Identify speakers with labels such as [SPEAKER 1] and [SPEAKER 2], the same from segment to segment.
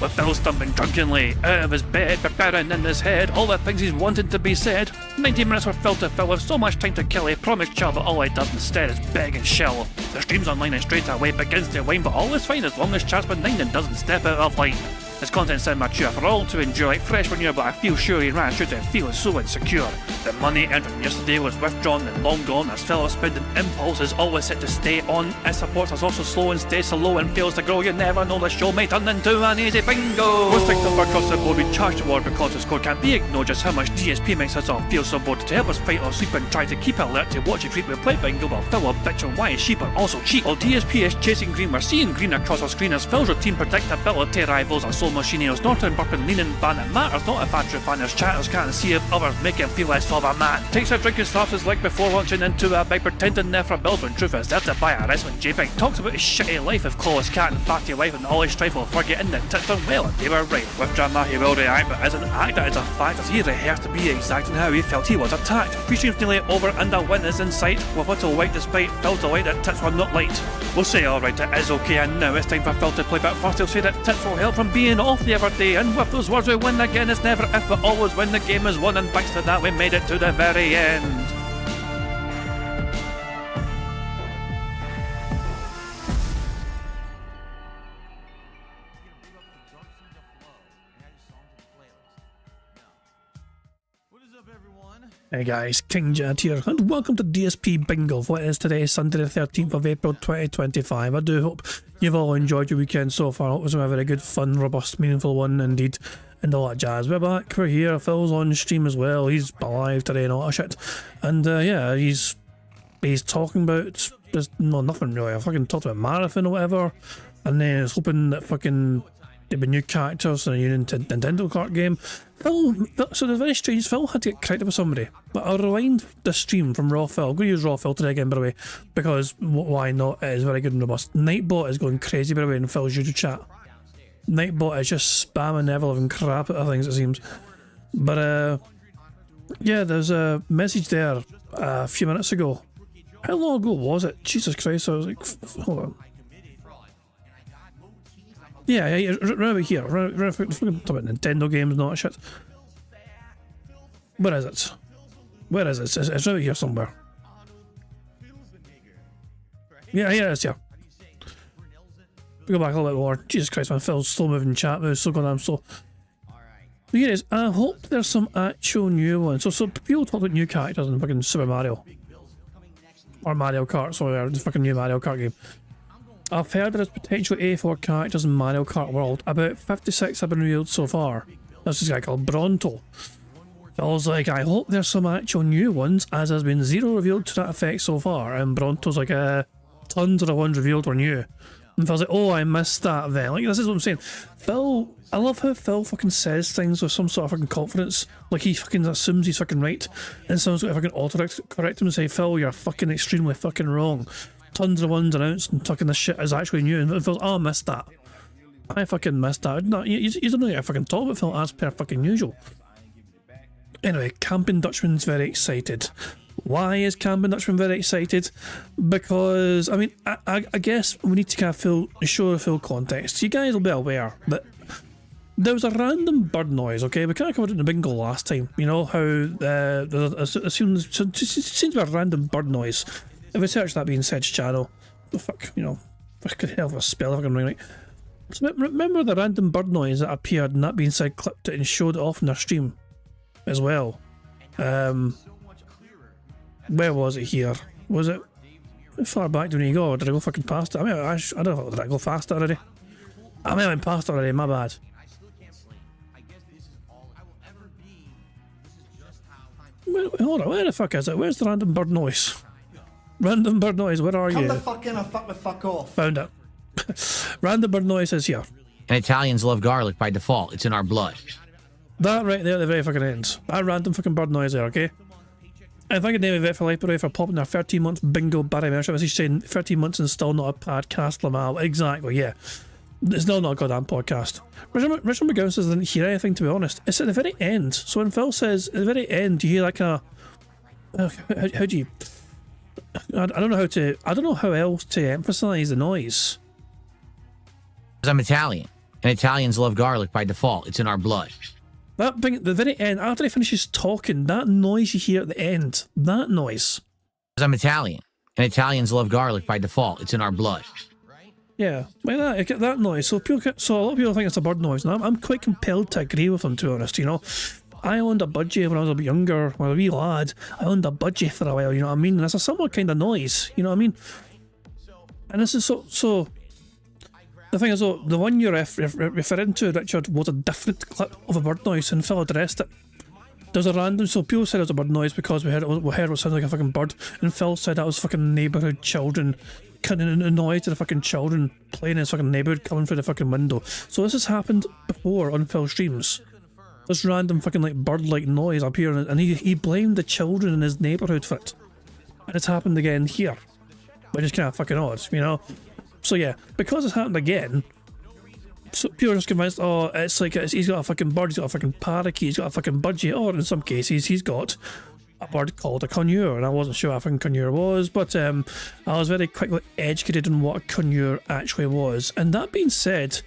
[SPEAKER 1] with Phil stumbling drunkenly out of his bed, preparing in his head all the things he's wanted to be said. 90 minutes with Phil to fill with so much time to kill, he promised chill, but all he does instead is beg and shill. The stream's online and straight away begins to wane, but all is fine as long as Chasman 9 doesn't step out of line. His content's sound mature for all to enjoy, like fresh when you're, but I feel sure he ran through to feeling so insecure. The money earned from yesterday was withdrawn and long gone, as Phil's spending impulse is always set to stay on. His supports is also slow and stays so low and fails to grow. You never know, the show may turn into an easy bingo. Most victims across the board be charged award because the score can't be ignored. Just how much DSP makes us all feel so bored. To help us fight or sleep and try to keep alert to watch it creep, we play bingo while Phil will bitch on why is she but also cheap. While DSP is chasing green, we're seeing green across our screen as Phil's routine predictability rivals our soul machineers. Norton burping leaning ban, it matters not if Andrew fanners chatters can't see if others make him feel less of a man. Takes a drink and slaps his leg before launching into a bike, pretending there for bills when truth is there to buy a wrestling JPEG. Talks about his shitty life of Clawless Cat and fatty wife and all his strife while forgetting that tits done well and they were right. With drama he will react, but as an actor it's a fact as he rehearsed to be exact in how he felt he was attacked. 3 streams nearly over and a win is in sight, with little white despite Phil's delight that tits were not light. We'll say alright, it is okay, and now it's time for Phil to play, but first he'll say that tits will help from being off the other day, and with those words we win again. It's never if but always when the game is won, and thanks to that we made it to the very end. Hey guys, King Jet here, and welcome to DSP Bingo for what is today, Sunday the 13th of April 2025. I do hope you've all enjoyed your weekend so far. It was a very good, fun, robust, meaningful one indeed, and all that jazz. We're back, we're here, Phil's on stream as well, he's alive today and all that shit. And yeah, he's talking about, nothing really. I fucking talked about Marathon or whatever, and then he's hoping that fucking there'd be new characters in a new Nintendo kart game. Phil, so it's very strange, Phil had to get corrected with somebody, but I'll rewind the stream from Raw Phil. I'm going to use Raw Phil today again, by the way, because why not? It is very good and robust. Nightbot is going crazy, by the way, in Phil's YouTube chat. Nightbot is just spamming ever living crap out of things, it seems. But yeah, there's a message there a few minutes ago. How long ago was it? Jesus Christ, I was like, hold on. Yeah, right over here. Right talk about Nintendo games and all that shit. Where is it? Where is it? It's right here somewhere. Yeah, here it is, yeah. We go back a little bit more. Jesus Christ, man, Phil's slow moving chat moves, so goddamn slow. Here it is. I hope there's some actual new ones. So people talk about new characters in fucking Super Mario. Or Mario Kart, sorry, the fucking new Mario Kart game. I've heard there's potential A4 characters in Mario Kart World. About 56 have been revealed so far. There's this guy called Bronto. Phil's like, I hope there's some actual new ones, as has been 0 revealed to that effect so far. And Bronto's like, tons of the ones revealed were new. And Phil's like, oh, I missed that then. Like, this is what I'm saying. Phil, I love how Phil fucking says things with some sort of fucking confidence. Like, he fucking assumes he's fucking right. And someone's got to fucking auto-correct him and say, Phil, you're fucking extremely fucking wrong. Tons of ones announced and fucking this shit is actually new, and Phil's, oh, I missed that. I fucking missed that. No, you don't know, I fucking talk about Phil as per fucking usual. Anyway, Camping Dutchman's very excited. Why is Camping Dutchman very excited? Because, I mean, I guess we need to kind of show the full context. You guys will be aware that there was a random bird noise, okay? We kind of covered it in the bingo last time. You know how there seems to be a random bird noise. If we search that being Sedge channel, the fuck, you know, fucking hell of a spell if I can ring right. So remember the random bird noise that appeared and that being said clipped it and showed it off in their stream as well. Where was it here? Was it, how far back did we go? Or did I go fucking past it? I mean, I don't know, did I go past it already? I mean, I went past it already, my bad. Hold on, where the fuck is it? Where's the random bird noise? Random bird noise, where are you?
[SPEAKER 2] Come the fuck in or fuck the fuck off.
[SPEAKER 1] Found it. Random bird noise is here.
[SPEAKER 3] And Italians love garlic by default. It's in our blood.
[SPEAKER 1] That right there at the very fucking end. That random fucking bird noise there, okay? And if I could name it for life, by the way, for popping their 13-month bingo Barry membership, as he's saying, 13 months and still not a podcast, Lamal. Exactly, yeah. It's still not a goddamn podcast. Richard McGowan says I didn't hear anything, to be honest. It's at the very end. So when Phil says, at the very end, you hear that kind of... how do you... I don't know how else to emphasise the noise.
[SPEAKER 3] I'm Italian. And Italians love garlic by default. It's in our blood.
[SPEAKER 1] That thing at the very end, after he finishes talking, that noise you hear at the end, that noise.
[SPEAKER 3] Because I'm Italian. And Italians love garlic by default. It's in our blood.
[SPEAKER 1] Yeah, like that, I get that noise. So a lot of people think it's a bird noise, and I'm quite compelled to agree with them, to be honest, you know. I owned a budgie when I was a bit younger, when I was a wee lad. I owned a budgie for a while, you know what I mean? And it's a similar kind of noise, you know what I mean? And this is so the thing is, though, the one you're referring to, Richard, was a different clip of a bird noise, and Phil addressed it. There's a random, so people said it was a bird noise because we heard what sounded like a fucking bird, and Phil said that was fucking neighbourhood children, kind of annoyed to the fucking children playing in his fucking neighbourhood coming through the fucking window. So this has happened before on Phil's streams. This random fucking like bird-like noise up here, and he blamed the children in his neighbourhood for it. And it's happened again here, which is kind of fucking odd, you know? So yeah, because it's happened again, so people are just convinced, oh, it's like he's got a fucking bird, he's got a fucking parakeet, he's got a fucking budgie, or in some cases he's got a bird called a conure, and I wasn't sure what a fucking conure was, but I was very quickly educated on what a conure actually was. And that being said,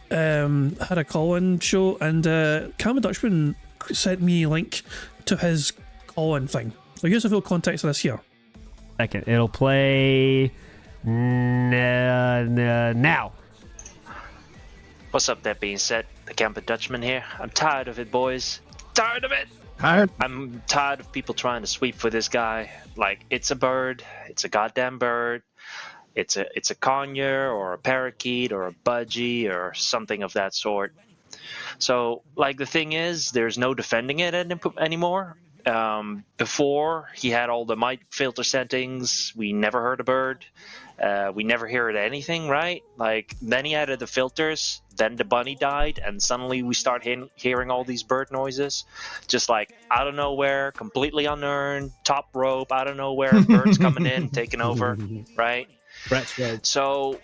[SPEAKER 1] had a call-in show, and Cameron Dutchman sent me a link to his call-in thing. So here's the full context of this here.
[SPEAKER 4] Second, it'll play now.
[SPEAKER 5] What's up, that being said? The Camper Dutchman here. I'm tired of it, boys. Tired of it!
[SPEAKER 6] Tired?
[SPEAKER 5] I'm tired of people trying to sweep for this guy. Like, it's a bird. It's a goddamn bird. It's a conure or a parakeet or a budgie or something of that sort. So, like, the thing is, there's no defending it anymore. Before, he had all the mic filter settings. We never heard a bird. We never heard anything, right? Like, then he added the filters, then the bunny died, and suddenly we start hearing all these bird noises. Just like, out of nowhere, completely unearned, top rope, out of nowhere, birds coming in, taking over, right? So,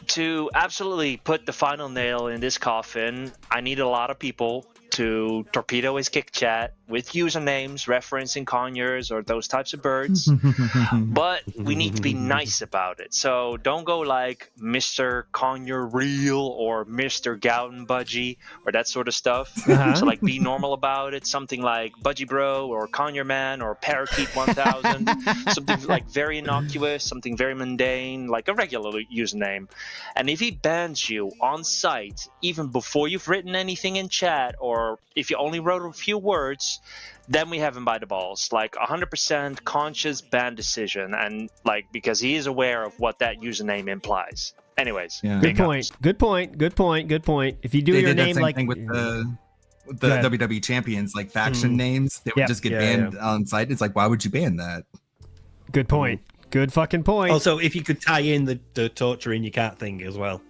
[SPEAKER 5] to absolutely put the final nail in this coffin, I need a lot of people to torpedo his kick chat with usernames referencing conures or those types of birds. But we need to be nice about it. So don't go like Mr. Conure Real or Mr. Gowden Budgie or that sort of stuff. So like be normal about it. Something like Budgie Bro or Conure Man or Parakeet 1000. Something like very innocuous, something very mundane, like a regular username. And if he bans you on site, even before you've written anything in chat, or if you only wrote a few words, then we have him by the balls. Like 100% conscious ban decision, and like because he is aware of what that username implies. Anyways,
[SPEAKER 6] yeah.
[SPEAKER 4] Good point. Good point. If you do your name like
[SPEAKER 6] thing with the WWE champions, like faction names, they would just get banned on site. It's like, why would you ban that?
[SPEAKER 4] Good point. Good fucking point.
[SPEAKER 7] Also, if you could tie in the torture in your cat thing as well.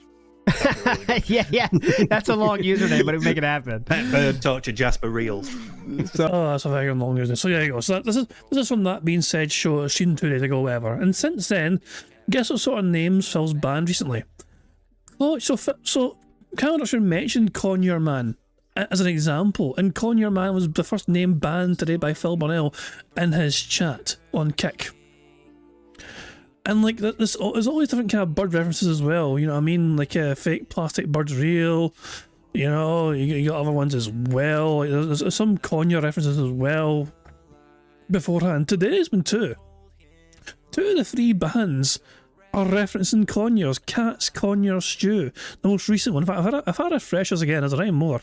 [SPEAKER 4] yeah, that's a long username, but it would make it happen.
[SPEAKER 7] Pet bird torture Jasper Reels.
[SPEAKER 1] That's a very long username. So there you go. So this is from That Being Said show, seen 2 days ago, whatever. And since then, guess what sort of names Phil's banned recently? Oh, so Cameron Dutchman mentioned Conure Man as an example, and Conure Man was the first name banned today by Phil Bonnell in his chat on Kick. And like there's always different kind of bird references as well, you know what I mean? Like fake plastic birds real, you know, you got other ones as well. Like, there's some conure references as well beforehand. Today's been 2. 2 of the 3 bands are referencing conures. Cats, conure, stew. The most recent one. In fact, if I refresh this again, there's a right more.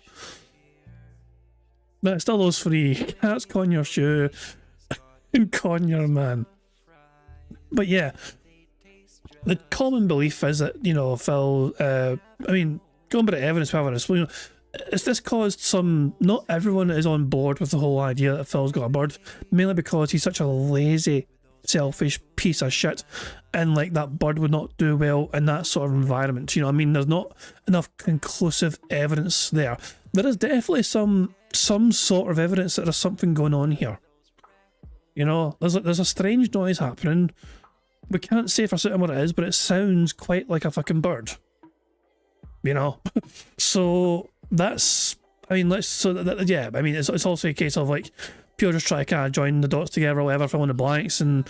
[SPEAKER 1] But it's still those 3. Cats, conure, stew, and conure man. But yeah, the common belief is that, you know, Phil, I mean, going by the evidence, however, you know, it's this caused some, not everyone is on board with the whole idea that Phil's got a bird, mainly because he's such a lazy, selfish piece of shit, and like that bird would not do well in that sort of environment, you know what I mean? There's not enough conclusive evidence there. There is definitely some sort of evidence that there's something going on here. You know, there's a strange noise happening. We can't say for certain what it is, but it sounds quite like a fucking bird. You know? So that's, I mean, yeah, I mean, it's also a case of like, people just try to kind of join the dots together or whatever, fill in the blanks, and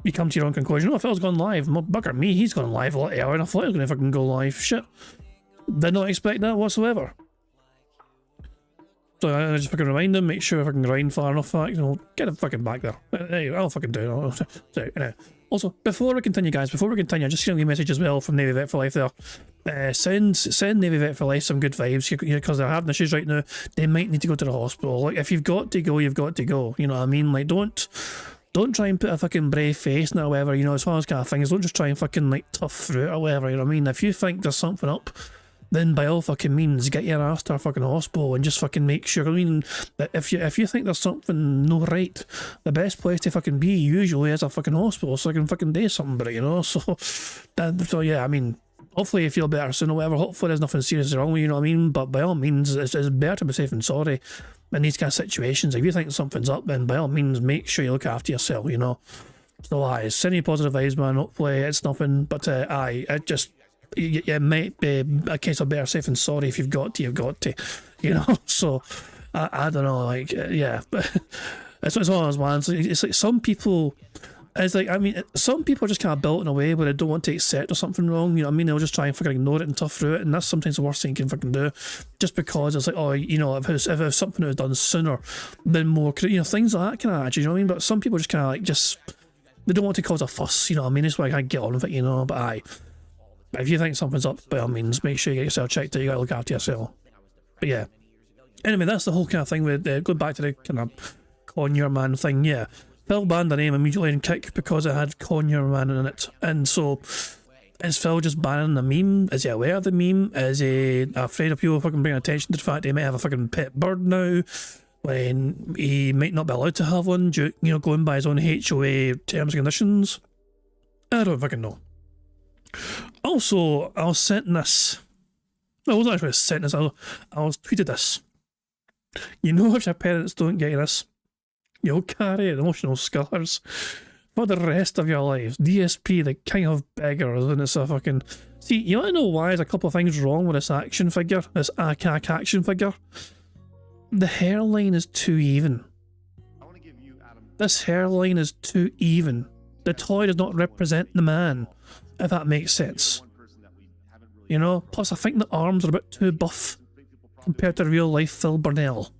[SPEAKER 1] you come to your own conclusion. Oh, Phil's gone live. Bugger me, he's gone live a lot earlier, and I thought he was going to fucking go live. Shit. Did not expect that whatsoever. So I just fucking remind them, make sure if I can grind far enough, get it fucking back there. Hey, I'll fucking do it. So, also, before we continue, guys, I just sent a message as well from Navy Vet for Life there. Send Navy Vet for Life some good vibes, because they're having issues right now. They might need to go to the hospital. Like, if you've got to go, you've got to go. You know what I mean? Like, don't try and put a fucking brave face in it or whatever, as far as kind of things. Don't just try and fucking, like, tough through it or whatever, you know what I mean? If you think there's something up, then by all fucking means, get your ass to a fucking hospital and just fucking make sure. I mean, that if you think there's something no right, the best place to fucking be usually is a fucking hospital, so I can fucking do something about it, So yeah, I mean, hopefully you feel better soon or whatever. Hopefully there's nothing seriously wrong with you, know what I mean? But by all means, it's better to be safe than sorry in these kind of situations. If you think something's up, then by all means, make sure you look after yourself, So send you positive vibes, man. Hopefully it's nothing, but it just... It might be a case of better safe than sorry. If you've got to, you've got to, So I don't know, like, yeah, it's one of those ones. It's like some people, some people are just kind of built in a way where they don't want to accept there's something wrong. You know what I mean? They'll just try and fucking ignore it and tough through it, and that's sometimes the worst thing you can fucking do. Just because it's like, if something was done sooner, then more, things like that kind of attitude. You know what I mean? But some people just kind of like they don't want to cause a fuss. You know what I mean? It's why I can't get on with it. But if you think something's up, by all means, make sure you get yourself checked out. You gotta look after yourself. But yeah. Anyway, that's the whole kind of thing with going back to the kind of Conure Man thing. Yeah. Phil banned the name immediately in Kick because it had Conure Man in it. And so, is Phil just banning the meme? Is he aware of the meme? Is he afraid of people fucking bringing attention to the fact that he might have a fucking pet bird now? When he might not be allowed to have one, going by his own HOA terms and conditions? I don't fucking know. Also, I was sent this. No, I wasn't actually sent this. I was tweeted this. If your parents don't get you this, you'll carry emotional scars for the rest of your lives. DSP, the king of beggars, and it's a fucking... See, you want to know why there's a couple of things wrong with this action figure? This ACAC action figure? The hairline is too even. This hairline is too even. The toy does not represent the man, if that makes sense. Plus I think the arms are a bit too buff compared to real life Phil Burnell.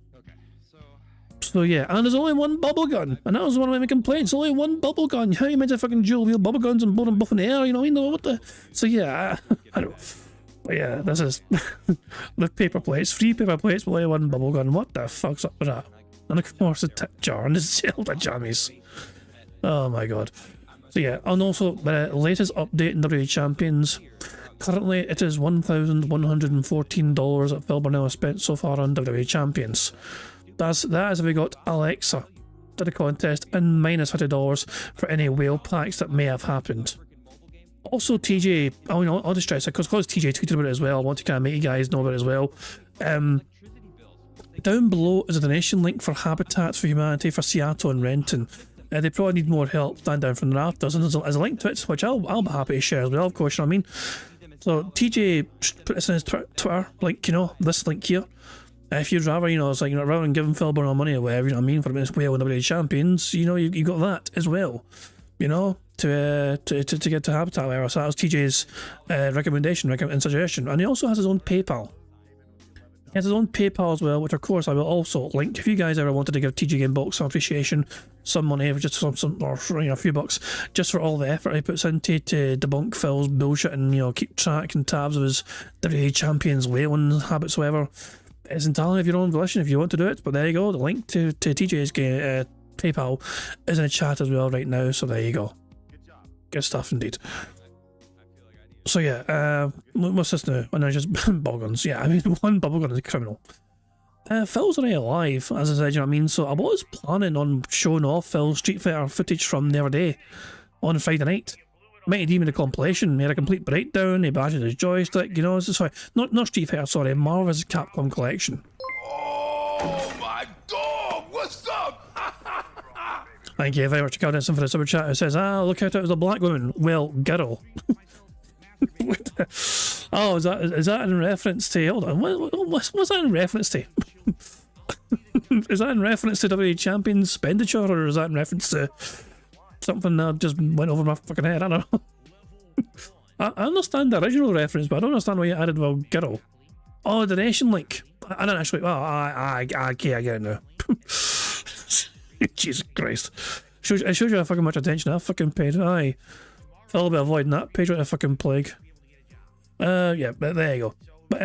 [SPEAKER 1] So yeah, and there's only one bubble gun, and that was one of my complaints. Only one bubble gun. How you meant to fucking dual wheel bubble guns and blow them buff in the air? What the? So yeah, I don't. But yeah, this is the paper plates, 3 paper plates, with only one bubble gun. What the fuck's up with that? And of course the tip jar and the Zelda jammies. Oh my god. So yeah, and also the latest update in WWE Champions. Currently, it is $1,114 that Phil Burnell has spent so far on WWE Champions. That is if we got Alexa to the contest, and minus $50 for any whale packs that may have happened. Also, TJ, I'll just stress it because TJ tweeted about it as well. I want to kind of make you guys know about it as well. Down below is a donation link for Habitats for Humanity for Seattle and Renton. They probably need more help stand down from the rafters, and there's a link to it, which I'll be happy to share as well, of course, you know what I mean? So TJ put this in his Twitter, like, this link here. If you'd rather, it's like, rather than giving Phil Burnell money or whatever, you know what I mean, for the whale and WWE Champions, you got that as well, to get to Habitat, whatever. So that was TJ's recommendation and suggestion. And he also has his own PayPal. He has his own PayPal as well, which of course I will also link. If you guys ever wanted to give TJ Gamebox some appreciation, some money, just some or a few bucks, just for all the effort he puts into to debunk Phil's bullshit and keep track and tabs of his WWE Champions whaling habits, whatever. It's entirely of your own volition if you want to do it. But there you go. The link to TJ's PayPal is in the chat as well right now. So there you go. Good stuff indeed. So yeah, what's this now? Oh no, just bubbleguns. Yeah, I mean, one bubblegun is a criminal. Phil's already alive, as I said, you know what I mean? So I was planning on showing off Phil's Street Fighter footage from the other day on Friday night. Might have even a compilation. He had a complete breakdown. He bashed his joystick. Sorry, not Street Fighter. Sorry, Marvel vs. Capcom collection.
[SPEAKER 8] Oh my god! What's up?
[SPEAKER 1] Thank you very much, Caldenson, for the super chat. It says, look out, it was a black woman. Well, girl. Oh, is that in reference to? Hold on, what's that in reference to? Is that in reference to WWE Champions expenditure, or is that in reference to something that just went over my fucking head? I don't know. I understand the original reference, but I don't understand why you added well girl. Oh, the nation link. I don't actually. Well, okay, I get it now. Jesus Christ. It shows you how fucking much attention I fucking paid. Aye. Phil will be avoiding that page like a fucking plague. Yeah, but there you go. But,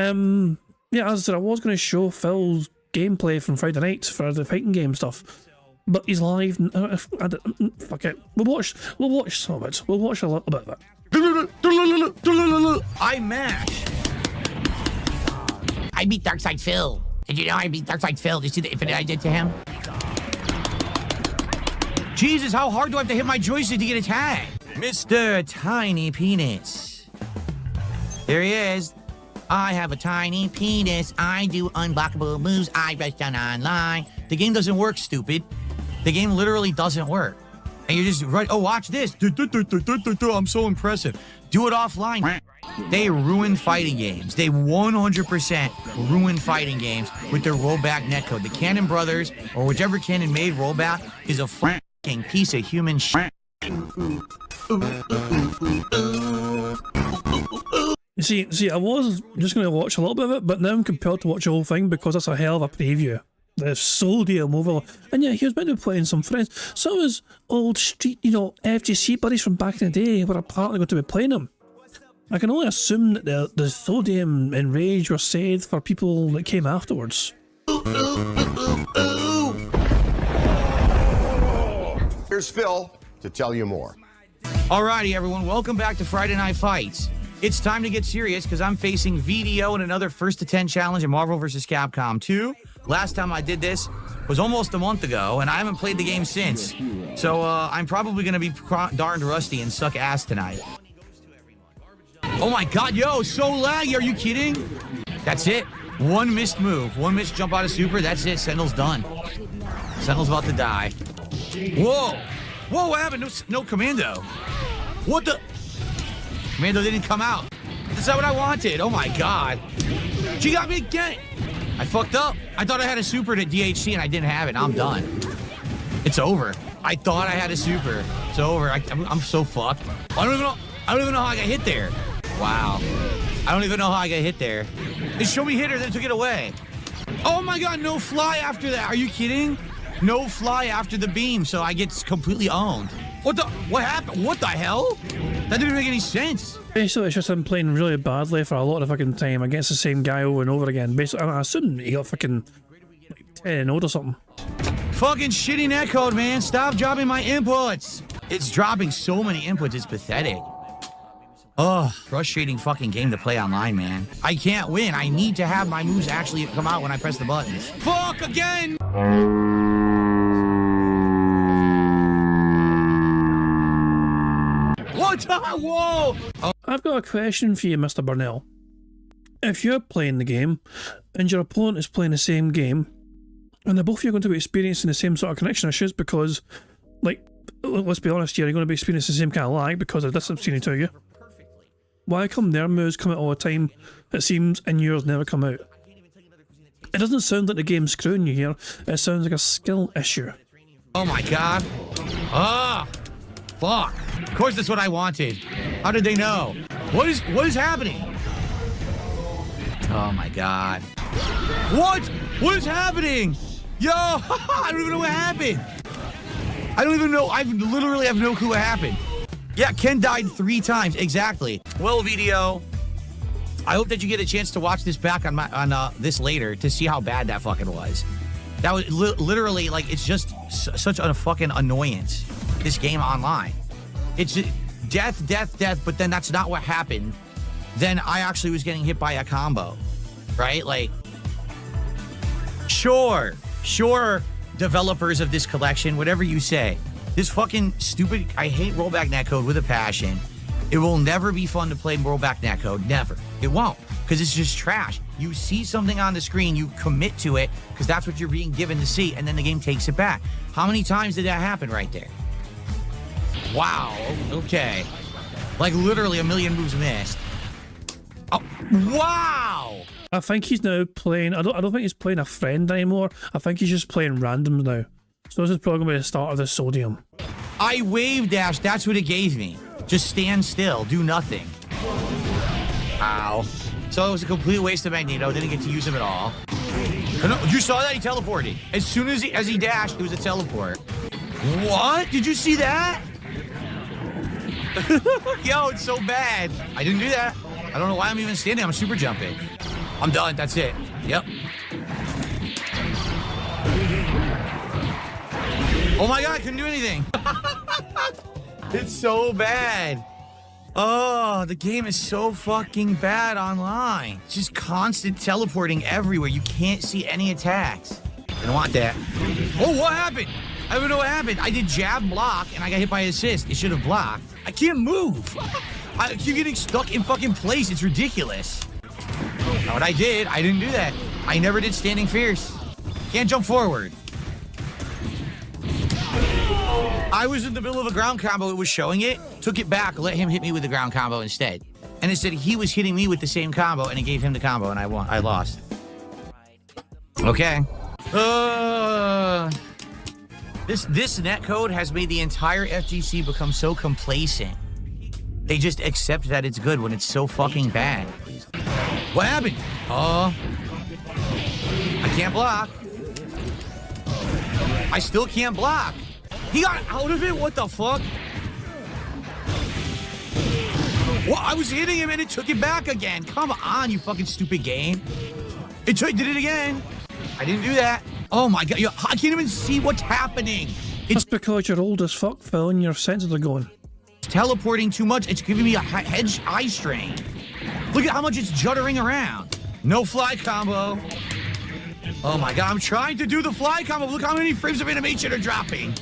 [SPEAKER 1] yeah, as I said, I was going to show Phil's gameplay from Friday night for the fighting game stuff. But he's live. Fuck it. We'll watch some of it. We'll watch a little bit of it.
[SPEAKER 3] I mash. I beat Darkside Phil. Did you know I beat Darkside Phil? Did you see the infinite I did to him? Jesus, how hard do I have to hit my joystick to get a tag? Mr. Tiny Penis. There he is. I have a tiny penis. I do unblockable moves. I rush down online. The game doesn't work, stupid. The game literally doesn't work. And you're just right. Oh, watch this. I'm so impressive. Do it offline. They ruin fighting games. They 100% ruin fighting games with their rollback netcode. The Cannon brothers, or whichever Cannon made rollback, is a fucking piece of human shit.
[SPEAKER 1] See, I was just going to watch a little bit of it, but now I'm compelled to watch the whole thing because that's a hell of a preview. The Soldium over, and yeah, he was meant to be playing some friends. Some of his old street, FGC buddies from back in the day were apparently going to be playing him. I can only assume that the Sodium and Rage were saved for people that came afterwards.
[SPEAKER 9] Here's Phil to tell you more.
[SPEAKER 3] Alrighty, everyone, welcome back to Friday Night Fights. It's time to get serious because I'm facing VDO in another first to 10 challenge in Marvel vs. Capcom 2. Last time I did this was almost a month ago, and I haven't played the game since. So I'm probably going to be darned rusty and suck ass tonight. Oh my god, yo, so laggy, are you kidding? That's it. One missed move, one missed jump out of super, that's it, Sentinel's done. Sentinel's about to die. Whoa! Whoa, what happened? No Commando. What the? Commando didn't come out. That's not what I wanted. Oh my god. She got me again. I fucked up. I thought I had a super to DHC and I didn't have it. I'm done. It's over. I thought I had a super. It's over. I'm so fucked. I don't even know how I got hit there. Wow. I don't even know how I got hit there. They showed me hit her, then took it away. Oh my god, no fly after that. Are you kidding? No fly after the beam, so I get completely owned. What happened? What the hell? That didn't make any sense.
[SPEAKER 1] Basically, it's just him playing really badly for a lot of fucking time against the same guy over and over again. Basically, I assume he got fucking like 10-0 or something.
[SPEAKER 3] Fucking shitty netcode, man. Stop dropping my inputs. It's dropping so many inputs, it's pathetic. Oh, frustrating fucking game to play online, man. I can't win. I need to have my moves actually come out when I press the buttons. Fuck again! What? Whoa! Oh.
[SPEAKER 1] I've got a question for you, Mr. Burnell. If you're playing the game, and your opponent is playing the same game, and they're both of you are going to be experiencing the same sort of connection issues because, like, let's be honest here, you're going to be experiencing the same kind of lag because of distance between the two of you. Why come their moves come out all the time, it seems, and yours never come out? It doesn't sound like the game's screwing you here, it sounds like a skill issue.
[SPEAKER 3] Oh my god. Ah! Fuck. Of course that's what I wanted. How did they know? What is happening? Oh my god. What? What is happening? Yo! I don't even know what happened. I don't even know. I literally have no clue what happened. Yeah, Ken died 3 times. Exactly. Well, video. I hope that you get a chance to watch this back on this later to see how bad that fucking was. That was literally like, it's just such a fucking annoyance. This game online. It's death, death, death, but then that's not what happened. Then I actually was getting hit by a combo, right? Like, sure, developers of this collection, whatever you say. This fucking stupid, I hate rollback netcode with a passion. It will never be fun to play rollback netcode, never. It won't, because it's just trash. You see something on the screen, you commit to it, because that's what you're being given to see, and then the game takes it back. How many times did that happen right there? Wow, okay. Like literally a million moves missed. Oh, wow!
[SPEAKER 1] I think he's now playing, I don't think he's playing a friend anymore. I think he's just playing random now. So this is probably going to be the start of the Sodium.
[SPEAKER 3] I wave dash, that's what it gave me. Just stand still, do nothing. Ow. So it was a complete waste of Magneto. Didn't get to use him at all. No, you saw that? He teleported. As soon as he dashed, it was a teleport. What? Did you see that? Yo, it's so bad. I didn't do that. I don't know why I'm even standing. I'm super jumping. I'm done. That's it. Yep. Oh my God, I couldn't do anything. It's so bad. Oh, the game is so fucking bad online. It's just constant teleporting everywhere. You can't see any attacks. I don't want that. Oh, what happened? I don't know what happened. I did jab block and I got hit by assist. It should have blocked. I can't move. I keep getting stuck in fucking place. It's ridiculous. Now what I did, I didn't do that. I never did standing fierce. Can't jump forward. I was in the middle of a ground combo. It was showing it. Took it back. Let him hit me with the ground combo instead. And it said he was hitting me with the same combo, and it gave him the combo, and I won. I lost. Okay. This netcode has made the entire FGC become so complacent. They just accept that it's good when it's so fucking bad. What happened? I can't block. I still can't block. He got out of it? What the fuck? Well, I was hitting him and it took it back again. Come on, you fucking stupid game. It did it again. I didn't do that. Oh my God, I can't even see what's happening.
[SPEAKER 1] It's because you're old as fuck, Phil, and your senses are going.
[SPEAKER 3] It's teleporting too much. It's giving me a eye strain. Look at how much it's juddering around. No fly combo. Oh my God, I'm trying to do the fly combo. Look how many frames of animation are dropping.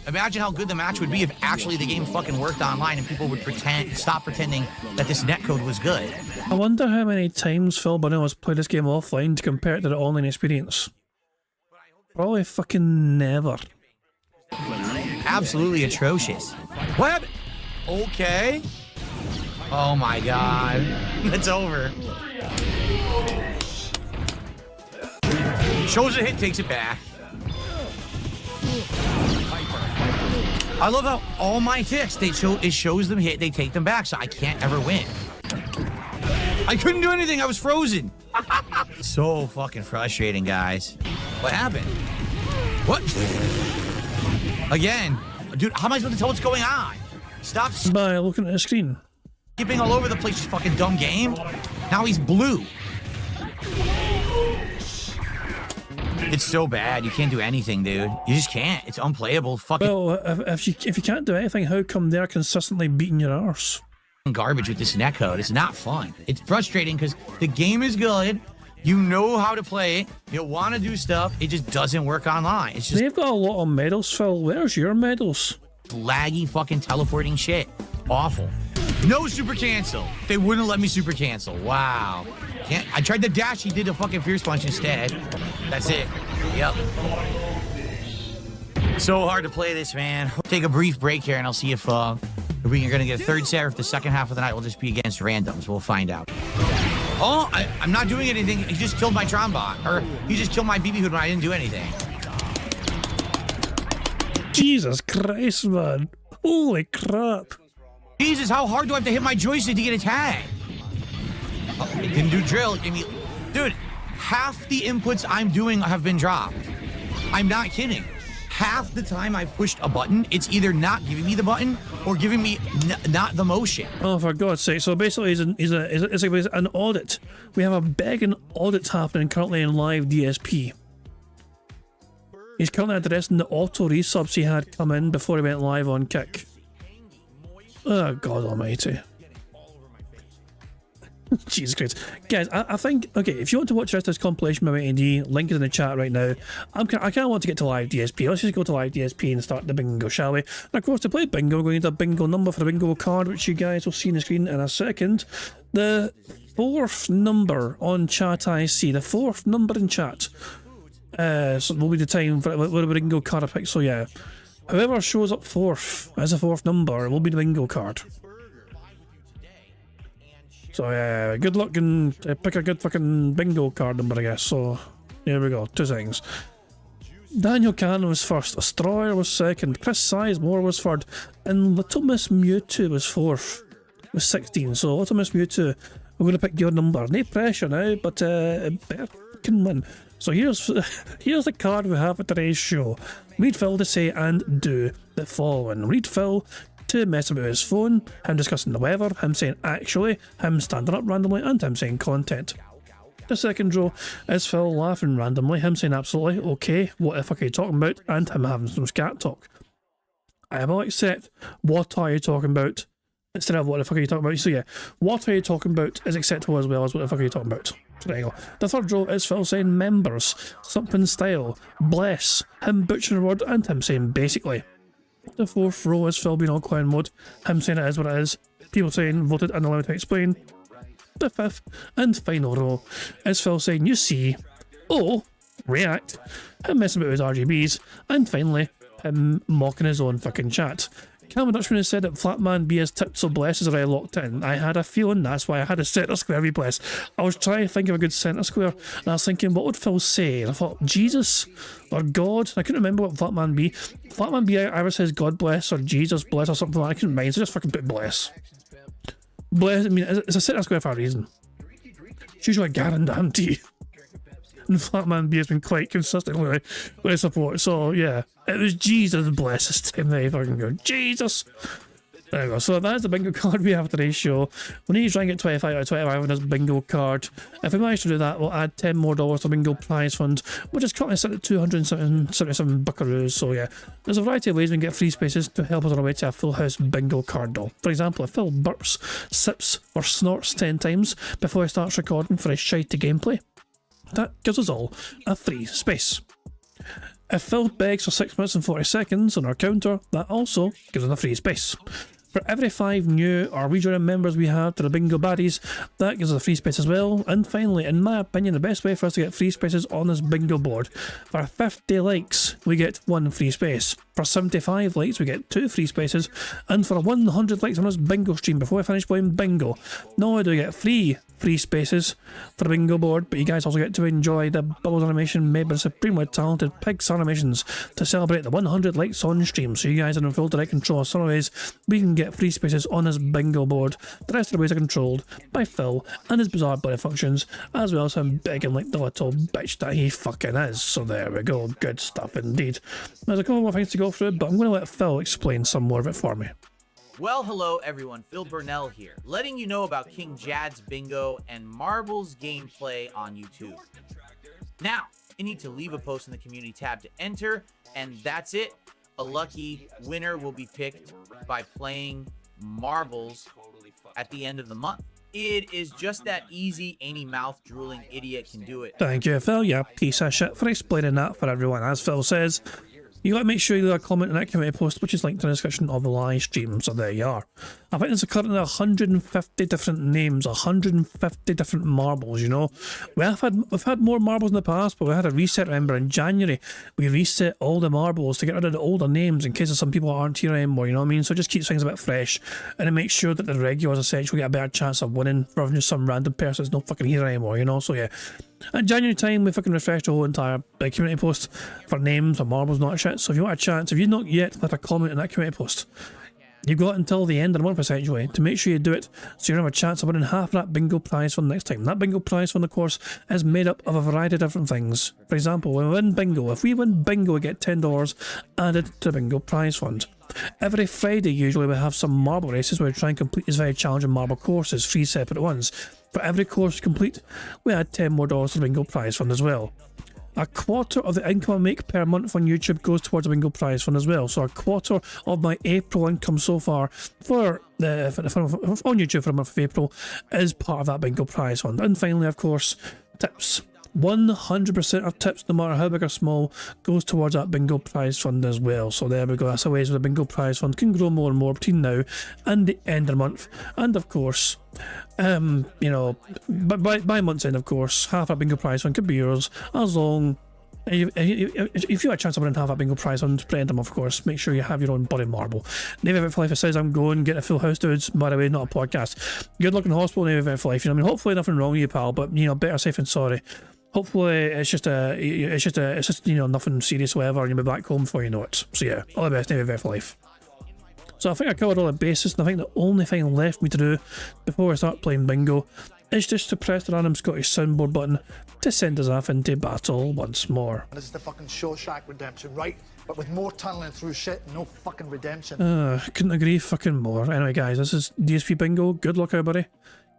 [SPEAKER 3] Imagine how good the match would be if actually the game fucking worked online and people would stop pretending that this netcode was good.
[SPEAKER 1] I wonder how many times Phil Bunny has played this game offline to compare it to the online experience. Probably fucking never.
[SPEAKER 3] Absolutely atrocious. What happened? Okay. Oh my God. It's over. Shows a hit, takes it back. I love how all my ticks, it shows them hit, they take them back, so I can't ever win. I couldn't do anything, I was frozen. So fucking frustrating, guys. What happened? What? Again. Dude, how am I supposed to tell what's going on? Stop
[SPEAKER 1] by looking at the screen.
[SPEAKER 3] Skipping all over the place, you fucking dumb game. Now he's blue. It's so bad. You can't do anything, dude. You just can't. It's unplayable. Fucking
[SPEAKER 1] well, if you can't do anything, how come they're consistently beating your arse?
[SPEAKER 3] Garbage with this netcode. It's not fun. It's frustrating because the game is good. You know how to play it. You want to do stuff. It just doesn't work online. It's just
[SPEAKER 1] they've got a lot of medals, Phil. Where's your medals?
[SPEAKER 3] Laggy fucking teleporting shit. Awful. No super cancel. They wouldn't let me super cancel. Wow. I tried to dash. He did a fucking fierce punch instead. That's it. Yep. So hard to play this, man. Take a brief break here, and I'll see if we're going to get a third set or if the second half of the night will just be against randoms. We'll find out. Oh, I'm not doing anything. He just killed my Trombot. Or he just killed my BB Hood when I didn't do anything.
[SPEAKER 1] Jesus Christ, man. Holy crap.
[SPEAKER 3] Jesus, how hard do I have to hit my joystick to get a tag? Oh, it didn't do drill. I mean, dude, half the inputs I'm doing have been dropped. I'm not kidding. Half the time I've pushed a button, it's either not giving me the button or giving me not the motion.
[SPEAKER 1] Oh, for God's sake. So basically, it's like an audit. We have a big audit happening currently in live DSP. He's currently addressing the auto resubs he had come in before he went live on Kick. Oh, God almighty. Jesus Christ. Guys, I think, okay, if you want to watch the rest of this compilation by AD, link is in the chat right now. I kind of want to get to live DSP. Let's just go to live DSP and start the bingo, shall we? And of course, to play bingo, we're going to need a bingo number for the bingo card, which you guys will see on the screen in a second. The fourth number on chat I see, the fourth number in chat. So will be the time for the bingo card I pick, so yeah. Whoever shows up fourth as a fourth number will be the bingo card. So yeah, good luck and pick a good fucking bingo card number, I guess. So here we go, 2 things. Daniel Cannon was first, Astroyer was second, Chris Sizemore was third, and Little Miss Mewtwo was fourth, with 16. So Little Miss Mewtwo, we're going to pick your number. No pressure now, but better can win. So here's the card we have for today's show. Read Phil to say and do the following. Read Phil to mess about his phone, him discussing the weather, him saying actually, him standing up randomly, and him saying content. The second row is Phil laughing randomly, him saying absolutely, okay, what the fuck are you talking about, and him having some scat talk. I will accept what are you talking about instead of what the fuck are you talking about. So yeah, what are you talking about is acceptable as well as what the fuck are you talking about. So there you go. The third row is Phil saying members, something style, bless, him butchering a word, and him saying basically. The fourth row is Phil being all clown mode, him saying it is what it is, people saying voted and allowed to explain. The fifth and final row is Phil saying you see, oh, react, him messing about his RGBs, and finally him mocking his own fucking chat. Cameron Dutchman has said that Flatman B has tipped so bless is already locked in. I had a feeling that's why I had a centre square be bless. I was trying to think of a good centre square and I was thinking what would Phil say, and I thought Jesus or God. I couldn't remember what Flatman B either says God bless or Jesus bless or something like that. I couldn't mind, so just fucking put bless. Bless, I mean, it's a centre square for a reason. It's usually a guarantee. And Flatman B has been quite consistently with support, so yeah, it was Jesus bless this time. They fucking go, Jesus! There we go, so that's the bingo card we have today's show. We need to try and get 25 out of 25 on this bingo card. If we manage to do that, we'll add $10 more to bingo prize fund, which is currently set at 277 buckaroos. So yeah, there's a variety of ways we can get free spaces to help us on our way to a full house bingo card though. For example, if Phil burps, sips or snorts 10 times before he starts recording for his shitey gameplay, that gives us all a free space. If Phil begs for 6 minutes and 40 seconds on our counter, that also gives us a free space. For every 5 new or rejoining members we have to the Bingo Baddies, that gives us a free space as well. And finally, in my opinion, the best way for us to get free spaces on this bingo board, for 50 likes, we get 1 free space. For 75 likes, we get 2 free spaces. And for 100 likes on this bingo stream before we finish playing bingo, not only do we get free spaces for the bingo board, but you guys also get to enjoy the Bubbles animation made by the supremely talented Pigs Animations to celebrate the 100 likes on stream. So you guys are in full direct control of some of ways we can get free spaces on this bingo board. The rest of the ways are controlled by Phil and his bizarre body functions, as well as him begging like the little bitch that he fucking is. So there we go, good stuff indeed. There's a couple more things to go through, but I'm going to let Phil explain some more of it for me.
[SPEAKER 3] Well, hello everyone, Phil Burnell here, letting you know about King Jad's Bingo and Marbles gameplay on YouTube. Now, you need to leave a post in the community tab to enter, and that's it. A lucky winner will be picked by playing Marbles at the end of the month. It is just that easy, any mouth-drooling idiot can do it.
[SPEAKER 1] Thank you, Phil, you piece of shit, for explaining that for everyone. As Phil says, you got to make sure you leave a comment in that community post, which is linked in the description of the live stream. So there you are. I think there's currently 150 different names, 150 different marbles. You know, we've had more marbles in the past, but we had a reset. Remember, in January we reset all the marbles to get rid of the older names in case of some people aren't here anymore. You know what I mean? So it just keeps things a bit fresh, and it makes sure that the regulars essentially get a better chance of winning rather than just some random person that's not fucking here anymore. You know, so yeah. At January time, we fucking refreshed the whole entire community post for names and marbles, not shit. So if you want a chance, if you've not yet left a comment in that community post, you've got until the end of the month essentially to make sure you do it, so you have a chance of winning half of that bingo prize fund next time. That bingo prize fund, of course, is made up of a variety of different things. For example, when we win bingo, if we win bingo, we get $10 added to the bingo prize fund. Every Friday, usually, we have some marble races where we try and complete these very challenging marble courses, 3 separate ones. For every course complete, we add $10 more to the bingo prize fund as well. A quarter of the income I make per month on YouTube goes towards the bingo prize fund as well. So a quarter of my April income so far on YouTube for the month of April is part of that bingo prize fund. And finally, of course, tips. 100% of tips, no matter how big or small, goes towards that bingo prize fund as well. So there we go. That's a ways where the bingo prize fund can grow more and more between now and the end of the month. And of course, you know, by month's end, of course, half a bingo prize fund could be yours, as long if you have a chance of winning half a bingo prize fund, spread them, of course. Make sure you have your own bloody marble. Navy Event for Life says I'm going, get a full house, dudes. By the way, not a podcast. Good luck in hospital, Navy Event for Life. You know, I mean, hopefully nothing wrong with you, pal, but you know, better safe than sorry. hopefully it's just nothing serious, whatever, and you'll be back home before you know it. So yeah, all the best, Navy for life. So I think I covered all the bases, and I think the only thing left me to do before I start playing bingo is just to press the random Scottish soundboard button to send us off into battle once more.
[SPEAKER 2] This is the fucking Shawshank Redemption, right? But with more tunneling through shit, no fucking redemption.
[SPEAKER 1] Couldn't agree fucking more. Anyway, guys, this is DSP Bingo. Good luck, everybody.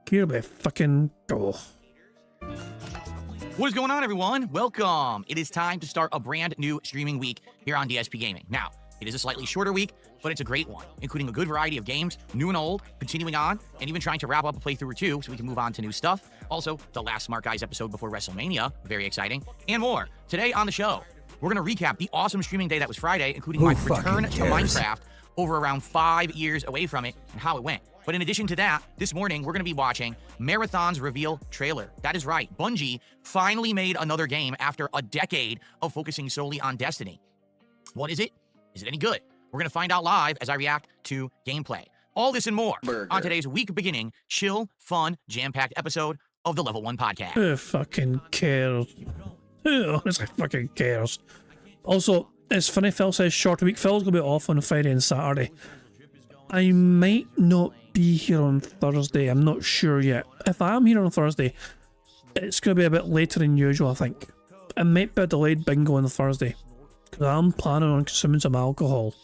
[SPEAKER 1] Here we fucking go.
[SPEAKER 3] What is going on, everyone? Welcome. It is time to start a brand new streaming week here on DSP Gaming. Now, it is a slightly shorter week, but it's a great one, including a good variety of games, new and old, continuing on, and even trying to wrap up a playthrough or two so we can move on to new stuff. Also, the last Smart Guys episode before WrestleMania, very exciting, and more. Today on the show, we're going to recap the awesome streaming day that was Friday, including my return to Minecraft over around 5 years away from it and how it went. But in addition to that, this morning, we're going to be watching Marathon's reveal trailer. That is right. Bungie finally made another game after a decade of focusing solely on Destiny. What is it? Is it any good? We're going to find out live as I react to gameplay. All this and more on today's week-beginning, chill, fun, jam-packed episode of the Level 1 Podcast.
[SPEAKER 1] Who fucking cares? Who honestly fucking cares? Also, it's funny Phil says short week. Phil's going to be off on Friday and Saturday. I might not be here on Thursday. I'm not sure yet. If I am here on Thursday, it's going to be a bit later than usual, I think. It might be a delayed bingo on Thursday, because I'm planning on consuming some alcohol.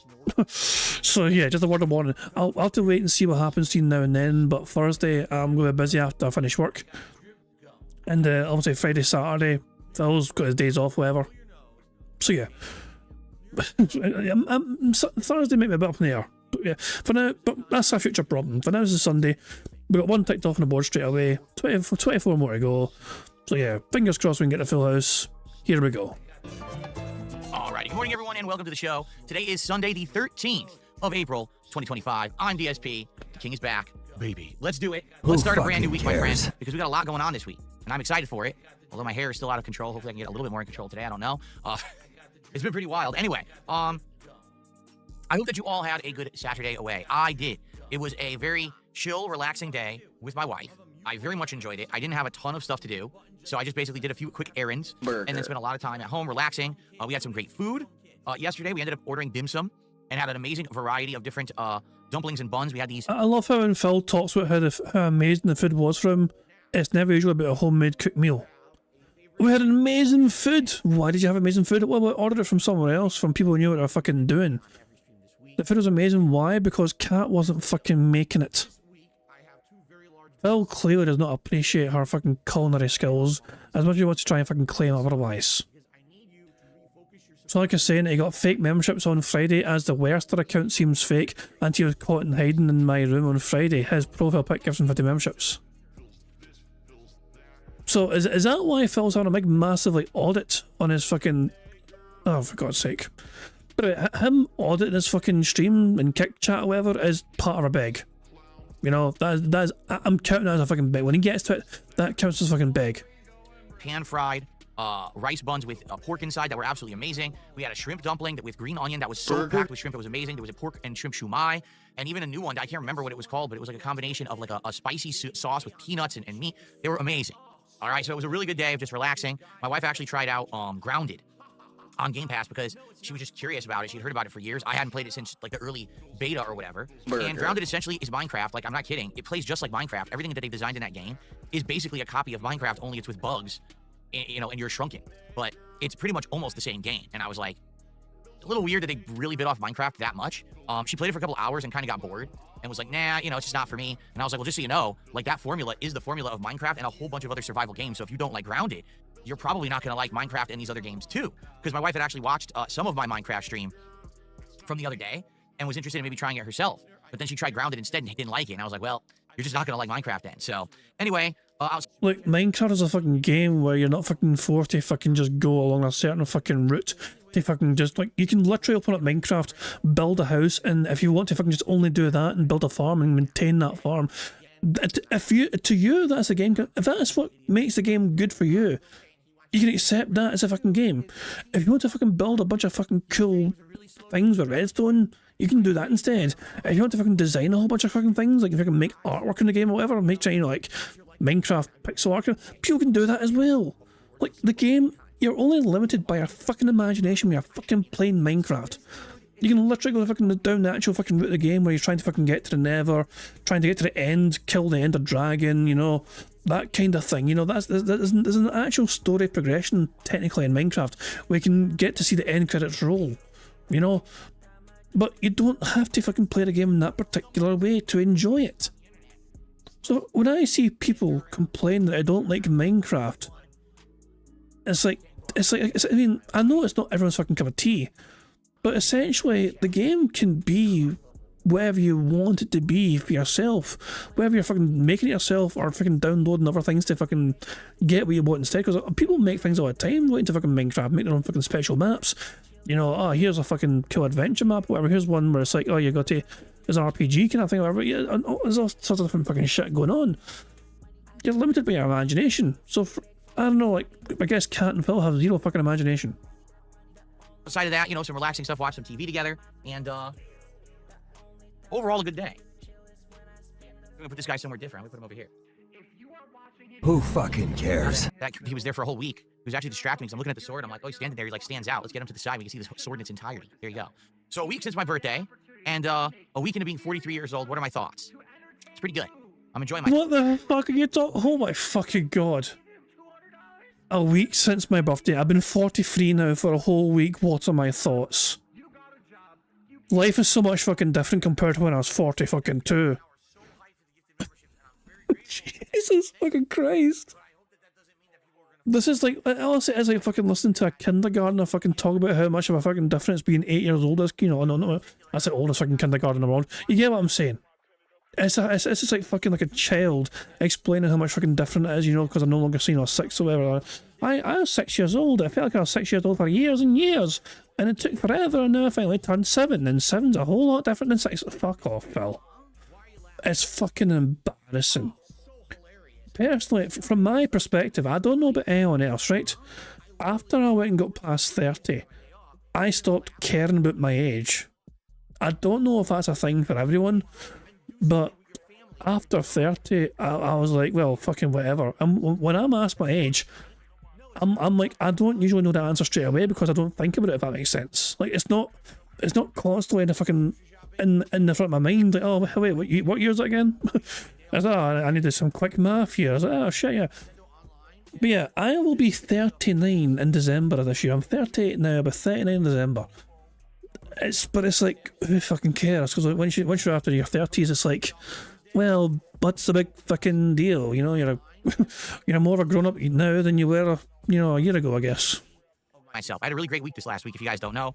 [SPEAKER 1] So yeah, just a word of warning. I'll have to wait and see what happens between now and then, but Thursday I'm going to be busy after I finish work. And obviously Friday, Saturday, Phil's got his days off, whatever. So yeah. Thursday might be a bit up in the air. But yeah, for now, but that's a future problem. For now, this is Sunday. We got one ticked off on the board straight away. 24 more to go. So yeah, fingers crossed we can get the full house. Here we go.
[SPEAKER 3] Alrighty, good morning, everyone, and welcome to the show. Today is Sunday, the 13th of April, 2025. I'm DSP. The King is back, baby. Let's do it. Let's start a brand new week, my friends, because we got a lot going on this week, and I'm excited for it. Although my hair is still out of control. Hopefully, I can get a little bit more in control today. I don't know. It's been pretty wild. Anyway, I hope that you all had a good Saturday away. I did. It was a very chill, relaxing day with my wife. I very much enjoyed it. I didn't have a ton of stuff to do, so I just basically did a few quick errands and then spent a lot of time at home relaxing. We had some great food. Yesterday, we ended up ordering dim sum and had an amazing variety of different dumplings and buns. We had these.
[SPEAKER 1] I love how when Phil talks about how amazing the food was for him, it's never usually about a homemade cooked meal. We had amazing food. Why did you have amazing food? Well, we ordered it from somewhere else, from people who knew what they were fucking doing. The food was amazing. Why? Because Kat wasn't fucking making it. Phil clearly does not appreciate her fucking culinary skills as much as he wants to try and fucking claim otherwise. So like I was saying, he got fake memberships on Friday, as the Werster account seems fake, and he was caught in hiding in my room on Friday. His profile pic gives him 50 memberships. So is that why Phil's having a big massive audit on his fucking... Oh, for God's sake. But him auditing his fucking stream and kick chat or whatever is part of a beg. You know, that is I'm counting that as a fucking beg. When he gets to it, that counts as a fucking beg.
[SPEAKER 3] Pan-fried rice buns with pork inside that were absolutely amazing. We had a shrimp dumpling with green onion that was so packed with shrimp, it was amazing. There was a pork and shrimp shumai, and even a new one. I can't remember what it was called, but it was like a combination of like a spicy sauce with peanuts and meat. They were amazing. All right, so it was a really good day of just relaxing. My wife actually tried out Grounded on Game Pass because she was just curious about it. She'd heard about it for years. I hadn't played it since like the early beta or whatever. And Grounded essentially is Minecraft. Like, I'm not kidding. It plays just like Minecraft. Everything that they designed in that game is basically a copy of Minecraft, only it's with bugs, you know, and you're shrunken. But it's pretty much almost the same game. And I was like, a little weird that they really bit off Minecraft that much. She played it for a couple hours and kind of got bored and was like, nah, you know, it's just not for me. And I was like, well, just so you know, like, that formula is the formula of Minecraft and a whole bunch of other survival games. So if you don't like Grounded, you're probably not going to like Minecraft and these other games too. Because my wife had actually watched some of my Minecraft stream from the other day and was interested in maybe trying it herself. But then she tried Grounded instead and didn't like it. And I was like, well, you're just not going to like Minecraft then. So anyway,
[SPEAKER 1] Look, Minecraft is a fucking game where you're not fucking forced to fucking just go along a certain fucking route. To fucking just, like, you can literally open up Minecraft, build a house, and if you want to fucking just only do that and build a farm and maintain that farm, to you, that's a game. If that's what makes the game good for you, you can accept that as a fucking game. If you want to fucking build a bunch of fucking cool things with redstone, you can do that instead. If you want to fucking design a whole bunch of fucking things, like if you can make artwork in the game or whatever, make, you know, like Minecraft pixel art, people can do that as well. Like, the game, you're only limited by your fucking imagination when you're fucking playing Minecraft. You can literally go fucking down the actual fucking route of the game where you're trying to fucking get to the nether, trying to get to the end, kill the ender dragon, you know, that kind of thing. You know, there's an actual story progression technically in Minecraft where you can get to see the end credits roll, you know. But you don't have to fucking play the game in that particular way to enjoy it. So when I see people complain that I don't like Minecraft, I mean, I know it's not everyone's fucking cup of tea, but essentially the game can be whatever you want it to be for yourself, whether you're fucking making it yourself or fucking downloading other things to fucking get what you want instead. Because people make things all the time, go into fucking Minecraft, make their own fucking special maps. You know, oh, here's a fucking cool adventure map, whatever. Here's one where it's like, oh, you got to, there's an RPG kind of thing, whatever. Yeah, there's all sorts of different fucking shit going on. You're limited by your imagination. So, I don't know, like, I guess Cat and Phil have zero fucking imagination.
[SPEAKER 3] Aside of that, you know, some relaxing stuff, watch some TV together, and overall a good day. I'm gonna put this guy somewhere different. I'm gonna put him over here.
[SPEAKER 10] Who fucking cares?
[SPEAKER 3] He was there for a whole week. He was actually distracting me because I'm looking at the sword. I'm like, oh, he's standing there. He like stands out. Let's get him to the side. We can see the sword in its entirety. There you go. So a week since my birthday, and a week into being 43 years old. What are my thoughts? It's pretty good. I'm enjoying my.
[SPEAKER 1] What the fuck are you talking? Oh my fucking god. A week since my birthday. I've been 43 now for a whole week. What are my thoughts? Life is so much fucking different compared to when I was 40 fucking 2. Jesus fucking Christ. This is like, honestly, it's like fucking listening to a kindergartner fucking talk about how much of a fucking difference being 8 years old is, you know, no, that's the oldest fucking kindergarten in the world. You get what I'm saying? It's just like fucking like a child explaining how much fucking different it is, you know, because I'm no longer seeing or 6 or whatever. I was 6 years old. I felt like I was 6 years old for years and years. And it took forever, and now I finally turned 7. And 7's a whole lot different than 6. Fuck off, Phil. It's fucking embarrassing. Personally, from my perspective, I don't know about anyone else, right? After I went and got past 30, I stopped caring about my age. I don't know if that's a thing for everyone, but after 30, I was like, well, fucking whatever. And when I'm asked my age, I'm like, I don't usually know the answer straight away because I don't think about it, if that makes sense. Like, it's not constantly in the fucking in the front of my mind. Like, oh wait, what year is it again? I was like, oh, I needed some quick math here. I was like, oh shit, yeah. But yeah, I will be 39 in December of this year. I'm 38 now, I'll be 39 in December. But it's like, who fucking cares? Because like, once you're after your 30s, it's like, well, what's the big fucking deal? You know, you're more of a grown up now than you were, you know, a year ago, I guess.
[SPEAKER 3] Myself, I had a really great week this last week. If you guys don't know,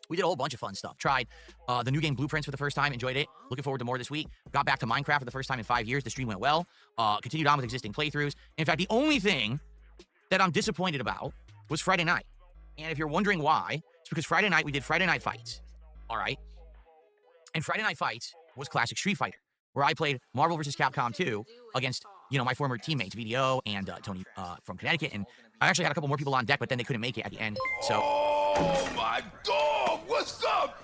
[SPEAKER 3] we did a whole bunch of fun stuff. Tried the new game Blueprints for the first time. Enjoyed it. Looking forward to more this week. Got back to Minecraft for the first time in 5 years. The stream went well. Continued on with existing playthroughs. In fact, the only thing that I'm disappointed about was Friday night. And if you're wondering why, it's because Friday night we did Friday Night Fights. All right. And Friday Night Fights was classic Street Fighter, where I played Marvel vs. Capcom 2 against, you know, my former teammates, VDO and Tony from Connecticut. And I actually had a couple more people on deck, but then they couldn't make it at the end. So.
[SPEAKER 8] Oh my dog! What's up?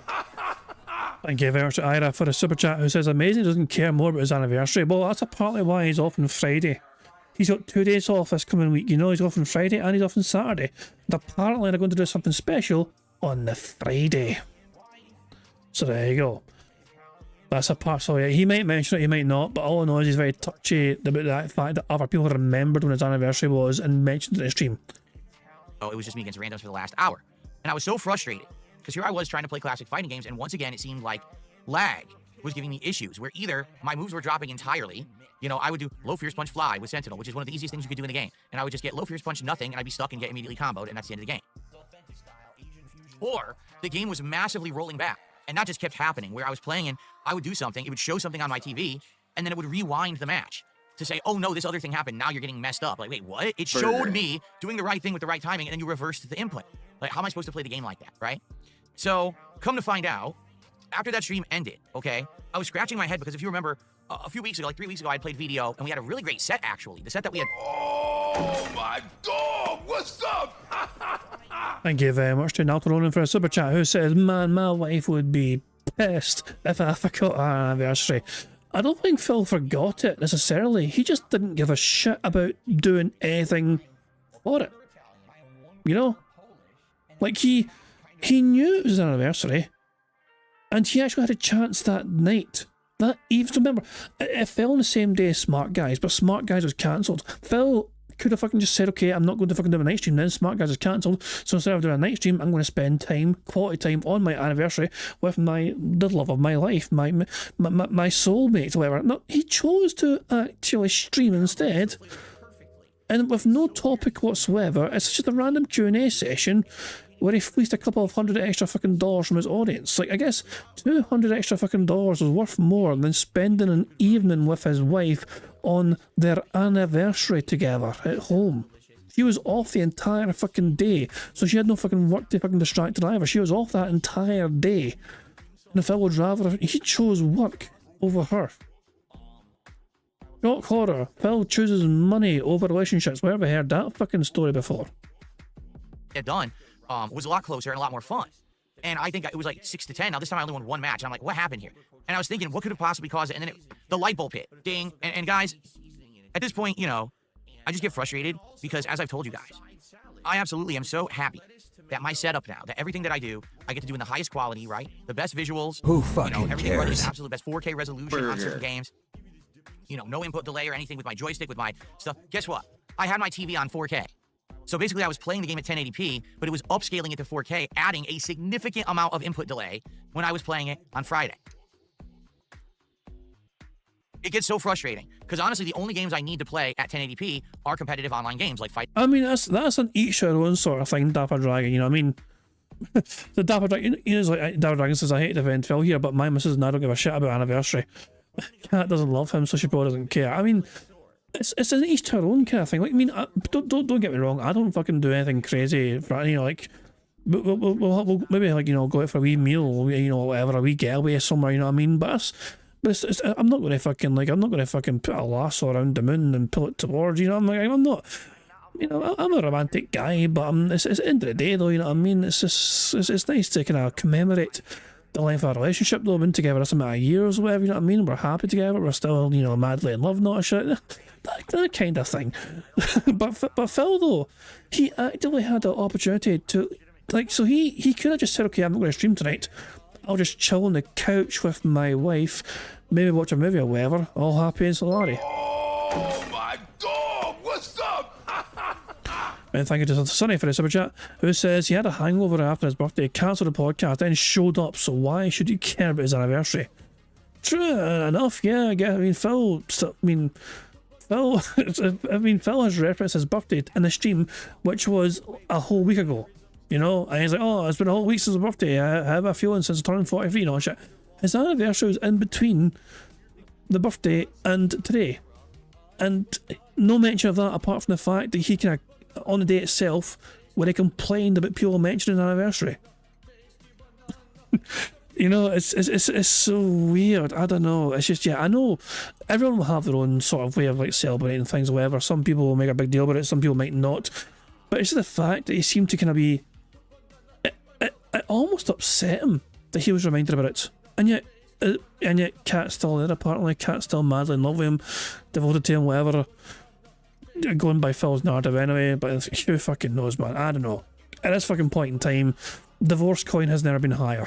[SPEAKER 1] Thank you very much to Ira for the super chat, who says amazing doesn't care more about his anniversary. Well, that's partly why he's off on Friday. He's got 2 days off this coming week. You know, he's off on Friday and he's off on Saturday. And apparently they're going to do something special on the Friday. So there you go. That's a part. So yeah, he might mention it, he might not, but all I know is he's very touchy about that fact that other people remembered when his anniversary was and mentioned it in the stream.
[SPEAKER 3] Oh, it was just me against randoms for the last hour. And I was so frustrated because here I was trying to play classic fighting games, and once again it seemed like lag was giving me issues where either my moves were dropping entirely. You know, I would do low fierce punch fly with Sentinel, which is one of the easiest things you could do in the game, and I would just get low fierce punch nothing, and I'd be stuck and get immediately comboed, and that's the end of the game. Or the game was massively rolling back, and that just kept happening where I was playing and I would do something, it would show something on my TV, and then it would rewind the match to say, oh no, this other thing happened, now you're getting messed up. Like, wait, what? It showed me doing the right thing with the right timing, and then you reversed the input. Like, how am I supposed to play the game like that, right? So, come to find out, after that stream ended, okay, I was scratching my head because if you remember, a few weeks ago, like 3 weeks ago, I played VDO, and we had a really great set, actually. The set that we had...
[SPEAKER 8] Oh my dog! What's up?
[SPEAKER 1] Thank you very much to Naltoronin for a super chat, who says, man, my wife would be pissed if I forgot our anniversary. I don't think Phil forgot it necessarily. He just didn't give a shit about doing anything for it. You know? Like, he knew it was an anniversary, and he actually had a chance that night. That even remember, it fell on the same day as Smart Guys, but Smart Guys was cancelled. Phil could have fucking just said, okay, I'm not going to fucking do a night stream then. Smart Guys is cancelled, so instead of doing a night stream, I'm going to spend quality time on my anniversary with the love of my life, my soulmate, whatever. No, he chose to actually stream instead, and with no topic whatsoever. It's just a random Q&A session where he fleeced a couple of $100 extra fucking dollars from his audience. Like, I guess $200 extra fucking dollars was worth more than spending an evening with his wife on their anniversary together at home. She was off the entire fucking day, so she had no fucking work to fucking distract her either. She was off that entire day. And Phil would rather, he chose work over her. Shock horror. Phil chooses money over relationships. Where have I heard that fucking story before?
[SPEAKER 3] Get done. Was a lot closer and a lot more fun. And I think it was like 6-10. Now, this time I only won one match. And I'm like, what happened here? And I was thinking, what could have possibly caused it? And then the light bulb hit. Ding. And guys, at this point, you know, I just get frustrated because, as I've told you guys, I absolutely am so happy that my setup now, that everything that I do, I get to do in the highest quality, right? The best visuals.
[SPEAKER 10] Who fucking
[SPEAKER 3] everything running
[SPEAKER 10] cares?
[SPEAKER 3] the absolute best 4K resolution on certain games. You know, no input delay or anything with my joystick, with my stuff. Guess what? I had my TV on 4K. So basically, I was playing the game at 1080p, but it was upscaling it to 4K, adding a significant amount of input delay when I was playing it on Friday. It gets so frustrating, because honestly, the only games I need to play at 1080p are competitive online games like Fight.
[SPEAKER 1] I mean, that's an each their own sort of thing, Dapper Dragon, you know what I mean? The Dapper Dragon, you know, it's like Dapper Dragon says, I hate to defend Phil here, but my missus and I don't give a shit about anniversary. Cat doesn't love him, so she probably doesn't care. I mean, it's an each to her own kind of thing. Like, I mean, don't get me wrong. I don't fucking do anything crazy. For, you know, like we'll maybe like, you know, go out for a wee meal, you know, whatever, a wee getaway somewhere. You know what I mean? But I'm not going to fucking put a lasso around the moon and pull it towards. You know, I'm not. You know, I'm a romantic guy, but it's at the end of the day, though. You know what I mean? It's just it's nice to kind of commemorate the length of our relationship, though. We've been together some amount of years or whatever, you know what I mean? We're happy together, we're still, you know, madly in love, not a shit. That kind of thing. but Phil, though, he actively had the opportunity to, like, so he could have just said, okay, I'm not going to stream tonight. I'll just chill on the couch with my wife, maybe watch a movie or whatever, all happy and salary.
[SPEAKER 8] Oh my God, what's up?
[SPEAKER 1] And thank you to Sonny for the super chat, who says he had a hangover after his birthday, cancelled the podcast, then showed up, so why should you care about his anniversary? True enough, yeah, I guess. I mean, Phil has referenced his birthday in the stream, which was a whole week ago, you know, and he's like, oh, it's been a whole week since his birthday, how have I feeling since I turned 43, you know, shit. His anniversary was in between the birthday and today, and no mention of that apart from the fact that he kind of, on the day itself, when he complained about people mentioning an anniversary. You know, it's so weird. I don't know. It's just, yeah, I know everyone will have their own sort of way of like celebrating things or whatever. Some people will make a big deal about it, some people might not. But it's just the fact that he seemed to kind of be... It almost upset him that he was reminded about it. And yet Kat's still there, apparently. Kat's still madly in love with him, devoted to him, whatever. Going by Phil's narrative anyway, but who fucking knows, man? I don't know. At this fucking point in time, divorce coin has never been higher.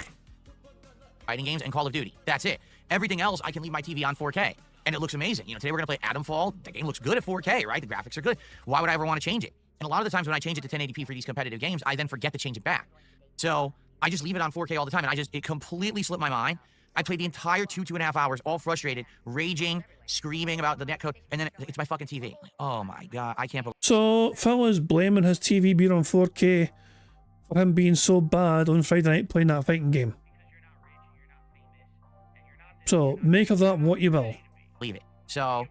[SPEAKER 3] Fighting games and Call of Duty. That's it. Everything else, I can leave my TV on 4K, and it looks amazing. You know, today we're gonna play Atomfall. The game looks good at 4K, right? The graphics are good. Why would I ever want to change it? And a lot of the times when I change it to 1080p for these competitive games, I then forget to change it back. So I just leave it on 4K all the time, and it completely slipped my mind. I played the entire 2.5 hours, all frustrated, raging, screaming about the netcode, and then it's my fucking TV. Oh my God, I can't believe.
[SPEAKER 1] So Phil is blaming his TV being on 4K for him being so bad on Friday night playing that fighting game. So make of that what you will.
[SPEAKER 3] Leave it. So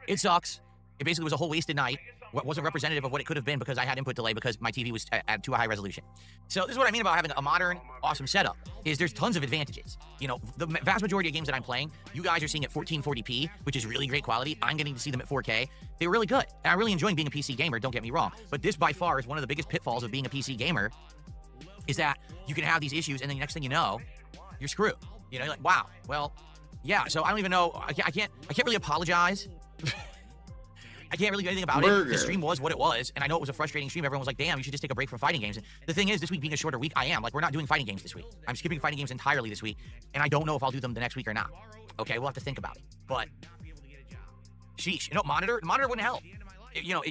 [SPEAKER 3] it sucks. It basically was a whole wasted night. What wasn't representative of what it could have been because I had input delay because my TV was at too high resolution. So this is what I mean about having a modern, awesome setup, is there's tons of advantages. You know, the vast majority of games that I'm playing, you guys are seeing at 1440p, which is really great quality. I'm getting to see them at 4K. They're really good. And I really enjoy being a PC gamer, don't get me wrong. But this by far is one of the biggest pitfalls of being a PC gamer, is that you can have these issues and then the next thing you know, you're screwed. You know, you're like, wow, well, yeah, so I don't even know, I can't really apologize I can't really do anything about it. The stream was what it was, and I know it was a frustrating stream. Everyone was like, damn, you should just take a break from fighting games. And the thing is, this week being a shorter week, I am. Like, we're not doing fighting games this week. I'm skipping fighting games entirely this week, and I don't know if I'll do them the next week or not. Okay, we'll have to think about it. But, sheesh. You know, monitor wouldn't help. You know,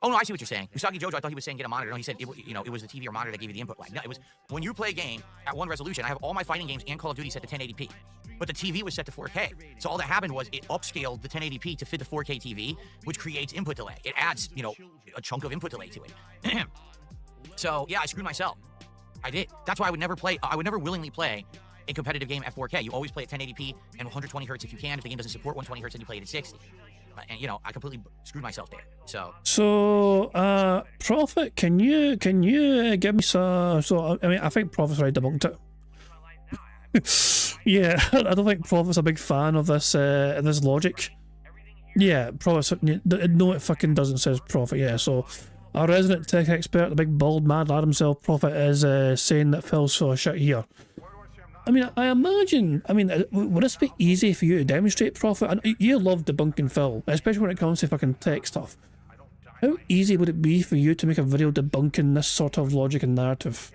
[SPEAKER 3] oh no, I see what you're saying. Usagi Jojo, I thought he was saying get a monitor. No, he said, it was the TV or monitor that gave you the input lag. No, it was when you play a game at one resolution. I have all my fighting games and Call of Duty set to 1080p, but the TV was set to 4K. So all that happened was it upscaled the 1080p to fit the 4K TV, which creates input delay. It adds, you know, a chunk of input delay to it. So yeah, I screwed myself. I did. That's why I would never play. I would never willingly play a competitive game at 4K. You always play at 1080p and 120 hertz if you can. If the game doesn't support 120 hertz, then you play it at 60. And you know, I completely screwed myself there. So
[SPEAKER 1] Prophet, can you give me some? So I mean, I think Prophet's already debunked it. Yeah, I don't think Prophet's a big fan of this this logic. Yeah, Prophet's no, it fucking doesn't, says Prophet. Yeah, so our resident tech expert, the big bald mad lad himself, Prophet, is saying that Phil's full of shit here. I mean, I imagine, would this be easy for you to demonstrate, Prophet? And you love debunking Phil, especially when it comes to fucking tech stuff. How easy would it be for you to make a video debunking this sort of logic and narrative?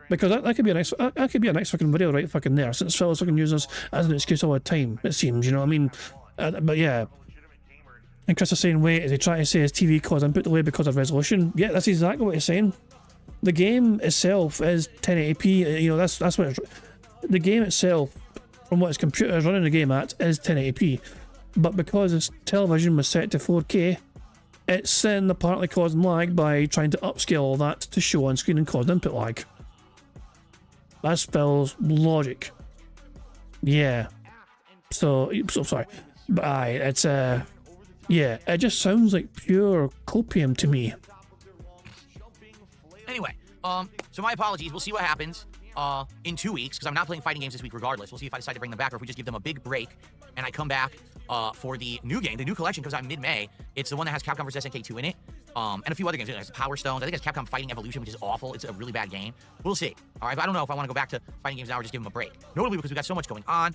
[SPEAKER 1] Because that could be a nice fucking video right fucking there, since Phil's fucking using this as an excuse all the time, it seems, you know what I mean? But yeah. And Chris is saying, wait, is he trying to say his TV caused input delay because of resolution? Yeah, that's exactly what he's saying. The game itself is 1080p, you know, that's what it's... The game itself, from what his computer is running the game at, is 1080p. But because his television was set to 4K, it's then apparently causing lag by trying to upscale all that to show on screen and cause input lag. That's Phil's logic. Yeah. So sorry. But it's yeah, it just sounds like pure copium to me.
[SPEAKER 3] Anyway, so my apologies. We'll see what happens in 2 weeks, because I'm not playing fighting games this week regardless. We'll see if I decide to bring them back, or if we just give them a big break and I come back for the new game. The new collection comes out mid-May. It's the one that has Capcom vs. SNK 2 in it, and a few other games. There's Power Stones. I think it's Capcom Fighting Evolution, which is awful. It's a really bad game. We'll see. All right, but I don't know if I want to go back to fighting games now or just give them a break. Notably because we've got so much going on.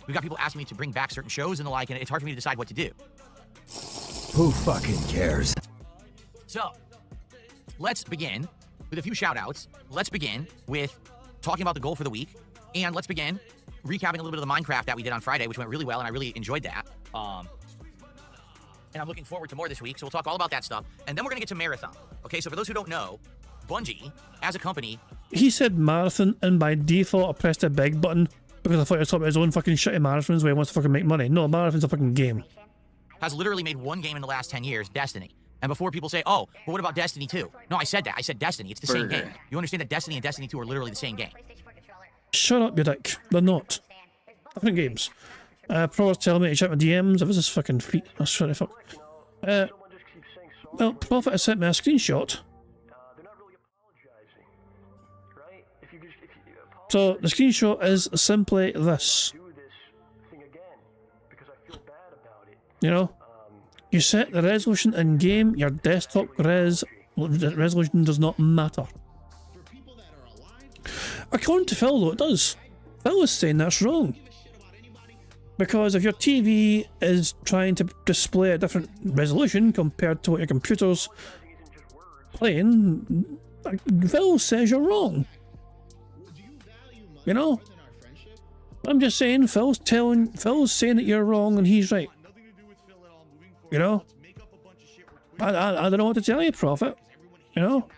[SPEAKER 3] We've got people asking me to bring back certain shows and the like, and it's hard for me to decide what to do.
[SPEAKER 10] Who fucking cares?
[SPEAKER 3] So, let's begin with a few shout-outs. Let's begin with talking about the goal for the week, and let's begin recapping a little bit of the Minecraft that we did on Friday, which went really well, and I really enjoyed that. And I'm looking forward to more this week, so we'll talk all about that stuff, and then we're going to get to Marathon. Okay, so for those who don't know, Bungie, as a company...
[SPEAKER 1] He said Marathon, and by default I pressed the big button, because I thought he was talking about his own fucking shitty marathons where he wants to fucking make money. No, Marathon's a fucking game.
[SPEAKER 3] Has literally made one game in the last 10 years, Destiny. And before people say, oh, but what about Destiny 2? No, I said that. I said Destiny. It's the same game. You understand that Destiny and Destiny 2 are literally the same game.
[SPEAKER 1] Shut up, you dick. They're not. Different games. Pro's telling me to check my DMs. If it's his fucking feet. That's really fuck. Well, Prophet has sent me a screenshot. So, the screenshot is simply this. You know? You set the resolution in game, your desktop resolution does not matter. According to Phil, though, it does. Phil is saying that's wrong. Because if your TV is trying to display a different resolution compared to what your computer's playing, Phil says you're wrong. You know? I'm just saying, Phil's saying that you're wrong and he's right. You know? I don't know what to tell you, Prophet. You know?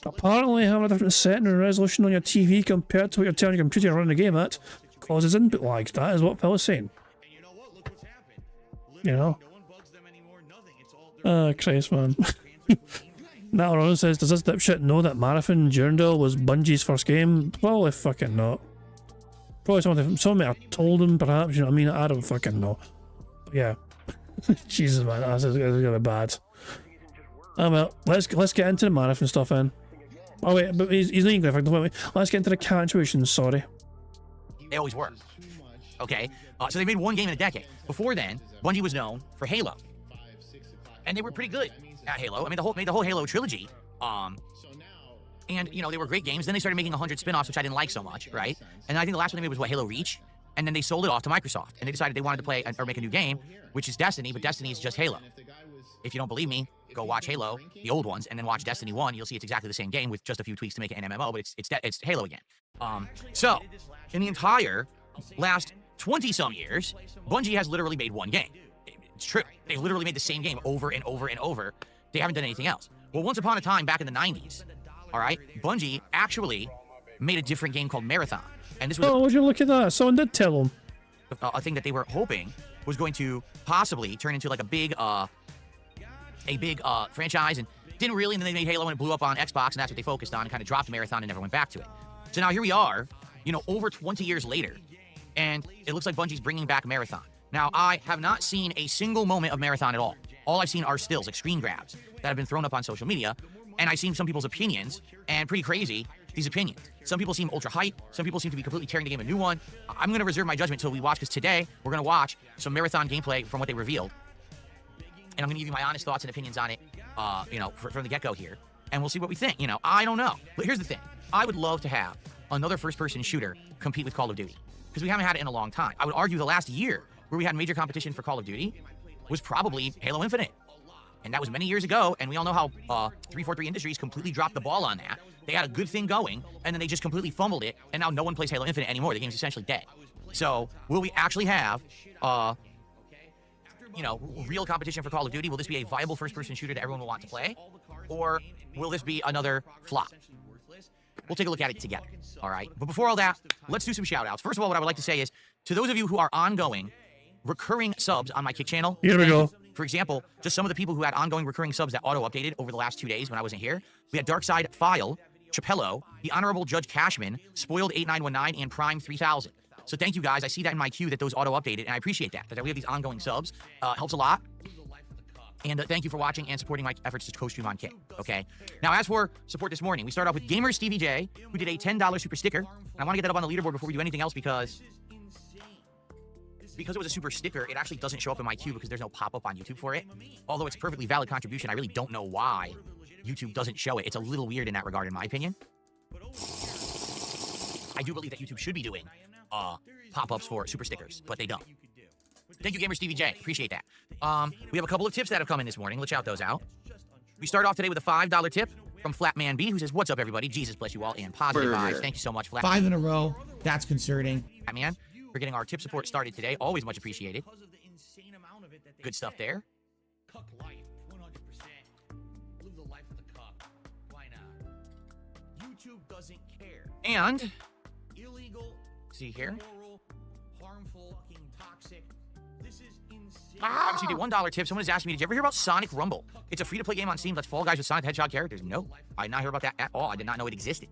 [SPEAKER 1] Apparently having a different setting and resolution on your TV compared to what you're telling your computer to run the game at causes input lag. That is what Phil is saying. You know? Oh, Christ, man. Now Ron says, does this dipshit know that Marathon Journal was Bungie's first game? Probably fucking not. Probably somebody I told him, perhaps, you know what I mean? I don't fucking know. But yeah. Jesus, man, that's gonna be bad. Oh well, let's get into the Marathon stuff then. Oh wait, but he's not even going to... Let's get into the catch-uations, sorry.
[SPEAKER 3] They always were. Okay, so they made one game in a decade. Before then, Bungie was known for Halo. And they were pretty good at Halo. I mean, made the whole Halo trilogy. And, you know, they were great games. Then they started making 100 spin-offs, which I didn't like so much, right? And I think the last one they made was, what, Halo Reach? and then they sold it off to Microsoft, and they decided they wanted to play or make a new game, which is Destiny, but Destiny is just Halo. If you don't believe me, go watch Halo, the old ones, and then watch Destiny 1. You'll see it's exactly the same game with just a few tweaks to make it an MMO, but it's Halo again. So, in the entire last 20-some years, Bungie has literally made one game. It's true. They literally made the same game over and over and over. They haven't done anything else. Well, once upon a time, back in the 90s, all right, Bungie actually made a different game called Marathon. And this was
[SPEAKER 1] would you look at that? Someone did tell them.
[SPEAKER 3] A thing that they were hoping was going to possibly turn into like a big franchise, and didn't really, and then they made Halo and it blew up on Xbox, and that's what they focused on, and kind of dropped Marathon and never went back to it. So now here we are, you know, over 20 years later, and it looks like Bungie's bringing back Marathon. Now, I have not seen a single moment of Marathon at all. All I've seen are stills, like screen grabs, that have been thrown up on social media, and I've seen some people's opinions, and pretty crazy, these opinions. Some people seem ultra hype, some people seem to be completely tearing the game a new one. I'm going to reserve my judgment until we watch, because today, we're going to watch some Marathon gameplay from what they revealed, and I'm going to give you my honest thoughts and opinions on it, you know, from the get-go here, and we'll see what we think. You know, I don't know. But here's the thing. I would love to have another first-person shooter compete with Call of Duty, because we haven't had it in a long time. I would argue the last year where we had major competition for Call of Duty was probably Halo Infinite. And that was many years ago, and we all know how 343 Industries completely dropped the ball on that. They had a good thing going, and then they just completely fumbled it, and now no one plays Halo Infinite anymore. The game's essentially dead. So, will we actually have, you know, real competition for Call of Duty? Will this be a viable first-person shooter that everyone will want to play? Or will this be another flop? We'll take a look at it together, all right? But before all that, let's do some shout-outs. First of all, what I would like to say is, to those of you who are ongoing, recurring subs on my Kick channel.
[SPEAKER 1] Here we go.
[SPEAKER 3] For example, just some of the people who had ongoing recurring subs that auto-updated over the last 2 days when I wasn't here. We had Darkside File, Chapello, the Honorable Judge Cashman, Spoiled 8919, and Prime 3000. So thank you guys. I see that in my queue that those auto-updated, and I appreciate that. That we have these ongoing subs. Helps a lot. And thank you for watching and supporting my efforts to co-stream on Kick, okay? Now, as for support this morning, we start off with Gamer Stevie J, who did a $10 super sticker. And I want to get that up on the leaderboard before we do anything else, because it was a super sticker, it actually doesn't show up in my queue because there's no pop-up on YouTube for it. Although it's a perfectly valid contribution, I really don't know why YouTube doesn't show it. It's a little weird in that regard, in my opinion. I do believe that YouTube should be doing pop-ups for super stickers, but they don't. Thank you, Gamer Stevie J. Appreciate that. We have a couple of tips that have come in this morning. Let's shout those out. We start off today with a $5 tip from Flatman B, who says, "What's up, everybody? Jesus bless you all, and positive vibes." Thank you so much, Flat.
[SPEAKER 11] 5 in a row. That's concerning.
[SPEAKER 3] Man, for getting our tip support started today. Always much appreciated. Good stuff there.
[SPEAKER 12] Cuck life, 100%. Live the life of the cuck. Why not? YouTube doesn't care.
[SPEAKER 3] And
[SPEAKER 12] Illegal.
[SPEAKER 3] See here.
[SPEAKER 12] Immoral, harmful, fucking toxic. This is insane.
[SPEAKER 3] Obviously, did $1 tip. Someone is asking me, did you ever hear about Sonic Rumble? It's a free-to-play game on Steam that's Fall Guys with Sonic the Hedgehog characters. No, I did not hear about that at all. I did not know it existed.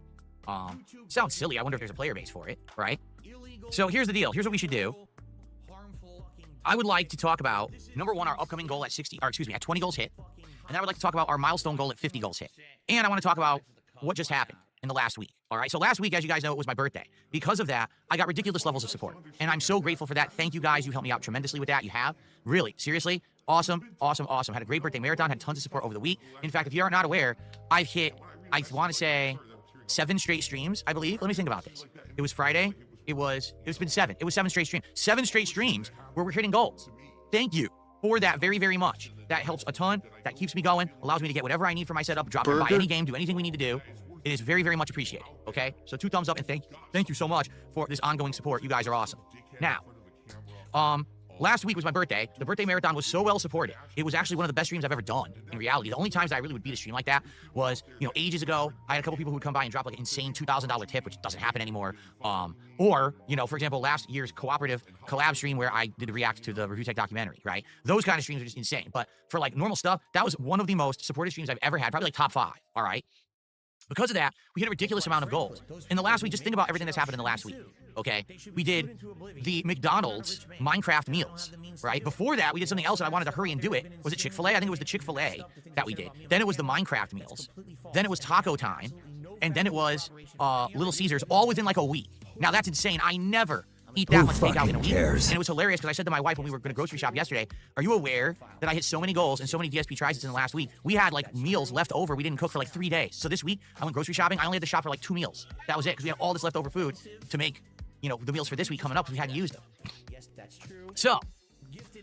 [SPEAKER 3] Sounds silly. I wonder if there's a player base for it, right? So here's the deal. Here's what we should do. I would like to talk about, number one, our upcoming goal at 20 goals hit. And I would like to talk about our milestone goal at 50 goals hit. And I want to talk about what just happened in the last week. All right. So last week, as you guys know, it was my birthday. Because of that, I got ridiculous levels of support. And I'm so grateful for that. Thank you guys. You helped me out tremendously with that. You have. Really. Seriously. Awesome. Awesome. Awesome. Had a great birthday marathon. Had tons of support over the week. In fact, if you are not aware, I've hit, I want to say, 7 straight streams, I believe. Let me think about this. It was Friday. It's been 7. It was 7 straight streams. 7 straight streams where we're hitting goals. Thank you for that very, very much. That helps a ton. That keeps me going. Allows me to get whatever I need for my setup, drop it, buy any game, do anything we need to do. It is very, very much appreciated. Okay? So 2 thumbs up and thank you so much for this ongoing support. You guys are awesome. Now, last week was my birthday. The birthday marathon was so well supported. It was actually one of the best streams I've ever done. In reality, the only times that I really would beat a stream like that was, ages ago. I had a couple people who would come by and drop like an insane $2,000 tip, which doesn't happen anymore. Or, for example, last year's cooperative collab stream where I did react to the Review Tech documentary, right? Those kind of streams are just insane. But for like normal stuff, that was one of the most supported streams I've ever had, probably like top 5, all right? Because of that, we hit a ridiculous amount of goals. In the last week, just think about everything that's happened in the last week, okay? We did the McDonald's Minecraft meals, right? Before that, we did something else, and I wanted to hurry and do it. Was it Chick-fil-A? I think it was the Chick-fil-A that we did. Then it was the Minecraft meals. Then it was Taco Time. And then it was Little Caesars, all within like a week. Now, that's insane. I never eat that much takeout in a week. And it was hilarious because I said to my wife when we were going to grocery shop yesterday, are you aware that I hit so many goals and so many DSP tries in the last week? We had like meals left over. We didn't cook for like 3 days. So this week I went grocery shopping. I only had to shop for like 2 meals. That was it because we had all this leftover food to make you know, the meals for this week coming up because we hadn't used them. So,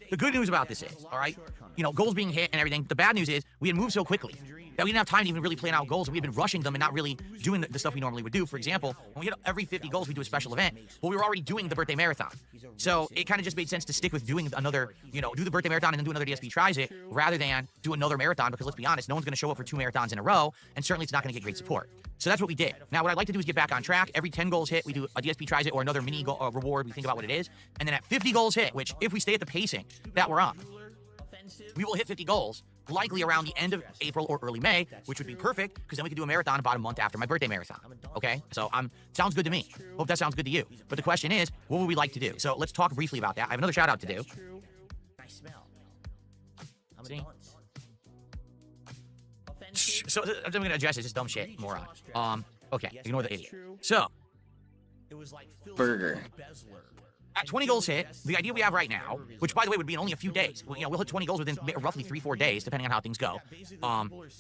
[SPEAKER 3] the good news about this is, all right, you know, goals being hit and everything. The bad news is we had moved so quickly that we didn't have time to even really plan out goals, and we had been rushing them and not really doing the stuff we normally would do. For example, when we hit every 50 goals, we do a special event. Well, we were already doing the birthday marathon. So it kind of just made sense to stick with doing another, you know, do the birthday marathon and then do another DSP Tries It rather than do another marathon, because let's be honest, no one's going to show up for 2 marathons in a row, and certainly it's not going to get great support. So that's what we did. Now, what I'd like to do is get back on track. Every 10 goals hit, we do a DSP Tries It or another mini reward. We think about what it is. And then at 50 goals hit, which if we stay at the pacing that we're on, we will hit 50 goals, likely around the end of April or early May, which would be perfect, because then we could do a marathon about a month after my birthday marathon. Okay? So sounds good to me. Hope that sounds good to you. But the question is, what would we like to do? So let's talk briefly about that. I have another shout out to do. So I'm going to address it. Just dumb shit, moron. Okay, ignore the idiot. So, burger. At 20 goals hit, the idea we have right now, which by the way would be in only a few days, you know, we'll hit 20 goals within roughly 3-4 days, depending on how things go.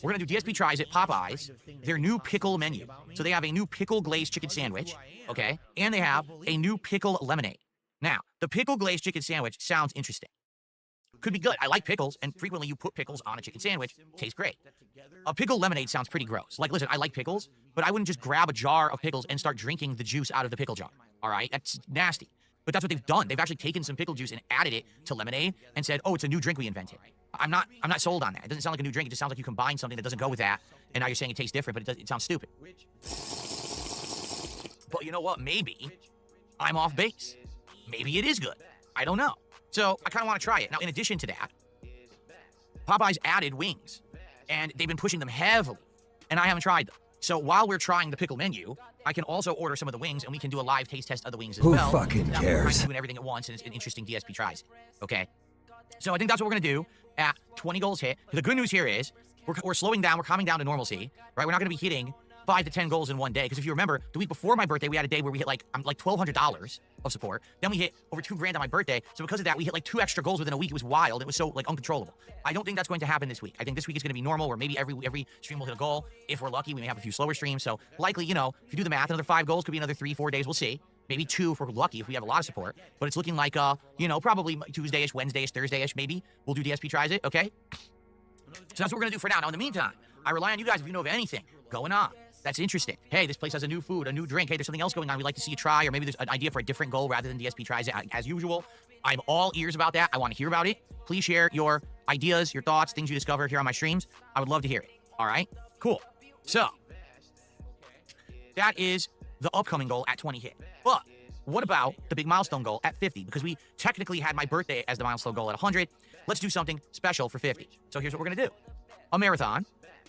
[SPEAKER 3] We're gonna do DSP Tries It, Popeyes, their new pickle menu. So they have a new pickle glazed chicken sandwich, okay, and they have a new pickle lemonade. Now, the pickle glazed chicken sandwich sounds interesting. Could be good. I like pickles, and frequently you put pickles on a chicken sandwich. Tastes great. A pickle lemonade sounds pretty gross. Like, listen, I like pickles, but I wouldn't just grab a jar of pickles and start drinking the juice out of the pickle jar. All right, that's nasty. But that's what they've done. They've actually taken some pickle juice and added it to lemonade and said, "Oh, it's a new drink we invented." I'm not sold on that. It doesn't sound like a new drink. It just sounds like you combine something that doesn't go with that, and now you're saying it tastes different, but it sounds stupid. But you know what? Maybe I'm off base. Maybe it is good. I don't know. So I kind of want to try it. Now, in addition to that, Popeyes added wings, and they've been pushing them heavily, and I haven't tried them. So while we're trying the pickle menu, I can also order some of the wings, and we can do a live taste test of the wings as well.
[SPEAKER 10] Who fucking cares?
[SPEAKER 3] Doing everything at once, and it's an interesting DSP Tries It. Okay. So I think that's what we're gonna do at 20 goals hit. The good news here is we're slowing down, we're calming down to normalcy, right? We're not gonna be hitting 5 to 10 goals in one day, because if you remember, the week before my birthday, we had a day where we hit like $1,200 of support. Then we hit over $2,000 on my birthday. So because of that, we hit like 2 extra goals within a week. It was wild. It was so like uncontrollable. I don't think that's going to happen this week. I think this week is going to be normal, or maybe every stream will hit a goal. If we're lucky, we may have a few slower streams. So likely, you know, if you do the math, another 5 goals could be another 3-4 days. We'll see. Maybe 2 if we're lucky, if we have a lot of support. But it's looking like, you know, probably Tuesday-ish, Wednesday-ish, Thursday-ish, maybe. We'll do DSP Tries It, okay? So that's what we're going to do for now. Now, in the meantime, I rely on you guys if you know of anything going on that's interesting. Hey, this place has a new food, a new drink. Hey, there's something else going on we'd like to see you try, or maybe there's an idea for a different goal rather than DSP Tries It. As usual, I'm all ears about that. I want to hear about it. Please share your ideas, your thoughts, things you discover here on my streams. I would love to hear it. All right? Cool. So, that is the upcoming goal at 20 hit. But what about the big milestone goal at 50? Because we technically had my birthday as the milestone goal at 100. Let's do something special for 50. So here's what we're going to do. A marathon,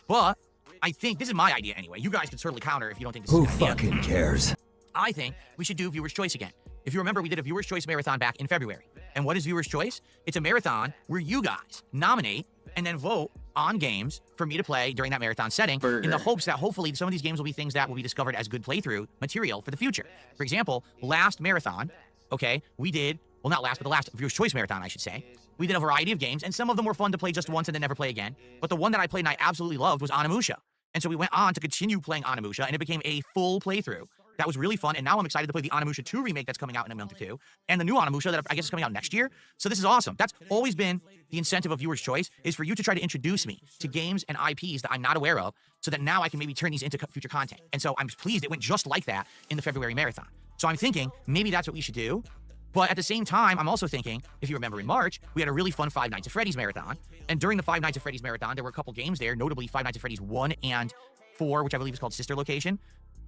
[SPEAKER 3] but I think this is my idea anyway. You guys can certainly counter if you don't think this is a good idea.
[SPEAKER 10] Who fucking cares?
[SPEAKER 3] I think we should do Viewer's Choice again. If you remember, we did a Viewer's Choice marathon back in February. And what is Viewer's Choice? It's a marathon where you guys nominate and then vote on games for me to play during that marathon setting in the hopes that hopefully some of these games will be things that will be discovered as good playthrough material for the future. For example, last marathon, okay, we did, well, not last, but the last Viewer's Choice marathon, I should say. We did a variety of games, and some of them were fun to play just once and then never play again. But the one that I played and I absolutely loved was Onimusha. And so we went on to continue playing Onimusha, and it became a full playthrough. That was really fun, and now I'm excited to play the Onimusha 2 remake that's coming out in a month or 2, and the new Onimusha that I guess is coming out next year. So this is awesome. That's always been the incentive of Viewer's Choice, is for you to try to introduce me to games and IPs that I'm not aware of, so that now I can maybe turn these into future content. And so I'm pleased it went just like that in the February marathon. So I'm thinking maybe that's what we should do. But at the same time, I'm also thinking, if you remember in March, we had a really fun Five Nights at Freddy's marathon. And during the Five Nights at Freddy's marathon, there were a couple games there, notably Five Nights at Freddy's 1 and 4, which I believe is called Sister Location,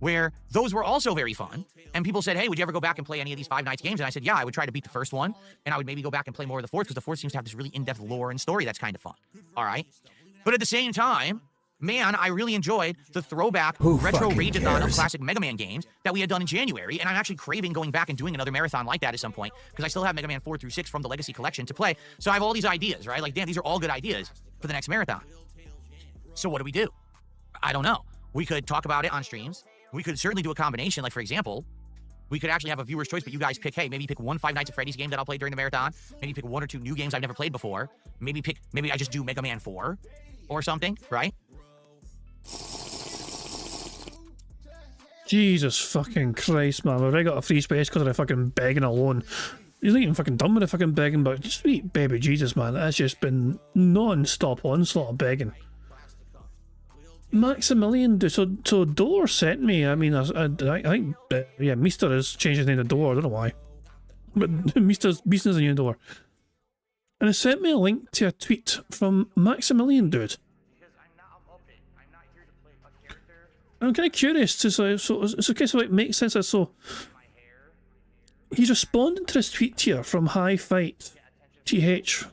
[SPEAKER 3] where those were also very fun. And people said, hey, would you ever go back and play any of these Five Nights games? And I said, yeah, I would try to beat the first one, and I would maybe go back and play more of the fourth, because the fourth seems to have this really in-depth lore and story that's kind of fun. All right? But at the same time, man, I really enjoyed the throwback retro rage-a-thon of classic Mega Man games that we had done in January, and I'm actually craving going back and doing another marathon like that at some point, because I still have Mega Man 4 through 6 from the Legacy Collection to play. So I have all these ideas, right? Like, damn, these are all good ideas for the next marathon. So what do we do? I don't know. We could talk about it on streams. We could certainly do a combination. Like, for example, we could actually have a Viewer's Choice, but you guys pick, hey, maybe pick one Five Nights at Freddy's game that I'll play during the marathon. Maybe pick 1 or 2 new games I've never played before. Maybe I just do Mega Man 4 or something, right?
[SPEAKER 1] Jesus fucking Christ, man. We've already got a free space because of the fucking begging alone. He's not even fucking done with the fucking begging, but just sweet baby Jesus, man. That's just been non-stop onslaught of begging. Maximilian, so Door sent me. I mean, I think, yeah, Meester has changed his name to Door. I don't know why, but Meester's a new Door, and it sent me a link to a tweet from Maximilian, dude. I'm kind of curious to so it's okay. So it makes sense. So he's responding to this tweet here from High Fight TH.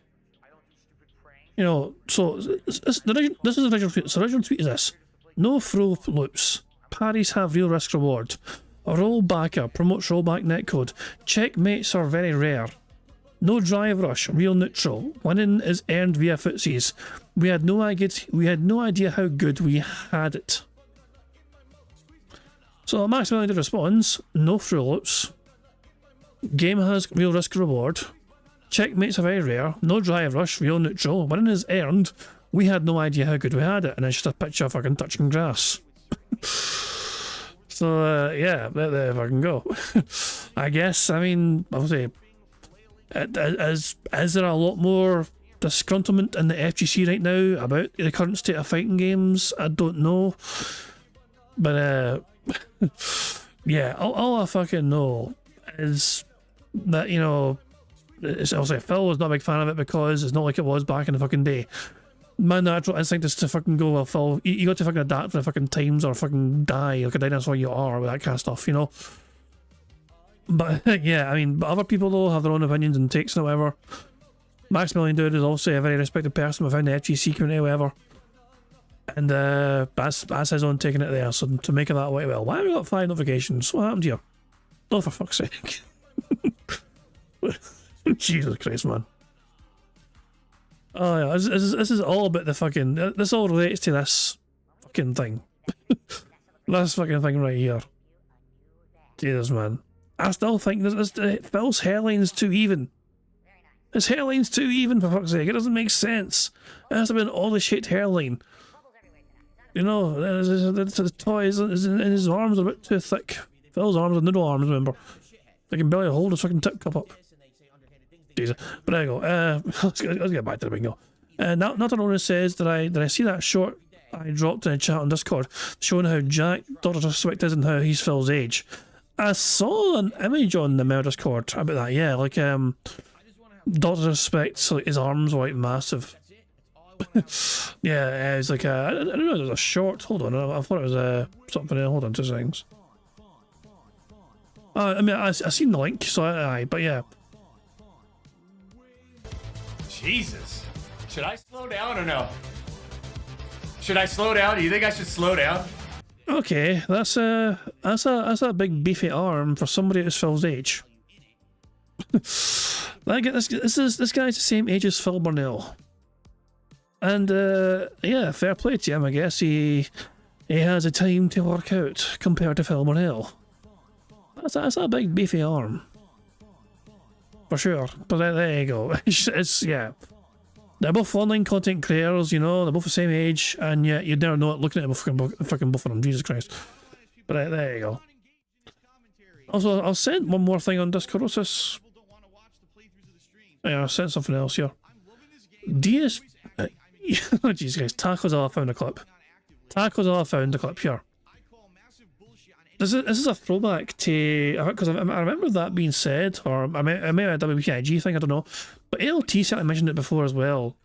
[SPEAKER 1] You know, so this is the original tweet. So the original tweet is this: no throw loops. Parries have real risk reward. A rollbacker promotes rollback netcode. Checkmates are very rare. No drive rush, real neutral. Winning is earned via footsies. We had no idea how good we had it. So Maximilian responds: no throw loops. Game has real risk reward. Checkmates are very rare. No drive rush, real neutral. Winning is earned. We had no idea how good we had it, and it's just a picture of fucking touching grass. So yeah, there fucking go. I guess. I mean, obviously, is there a lot more disgruntlement in the FGC right now about the current state of fighting games? I don't know, but yeah, all I fucking know is that, you know, it's obviously Phil was not a big fan of it because it's not like it was back in the fucking day. My natural instinct is to fucking go, well, Phil, you got to fucking adapt to the fucking times or fucking die like a dinosaur you are, with that kind of stuff, you know. But yeah, I mean, but other people though have their own opinions and takes and whatever. Maximilian Dude is also a very respected person within the FGC community, whatever. And that's his own taking it there. So to make it that way, well, why have we got 5 notifications? What happened here? Oh, for fuck's sake. Jesus Christ, man. Oh yeah, this is all about the fucking... This all relates to this fucking thing. This fucking thing right here. Jesus, man. I still think Phil's hairline's too even. His hairline's too even, for fuck's sake. It doesn't make sense. It has to be an all the shit hairline. You know, the toys in his arms are a bit too thick. Phil's arms are noodle arms, remember. They can barely hold his fucking tip cup up. Jesus. But there you go. Let's get back to the bingo. Not says that I see that short I dropped in a chat on Discord showing how Jack Dr. Swift is and how he's Phil's age. I saw an image on the Discord about that, yeah, like Dr. Respect, like his arms were like massive. Yeah, it's like I don't know, it was a short. Hold on, I thought it was something else. Hold on, 2 seconds. I mean, I seen the link, so but yeah.
[SPEAKER 13] Jesus, should I slow down or no? Should I slow down? Do you think I should slow down?
[SPEAKER 1] Okay, that's a big beefy arm for somebody at Phil's age. This guy's the same age as Phil Burnell. And yeah, fair play to him, I guess. He has a time to work out compared to Phil Burnell. That's a big beefy arm. For sure. But there you go. It's yeah. They're both online content creators, you know, they're both the same age, and yet you'd never know it looking at them fucking both of them, Jesus Christ. But there you go. Also, I'll send one more thing on Discord. What's this? Yeah, I'll send something else here. DS... oh, Jesus Christ. Tacos, I found a clip. Tacos, I found a clip here. This is a throwback to... Because I remember that being said, or I may have a WPIG thing, I don't know. But ALT certainly mentioned it before as well.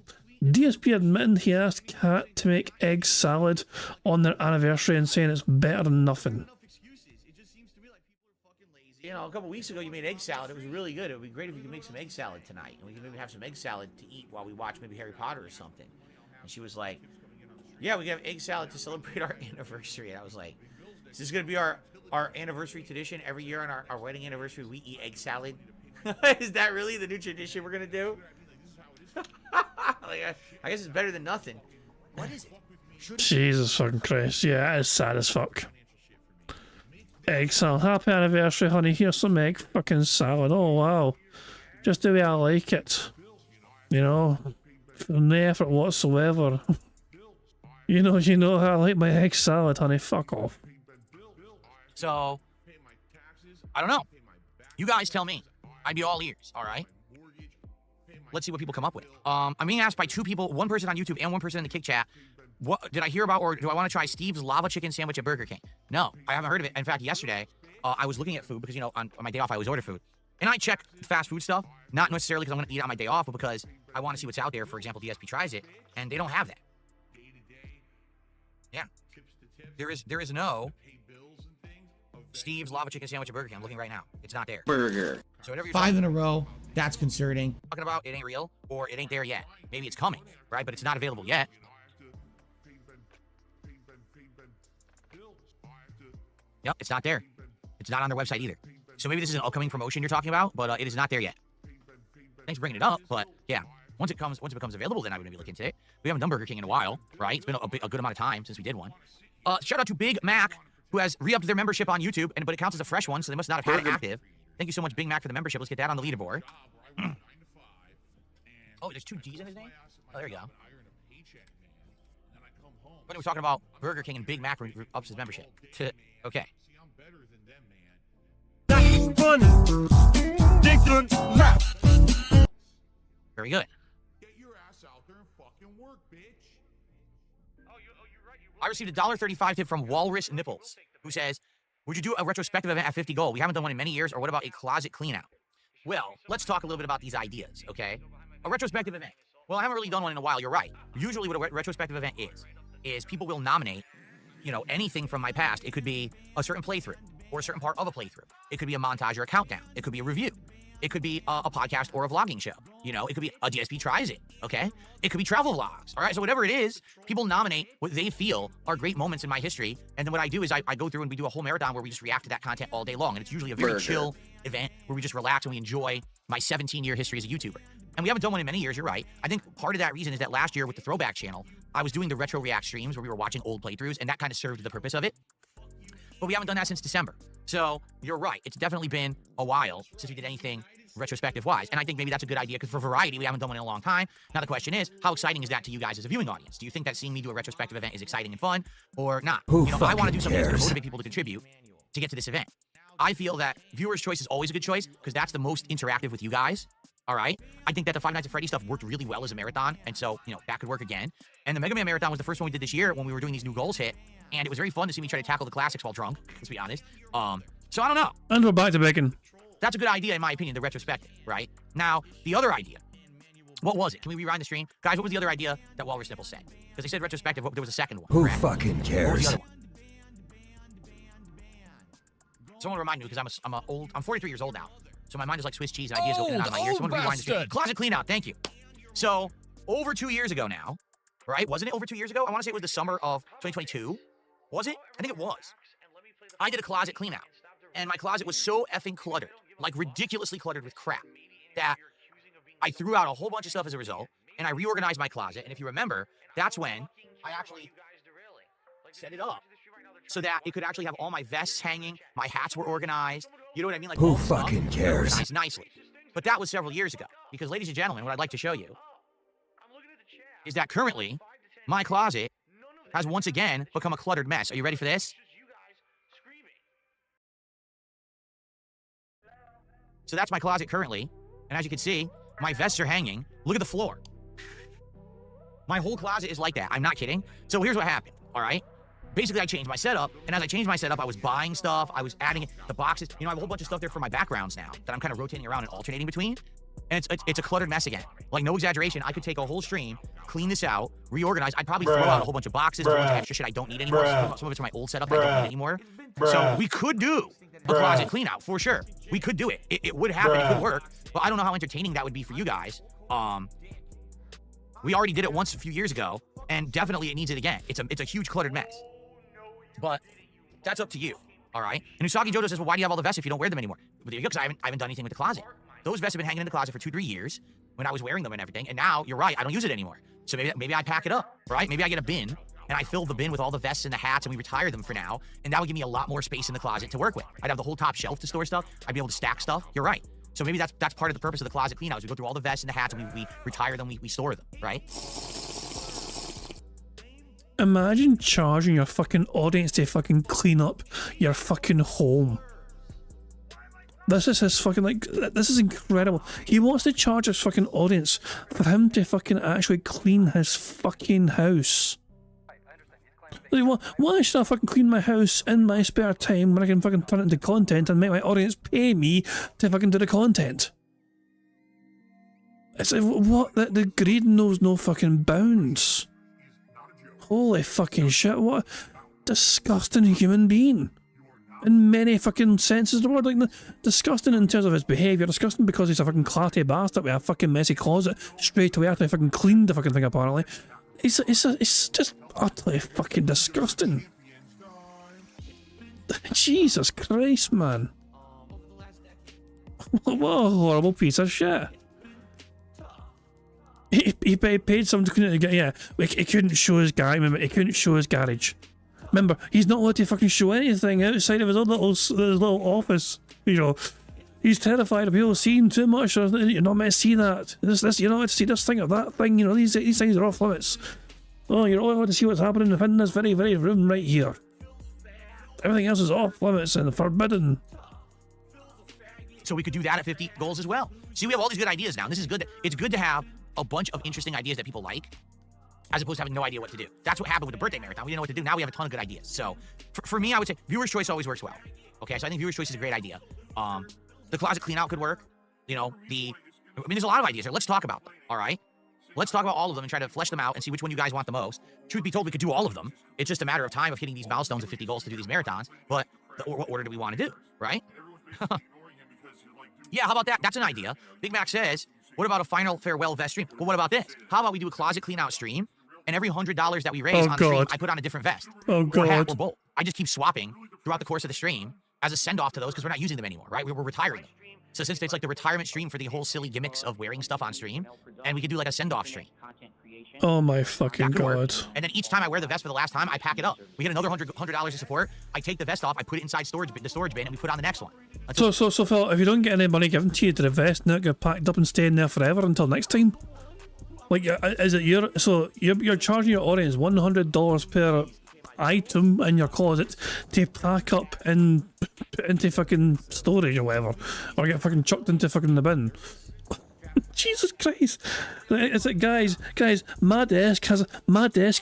[SPEAKER 1] DSP admitting he asked Cat to make egg salad on their anniversary and saying it's better than nothing.
[SPEAKER 3] You know, a couple weeks ago you made egg salad. It was really good. It would be great if you could make some egg salad tonight. And we could maybe have some egg salad to eat while we watch maybe Harry Potter or something. And she was like, yeah, we can have egg salad to celebrate our anniversary. And I was like, is this going to be our anniversary tradition? Every year on our wedding anniversary, we eat egg salad? Is that really the new tradition we're going to do? Like, I guess it's better than nothing. What is it?
[SPEAKER 1] Jesus fucking Christ. Yeah, it's sad as fuck. Egg salad. Happy anniversary, honey. Here's some egg fucking salad. Oh, wow. Just the way I like it. You know? No effort whatsoever. You know how I like my egg salad, honey. Fuck off.
[SPEAKER 3] So, I don't know. You guys tell me. I'd be all ears, all right? Let's see what people come up with. I'm being asked by 2 people, 1 person on YouTube and 1 person in the Kick Chat, what did I hear about, or do I want to try Steve's lava chicken sandwich at Burger King? No, I haven't heard of it. In fact, yesterday, I was looking at food because, you know, on my day off, I always order food. And I check fast food stuff, not necessarily because I'm going to eat on my day off, but because I want to see what's out there. For example, DSP tries it, and they don't have that. Yeah. There is no Steve's lava chicken sandwich at Burger King. I'm looking right now. It's not there.
[SPEAKER 10] Burger.
[SPEAKER 3] So whatever you're
[SPEAKER 11] 5 in a row. That's concerning.
[SPEAKER 3] talking about, it ain't real, or it ain't there yet. Maybe it's coming, right? But it's not available yet. Yep, it's not there. It's not on their website either. So maybe this is an upcoming promotion you're talking about, but it is not there yet. Thanks for bringing it up, but yeah, once it becomes available, then I'm going to be looking into it. We haven't done Burger King in a while, right? It's been a good amount of time since we did one. Shout out to Big Mac, who has re-upped their membership on YouTube, but it counts as a fresh one, so they must not have had it active. Thank you so much, Big Mac, for the membership. Let's get that on the leaderboard. Oh, there's 2 G's in his name? Oh, there you go. But we're talking about Burger King and Big Mac ups his membership. Okay. Very good. I received a $1.35 tip from Walrus Nipples, who says, would you do a retrospective event at 50 Gold? We haven't done one in many years. Or what about a closet clean-out? Well, let's talk a little bit about these ideas, okay? A retrospective event. Well, I haven't really done one in a while. You're right. Usually what a retrospective event is people will nominate, you know, anything from my past. It could be a certain playthrough or a certain part of a playthrough. It could be a montage or a countdown. It could be a review. It could be a podcast or a vlogging show. You know, it could be a DSP tries it, okay? It could be travel vlogs, all right? So whatever it is, people nominate what they feel are great moments in my history. And then what I do is I go through and we do a whole marathon where we just react to that content all day long. And it's usually a very chill event where we just relax and we enjoy my 17-year history as a YouTuber. And we haven't done one in many years, you're right. I think part of that reason is that last year with the Throwback channel, I was doing the retro react streams where we were watching old playthroughs, and that kind of served the purpose of it. But we haven't done that since December. So you're right. It's definitely been a while since we did anything retrospective-wise. And I think maybe that's a good idea because for variety, we haven't done one in a long time. Now the question is, how exciting is that to you guys as a viewing audience? Do you think that seeing me do a retrospective event is exciting and fun or not?
[SPEAKER 10] Who
[SPEAKER 3] you know, I want to do something that's going to
[SPEAKER 10] cares?
[SPEAKER 3] motivate people to contribute to get to this event. I feel that viewer's choice is always a good choice because that's the most interactive with you guys. All right. I think that the Five Nights at Freddy stuff worked really well as a marathon. And so, you know, that could work again. And the Mega Man Marathon was the first one we did this year when we were doing these new goals hit. And it was very fun to see me try to tackle the classics while drunk, let's be honest. So I don't know.
[SPEAKER 1] And we're back to bacon.
[SPEAKER 3] That's a good idea, in my opinion, the retrospective, right? Now, the other idea. What was it? Can we rewind the stream? Guys, what was the other idea that Walrus Nipples said? Because they said retrospective, there was a second one.
[SPEAKER 10] Who
[SPEAKER 3] correct?
[SPEAKER 10] fucking
[SPEAKER 3] What was
[SPEAKER 10] cares?
[SPEAKER 3] the other one? Someone remind me because I'm 43 years old now. So my mind is like Swiss cheese and ideas go in and out of my ears. Someone rewind the stream. Closet clean out, thank you. So, over 2 years ago now, right? Wasn't it over 2 years ago? I want to say it was the summer of 2022. Was it? I think it was. I did a closet clean out. And my closet was so effing cluttered, like ridiculously cluttered with crap, that I threw out a whole bunch of stuff as a result, and I reorganized my closet. And if you remember, that's when I actually set it up so that it could actually have all my vests hanging, my hats were organized, you know what I mean? Like
[SPEAKER 10] Who
[SPEAKER 3] all the stuff
[SPEAKER 10] fucking
[SPEAKER 3] was
[SPEAKER 10] cares?
[SPEAKER 3] organized nicely. But that was several years ago. Because, ladies and gentlemen, what I'd like to show you is that currently my closet has once again become a cluttered mess. Are you ready for this? So that's my closet currently. And as you can see, my vests are hanging. Look at the floor. My whole closet is like that. I'm not kidding. So here's what happened, all right? Basically, I changed my setup. And as I changed my setup, I was buying stuff. I was adding the boxes. You know, I have a whole bunch of stuff there for my backgrounds now that I'm kind of rotating around and alternating between. And it's a cluttered mess again. Like, no exaggeration. I could take a whole stream, clean this out, reorganize. I'd probably throw out a whole bunch of boxes, a whole bunch of extra shit I don't need anymore. Some of it's from my old setup that I don't need anymore. So we could do a closet clean out for sure. We could do it. It would happen. It could work. But I don't know how entertaining that would be for you guys. We already did it once a few years ago, and definitely it needs it again. It's a huge cluttered mess. But that's up to you, all right? And Usagi Jojo says, well, why do you have all the vests if you don't wear them anymore? But there you go, because I haven't done anything with the closet. Those vests have been hanging in the closet for 2-3 years when I was wearing them and everything, and now, you're right, I don't use it anymore. So maybe I pack it up, right? Maybe I get a bin, and I fill the bin with all the vests and the hats, and we retire them for now, and that would give me a lot more space in the closet to work with. I'd have the whole top shelf to store stuff. I'd be able to stack stuff. You're right. So maybe that's part of the purpose of the closet clean out is we go through all the vests and the hats, and we retire them, we store them, right?
[SPEAKER 1] Imagine charging your fucking audience to fucking clean up your fucking home. This is his fucking, like, this is incredible. He wants to charge his fucking audience for him to fucking actually clean his fucking house. Like, why should I fucking clean my house in my spare time when I can fucking turn it into content and make my audience pay me to fucking do the content? It's like, what? The greed knows no fucking bounds. Holy fucking shit, what a disgusting human being. In many fucking senses of the word, like, disgusting in terms of his behaviour, disgusting because he's a fucking clatty bastard with a fucking messy closet straight away after he fucking cleaned the fucking thing apparently. It's just utterly fucking disgusting. Jesus Christ, man. What a horrible piece of shit. He paid someone to clean it. Yeah, he couldn't show his guy. Remember, he couldn't show his garage. Remember, he's not allowed to fucking show anything outside of his own little office. You know, he's terrified of people seeing too much. Or you're not meant to see that. You're not allowed to see this thing or that thing. You know, these things are off limits. Oh, you're only allowed to see what's happening within this very room right here. Everything else is off limits and forbidden.
[SPEAKER 3] So we could do that at 50 goals as well. See, we have all these good ideas now. And this is good. It's good to have a bunch of interesting ideas that people like, as opposed to having no idea what to do. That's what happened with the birthday marathon. We didn't know what to do. Now we have a ton of good ideas. So for me, I would say viewer's choice always works well. Okay, so I think viewer's choice is a great idea. The closet clean out could work. You know, there's a lot of ideas here. Let's talk about them, all right? Let's talk about all of them and try to flesh them out and see which one you guys want the most. Truth be told, we could do all of them. It's just a matter of time of hitting these milestones of 50 goals to do these marathons. But what order do we want to do, right? Yeah, how about that? That's an idea. Big Mac says, what about a final farewell vest stream? Well, what about this? How about we do a closet clean out stream, and every $100 that we raise on the stream, I put on a different vest.
[SPEAKER 1] Oh, God.
[SPEAKER 3] Or hat or both. I just keep swapping throughout the course of the stream as a send-off to those because we're not using them anymore, right? We're retiring them. So since it's like the retirement stream for the whole silly gimmicks of wearing stuff on stream, and we could do like a send-off stream.
[SPEAKER 1] Oh my fucking God.
[SPEAKER 3] And then each time I wear the vest for the last time, I pack it up. We get another $100 of support. I take the vest off, I put it inside the storage bin, and we put on the next one.
[SPEAKER 1] So Phil, if you don't get any money given to you to the vest, now get packed up and stay in there forever until next time? Like, is it you're charging your audience $100 per item in your closet to pack up and put into fucking storage or whatever, or get fucking chucked into fucking the bin? Jesus Christ! It's like, guys, my desk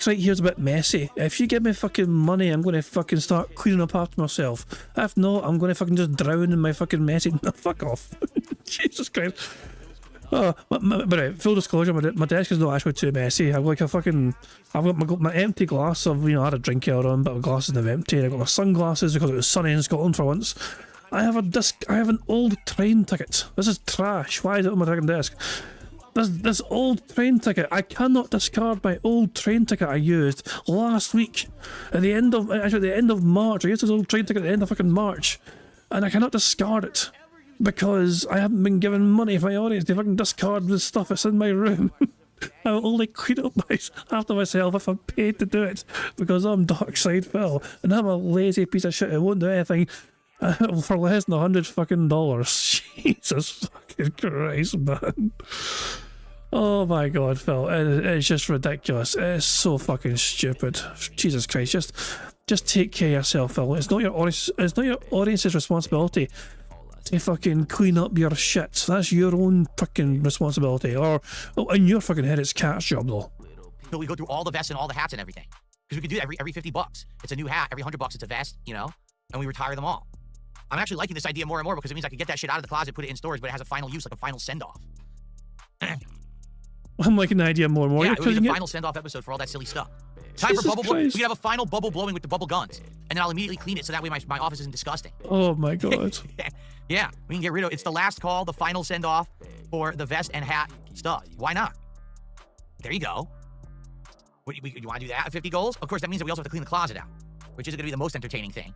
[SPEAKER 1] right here's a bit messy. If you give me fucking money, I'm gonna fucking start cleaning up after myself. If not, I'm gonna fucking just drown in my fucking messy. No, fuck off! Jesus Christ! Oh, but full disclosure, my desk is not actually too messy. I've got my empty glass of, you know, I had a drink earlier on, but my glasses are empty. I've got my sunglasses because it was sunny in Scotland for once. I have an old train ticket. This is trash. Why is it on my fucking desk? This old train ticket. I cannot discard my old train ticket I used last week at the end of March. I used this old train ticket at the end of fucking March, and I cannot discard it because I haven't been given money for my audience to fucking discard the stuff that's in my room. I will only clean up after myself if I'm paid to do it, because I'm Darkside Phil and I'm a lazy piece of shit who won't do anything for less than $100 fucking. Jesus fucking Christ, man. Oh my God, Phil, it's just ridiculous. It's so fucking stupid. Jesus Christ, just take care of yourself, Phil. It's not your audience's responsibility to fucking clean up your shit. That's your own fucking responsibility. Or in your fucking head, it's Cat's job though.
[SPEAKER 3] So we go through all the vests and all the hats and everything, because we could do that every $50. It's a new hat. Every $100 it's a vest, you know, and we retire them all. I'm actually liking this idea more and more because it means I can get that shit out of the closet, put it in storage, but it has a final use, like a final send-off.
[SPEAKER 1] I'm liking the idea more and more.
[SPEAKER 3] Yeah, it would be the final send-off episode for all that silly stuff. Time for bubble blowing. We could have a final bubble blowing with the bubble guns, and then I'll immediately clean it so that way my office isn't disgusting.
[SPEAKER 1] Oh my God.
[SPEAKER 3] Yeah, we can get rid of it. It's the last call, the final send-off for the vest and hat stuff. Why not? There you go. You want to do that at 50 goals? Of course, that means that we also have to clean the closet out, which is going to be the most entertaining thing.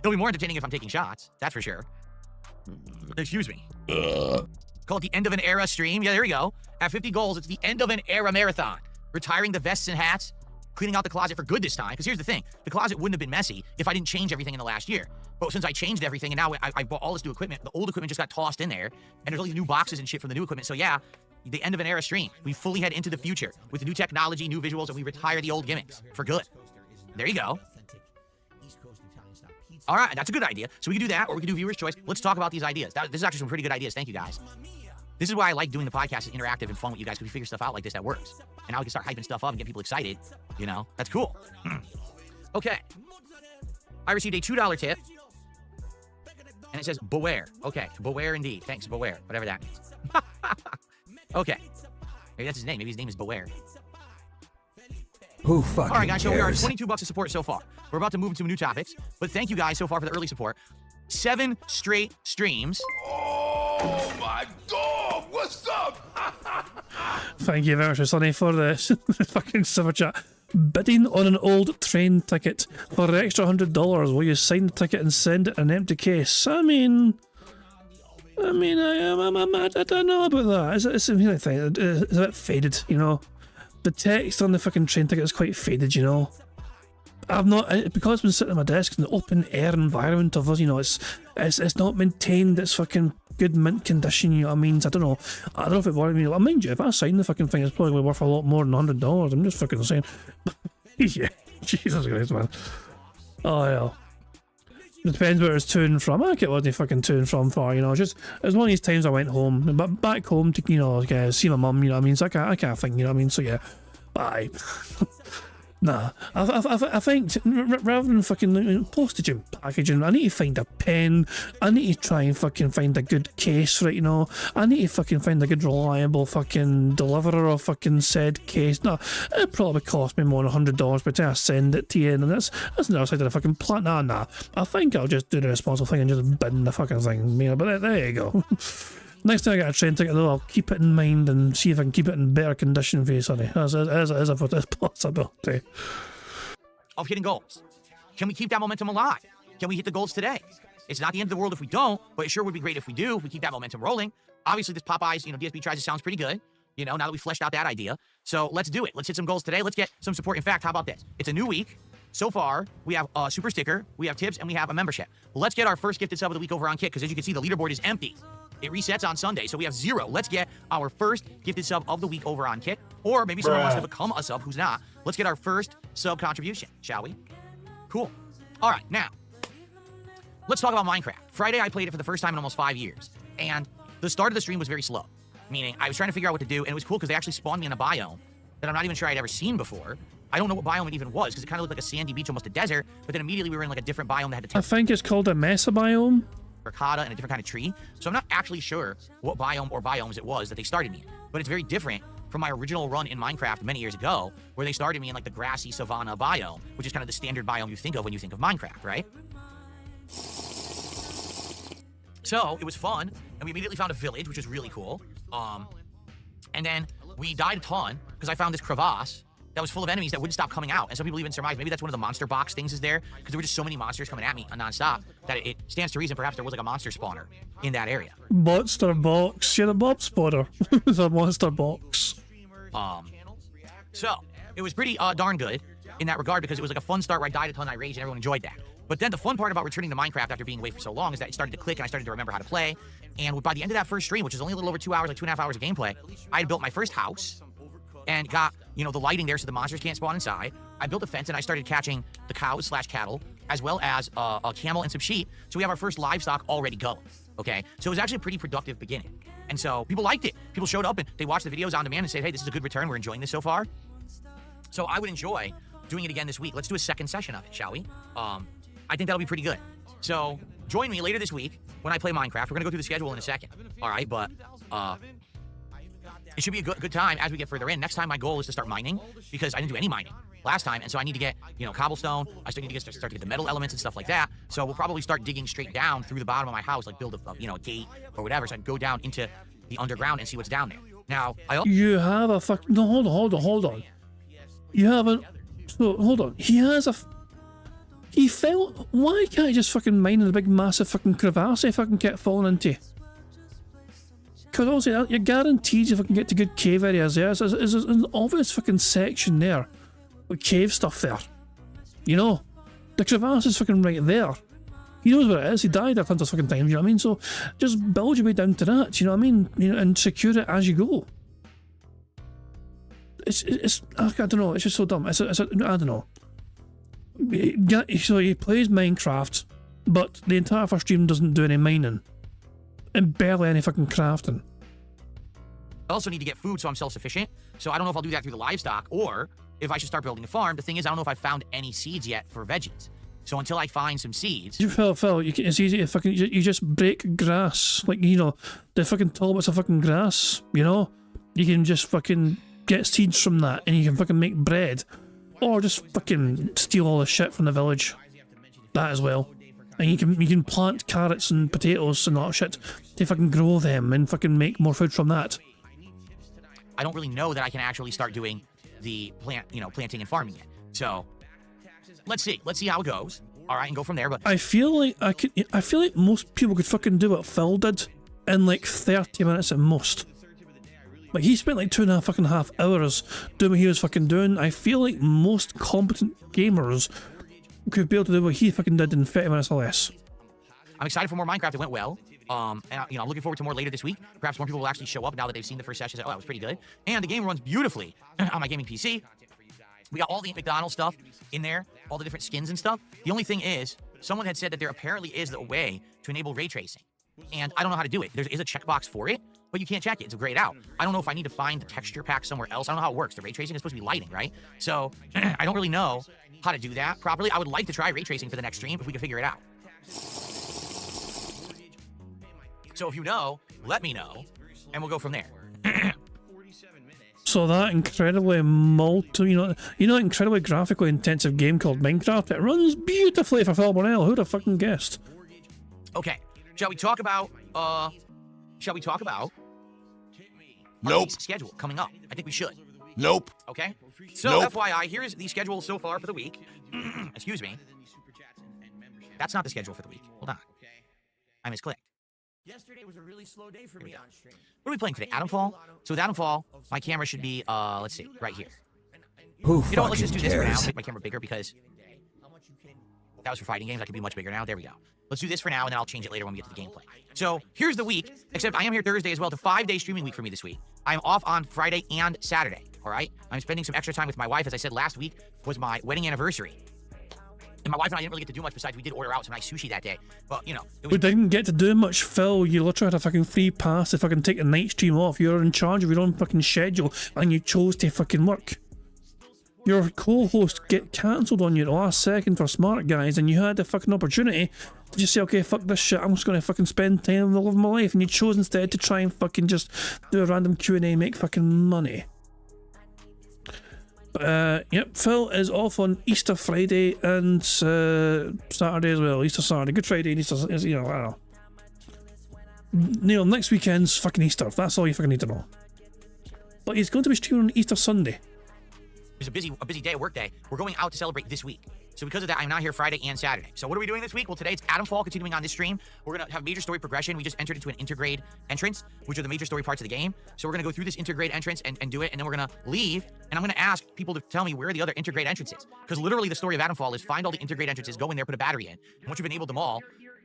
[SPEAKER 3] It'll be more entertaining if I'm taking shots, that's for sure. Excuse me. Call it the end of an era stream. Yeah, there we go. At 50 goals, it's the end of an era marathon. Retiring the vests and hats, cleaning out the closet for good this time. Because here's the thing, the closet wouldn't have been messy if I didn't change everything in the last year. But since I changed everything and now I bought all this new equipment, the old equipment just got tossed in there, and there's all these new boxes and shit from the new equipment. So yeah, the end of an era stream. We fully head into the future with new technology, new visuals, and we retire the old gimmicks for good. There you go. All right, that's a good idea. So we can do that, or we can do viewer's choice. Let's talk about these ideas. This is actually some pretty good ideas. Thank you, guys. This is why I like doing the podcast. It's interactive and fun with you guys, because we figure stuff out like this that works. And now we can start hyping stuff up and get people excited. You know, that's cool. Okay. I received a $2 tip. And it says, beware. Okay, beware indeed. Thanks, beware. Whatever that means. Okay. Maybe that's his name. Maybe his name is Beware.
[SPEAKER 10] Who fucking
[SPEAKER 3] All right, guys, so we are at
[SPEAKER 10] cares?
[SPEAKER 3] $22 of support so far. We're about to move into new topics, but thank you guys so far for the early support. 7 straight streams.
[SPEAKER 8] Oh my dog! What's up?
[SPEAKER 1] Thank you very much, Sonny, for this fucking super chat. Bidding on an old train ticket for an extra $100. Will you sign the ticket and send it in an empty case? I don't know about that. It's a bit faded, you know. The text on the fucking train ticket is quite faded, you know. I've not, because it's been sitting on my desk in the open air environment of us, you know, it's not maintained its fucking good mint condition, you know what I mean? So I don't know if it worried me. Well, mind you, if I sign the fucking thing, it's probably worth a lot more than $100. I'm just fucking saying. Yeah, Jesus Christ, man. Oh, yeah. It depends where it's to and from. I get what they fucking to and from for, you know. Just, it was one of these times I went home, but back home to, you know, see my mum, you know what I mean? So I can't think, you know what I mean? So yeah, bye. Nah, I think rather than fucking postage and packaging, I need to find a pen. I need to try and fucking find a good case for it, you know. I need to fucking find a good reliable fucking deliverer of fucking said case. No, it probably cost me more than $100 by the time I send it to you, and that's the other side of the fucking plant. Nah. I think I'll just do the responsible thing and just bin the fucking thing, you know. But there you go. Next time I get a train ticket, though, I'll keep it in mind and see if I can keep it in better condition for you, Sonny, as a possibility.
[SPEAKER 3] Of hitting goals. Can we keep that momentum alive? Can we hit the goals today? It's not the end of the world if we don't, but it sure would be great if we do, if we keep that momentum rolling. Obviously, this Popeyes, you know, DSP tries, it sounds pretty good, you know, now that we fleshed out that idea. So let's do it. Let's hit some goals today. Let's get some support. In fact, how about this? It's a new week. So far, we have a super sticker, we have tips, and we have a membership. Let's get our first gifted sub of the week over on Kick, because as you can see, the leaderboard is empty. It resets on Sunday, so we have 0. Let's get our first gifted sub of the week over on Kick, or maybe someone wants to become a sub who's not. Let's get our first sub contribution, shall we? Cool. All right, now, let's talk about Minecraft. Friday, I played it for the first time in almost 5 years, and the start of the stream was very slow, meaning I was trying to figure out what to do, and it was cool because they actually spawned me in a biome that I'm not even sure I'd ever seen before. I don't know what biome it even was, because it kind of looked like a sandy beach, almost a desert, but then immediately we were in like a different biome that had
[SPEAKER 1] I think it's called a mesa biome.
[SPEAKER 3] Ricotta and a different kind of tree. So I'm not actually sure what biome or biomes it was that they started me in, but it's very different from my original run in Minecraft many years ago, where they started me in like the grassy savanna biome, which is kind of the standard biome you think of when you think of Minecraft, right? So it was fun, and we immediately found a village, which was really cool. And then we died a ton because I found this crevasse that was full of enemies that wouldn't stop coming out. And some people even surmised maybe that's one of the monster box things is there, because there were just so many monsters coming at me nonstop that it stands to reason perhaps there was like a monster spawner in that area.
[SPEAKER 1] Monster box. Yeah, the mob spawner. It's a monster box.
[SPEAKER 3] So it was pretty darn good in that regard, because it was like a fun start where I died a ton, I raged, and everyone enjoyed that. But then the fun part about returning to Minecraft after being away for so long is that it started to click and I started to remember how to play. And by the end of that first stream, which was only a little over 2 hours, like 2.5 hours of gameplay, I had built my first house and got, you know, the lighting there so the monsters can't spawn inside. I built a fence and I started catching the cows / cattle, as well as a camel and some sheep. So we have our first livestock already going, okay? So it was actually a pretty productive beginning. And so people liked it. People showed up and they watched the videos on demand and said, hey, this is a good return. We're enjoying this so far. So I would enjoy doing it again this week. Let's do a second session of it, shall we? I think that'll be pretty good. So join me later this week when I play Minecraft. We're gonna go through the schedule in a second. All right, but it should be a good time as we get further in. Next time my goal is to start mining, because I didn't do any mining last time, and so I need to get, you know, cobblestone. I still need to start to get the metal elements and stuff like that. So we'll probably start digging straight down through the bottom of my house, like build a a gate or whatever, so I can go down into the underground and see what's down there. Now,
[SPEAKER 1] you have a fuck. No, hold on. You haven't. So hold on. He has a. He fell. Why can't he just fucking mine in the big massive fucking crevasse he fucking kept falling into? Because obviously you're guaranteed if I can get to good cave areas there. There's an obvious fucking section there with cave stuff there. You know, the crevasse is fucking right there. He knows where it is. He died there tons of fucking times. You know what I mean? So just build your way down to that. You know what I mean? You know, and secure it as you go. it's I don't know. It's just so dumb. I don't know. So he plays Minecraft, but the entire first stream doesn't do any mining, and barely any fucking crafting.
[SPEAKER 3] I also need to get food so I'm self-sufficient. So I don't know if I'll do that through the livestock or if I should start building a farm. The thing is, I don't know if I've found any seeds yet for veggies. So until I find some seeds...
[SPEAKER 1] Phil, it's easy to fucking... You just break grass. Like, you know, the fucking tall bits of fucking grass, you know? You can just fucking get seeds from that and you can fucking make bread. Or just fucking steal all the shit from the village. That as well. And you can plant carrots and potatoes and all that shit to fucking grow them and fucking make more food from that.
[SPEAKER 3] I don't really know that I can actually start doing the planting and farming yet. So let's see how it goes. All right, and go from there. But
[SPEAKER 1] I feel like most people could fucking do what Phil did in like 30 minutes at most. Like he spent like 2.5 fucking hours doing what he was fucking doing. I feel like most competent gamers could be able to do what he fucking did in 30 minutes or less.
[SPEAKER 3] I'm excited for more Minecraft. It went well. And I'm looking forward to more later this week. Perhaps more people will actually show up now that they've seen the first session. Say, oh, that was pretty good. And the game runs beautifully on my gaming PC. We got all the McDonald's stuff in there, all the different skins and stuff. The only thing is, someone had said that there apparently is a way to enable ray tracing. And I don't know how to do it. There is a checkbox for it, but you can't check it. It's grayed out. I don't know if I need to find the texture pack somewhere else. I don't know how it works. The ray tracing is supposed to be lighting, right? So I don't really know how to do that properly. I would like to try ray tracing for the next stream if we can figure it out. So if you know, let me know, and we'll go from there.
[SPEAKER 1] So that incredibly incredibly graphically intensive game called Minecraft, it runs beautifully for Phil Burnell. Who'd have fucking guessed?
[SPEAKER 3] Okay, shall we talk about
[SPEAKER 8] Nope.
[SPEAKER 3] Schedule coming up? I think we should.
[SPEAKER 8] Nope.
[SPEAKER 3] Okay. So
[SPEAKER 8] Nope.
[SPEAKER 3] FYI, here's the schedule so far for the week. Excuse me. That's not the schedule for the week. Hold on. I misclicked.
[SPEAKER 12] Yesterday was a really slow day for me on stream.
[SPEAKER 3] What are we playing today? Adamfall? So with Adamfall, my camera should be, let's see, right here.
[SPEAKER 10] Who
[SPEAKER 3] You know what, let's just do this for now.
[SPEAKER 10] cares?
[SPEAKER 3] Make my camera bigger because that was for fighting games. I could be much bigger now. There we go. Let's do this for now, and then I'll change it later when we get to the gameplay. So here's the week, except I am here Thursday as well. It's a 5-day streaming week for me this week. I'm off on Friday and Saturday, all right? I'm spending some extra time with my wife. As I said, last week was my wedding anniversary. And my wife and I didn't really get to do much besides we did order out some nice sushi that day. But, you know.
[SPEAKER 1] We didn't get to do much, Phil. You literally had a fucking free pass to fucking take a night stream off. You're in charge of your own fucking schedule, and you chose to fucking work. Your co-host get cancelled on you at the last second for smart guys, and you had the fucking opportunity to just say, okay, fuck this shit, I'm just going to fucking spend time in the love of my life, and you chose instead to try and fucking just do a random Q&A and make fucking money. Yep, Phil is off on Easter Friday and Saturday as well. Easter Saturday, Good Friday and Easter, you know, I don't know. Neil, next weekend's fucking Easter. That's all you fucking need to know. But he's going to be streaming on Easter Sunday.
[SPEAKER 3] It's a busy day, a work day. We're going out to celebrate this week. So because of that, I'm not here Friday and Saturday. So what are we doing this week? Well, today it's Adamfall continuing on this stream. We're going to have major story progression. We just entered into an intergrade entrance, which are the major story parts of the game. So we're going to go through this intergrade entrance and do it, and then we're going to leave, and I'm going to ask people to tell me where the other intergrade entrance is. Because literally the story of Adamfall is find all the intergrade entrances, go in there, put a battery in, and once you've enabled them all,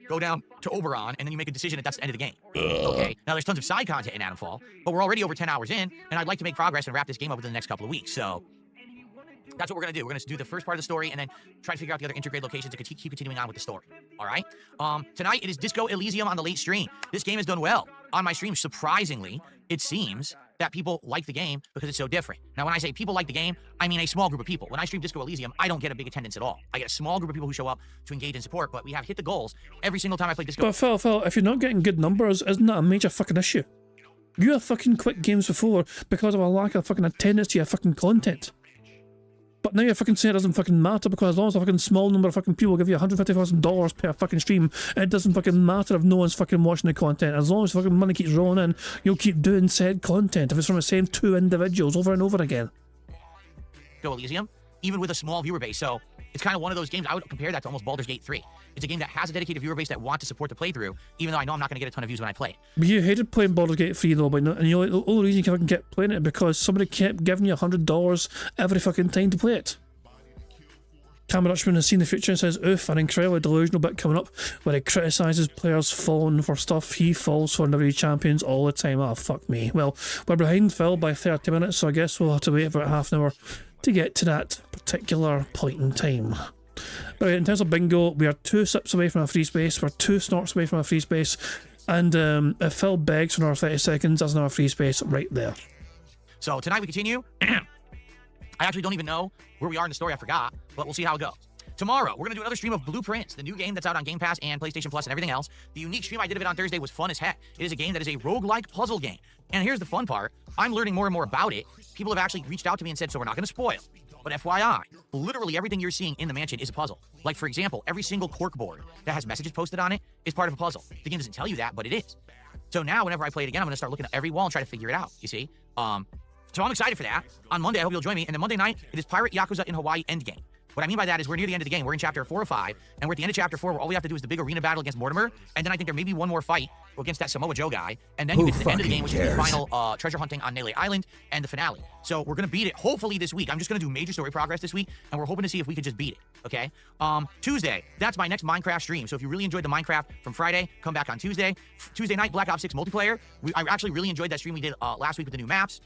[SPEAKER 3] go down to Oberon, and then you make a decision that that's the end of the game. Okay? Now, there's tons of side content in Adamfall, but we're already over 10 hours in, and I'd like to make progress and wrap this game up within the next couple of weeks. So that's what we're going to do. We're going to do the first part of the story and then try to figure out the other intergrade locations to keep continuing on with the story. All right? Tonight, it is Disco Elysium on the late stream. This game has done well on my stream. Surprisingly, it seems that people like the game because it's so different. Now, when I say people like the game, I mean a small group of people. When I stream Disco Elysium, I don't get a big attendance at all. I get a small group of people who show up to engage and support, but we have hit the goals every single time I play Disco.
[SPEAKER 1] But Phil, if you're not getting good numbers, isn't that a major fucking issue? You have fucking quit games before because of a lack of fucking attendance to your fucking content. But now you're fucking saying it doesn't fucking matter because as long as a fucking small number of fucking people give you $150,000 per fucking stream, it doesn't fucking matter if no one's fucking watching the content. As long as fucking money keeps rolling in, you'll keep doing said content if it's from the same 2 individuals over and over again.
[SPEAKER 3] Disco Elysium, even with a small viewer base. So it's kind of one of those games, I would compare that to almost Baldur's Gate 3. It's a game that has a dedicated viewer base that want to support the playthrough, even though I know I'm not going to get a ton of views when I play it.
[SPEAKER 1] But you hated playing Baldur's Gate 3 though, but and the only reason you fucking kept playing it because somebody kept giving you $100 every fucking time to play it. Cameron Dutchman has seen the future and says, oof, an incredibly delusional bit coming up where he criticises players falling for stuff he falls for WWE champions all the time. Oh, fuck me. Well, we're behind Phil by 30 minutes, so I guess we'll have to wait about half an hour to get to that particular point in time. Right, in terms of bingo, we are 2 sips away from a free space, we're 2 snorts away from a free space, and if Phil begs for another 30 seconds, that's another free space right there.
[SPEAKER 3] So tonight we continue. I actually don't even know where we are in the story, I forgot, but we'll see how it goes. Tomorrow, we're going to do another stream of Blueprints, the new game that's out on Game Pass and PlayStation Plus and everything else. The unique stream I did of it on Thursday was fun as heck. It is a game that is a roguelike puzzle game. And here's the fun part. I'm learning more and more about it. People have actually reached out to me and said, so we're not going to spoil. But FYI, literally everything you're seeing in the mansion is a puzzle. Like, for example, every single cork board that has messages posted on it is part of a puzzle. The game doesn't tell you that, but it is. So now, whenever I play it again, I'm going to start looking at every wall and try to figure it out, you see? So I'm excited for that. On Monday, I hope you'll join me. And then Monday night, it is Pirate Yakuza in Hawaii Endgame. What I mean by that is we're near the end of the game. We're in Chapter 4 or 5, and we're at the end of Chapter 4 where all we have to do is the big arena battle against Mortimer, and then I think there may be one more fight against that Samoa Joe guy, and then you get to the end of the game, which is the final treasure hunting on Nele Island and the finale. So we're going to beat it, hopefully this week. I'm just going to do major story progress this week, and we're hoping to see if we can just beat it, okay? Tuesday, that's my next Minecraft stream. So if you really enjoyed the Minecraft from Friday, come back on Tuesday. Tuesday night, Black Ops 6 multiplayer. I actually really enjoyed that stream we did last week with the new maps.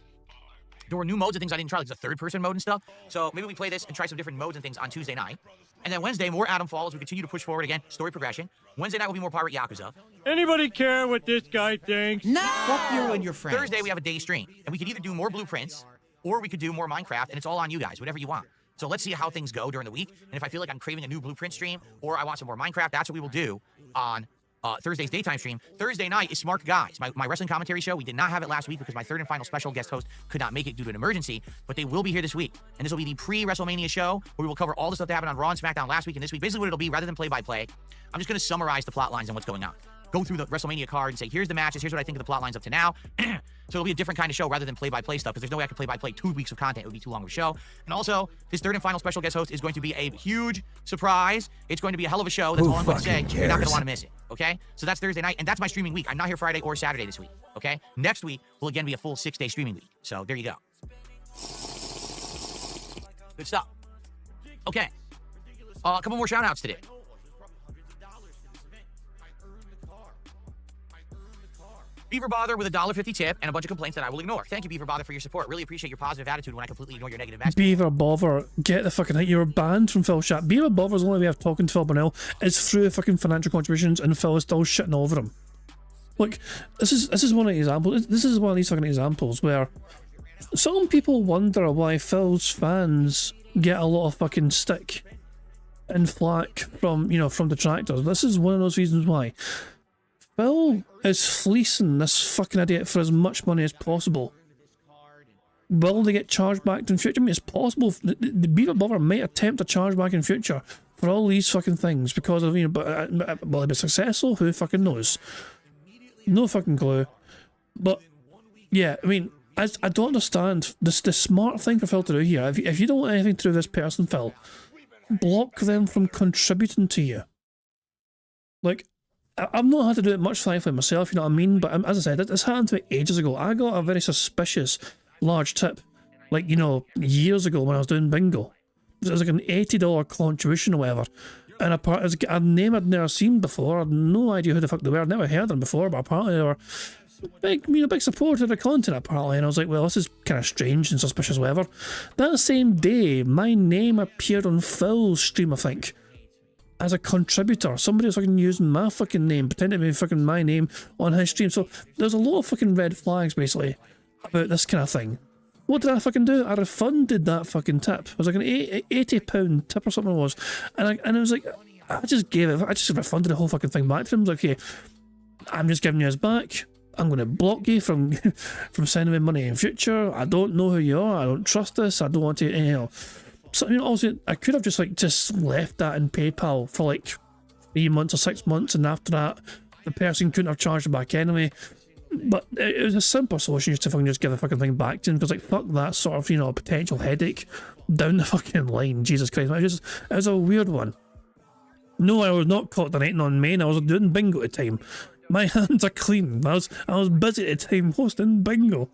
[SPEAKER 3] There were new modes and things I didn't try, like the third-person mode and stuff. So maybe we play this and try some different modes and things on Tuesday night. And then Wednesday, more Adam Falls. We continue to push forward again, story progression. Wednesday night will be more Pirate Yakuza.
[SPEAKER 7] Anybody care what this guy thinks?
[SPEAKER 11] No! Fuck you and your friends.
[SPEAKER 3] Thursday, we have a day stream. And we could either do more Blueprints, or we could do more Minecraft, and it's all on you guys, whatever you want. So let's see how things go during the week. And if I feel like I'm craving a new Blueprint stream, or I want some more Minecraft, that's what we will do on Thursday's daytime stream. Thursday night is Smart Guys, my wrestling commentary show. We did not have it last week because my third and final special guest host could not make it due to an emergency, but they will be here this week. And this will be the pre-WrestleMania show where we will cover all the stuff that happened on Raw and SmackDown last week and this week. Basically what it'll be, rather than play-by-play, I'm just going to summarize the plot lines and what's going on. Go through the WrestleMania card and say, here's the matches, here's what I think of the plot lines up to now. So it'll be a different kind of show rather than play-by-play stuff, because there's no way I can play-by-play 2 weeks of content. It would be too long of a show. And also, this third and final special guest host is going to be a huge surprise. It's going to be a hell of a show. That's all I'm going to say. You're not going to want to miss it, okay? So that's Thursday night, and that's my streaming week. I'm not here Friday or Saturday this week, okay? Next week will again be a full 6-day streaming week. So there you go. Good stuff. Okay. A couple more shout-outs today. Beaver Bother with a $1.50 tip and a bunch of complaints that I will ignore. Thank you, Beaver Bother, for your support. Really appreciate your positive attitude when I completely ignore your negative message.
[SPEAKER 1] Beaver Bother, get the fucking hit. You're banned from Phil chat. Beaver Bother's only way of talking to Phil Burnell is through fucking financial contributions, and Phil is still shitting over him. Look, this is one of the examples. This is one of these fucking examples where some people wonder why Phil's fans get a lot of fucking stick and flack from, you know, from detractors. This is one of those reasons why. Phil is fleecing this fucking idiot for as much money as possible. Will they get charged back in future? I mean, it's possible. The Beaver Bother might attempt to charge back in future for all these fucking things because of, you know, but will it be successful? Who fucking knows? No fucking clue. But yeah, I mean, I don't understand the smart thing for Phil to do here. If you don't want anything to do with this person, Phil, block them from contributing to you. Like, I've not had to do it much, thankfully, myself, you know what I mean? But as I said, this happened to me ages ago. I got a very suspicious large tip, like, you know, years ago when I was doing bingo. It was like an $80 contribution or whatever. And it was a name I'd never seen before. I had no idea who the fuck they were. I'd never heard of them before, but apparently they were big, you know, big supporter of the content, apparently. And I was like, well, this is kind of strange and suspicious, whatever. That same day, my name appeared on Phil's stream, I think, as a contributor. Somebody was fucking using my fucking name, pretending to be fucking my name on his stream. So there's a lot of fucking red flags, basically, about this kind of thing. What did I fucking do? I refunded that fucking tip. It was like an £80 tip or something it was. And it was like, I just refunded the whole fucking thing back to him. I was like, okay, I'm just giving you this back. I'm going to block you from sending me money in future. I don't know who you are. I don't trust this. I don't want to, you know. So, you know, also, I could have just left that in PayPal for like 3 months or 6 months, and after that, the person couldn't have charged it back anyway. But it was a simple solution just to fucking just give the fucking thing back to him, because like, fuck that sort of, you know, potential headache down the fucking line. Jesus Christ, it was a weird one. No, I was not caught donating on main. I was doing bingo at the time. My hands are clean. I was busy at the time hosting bingo.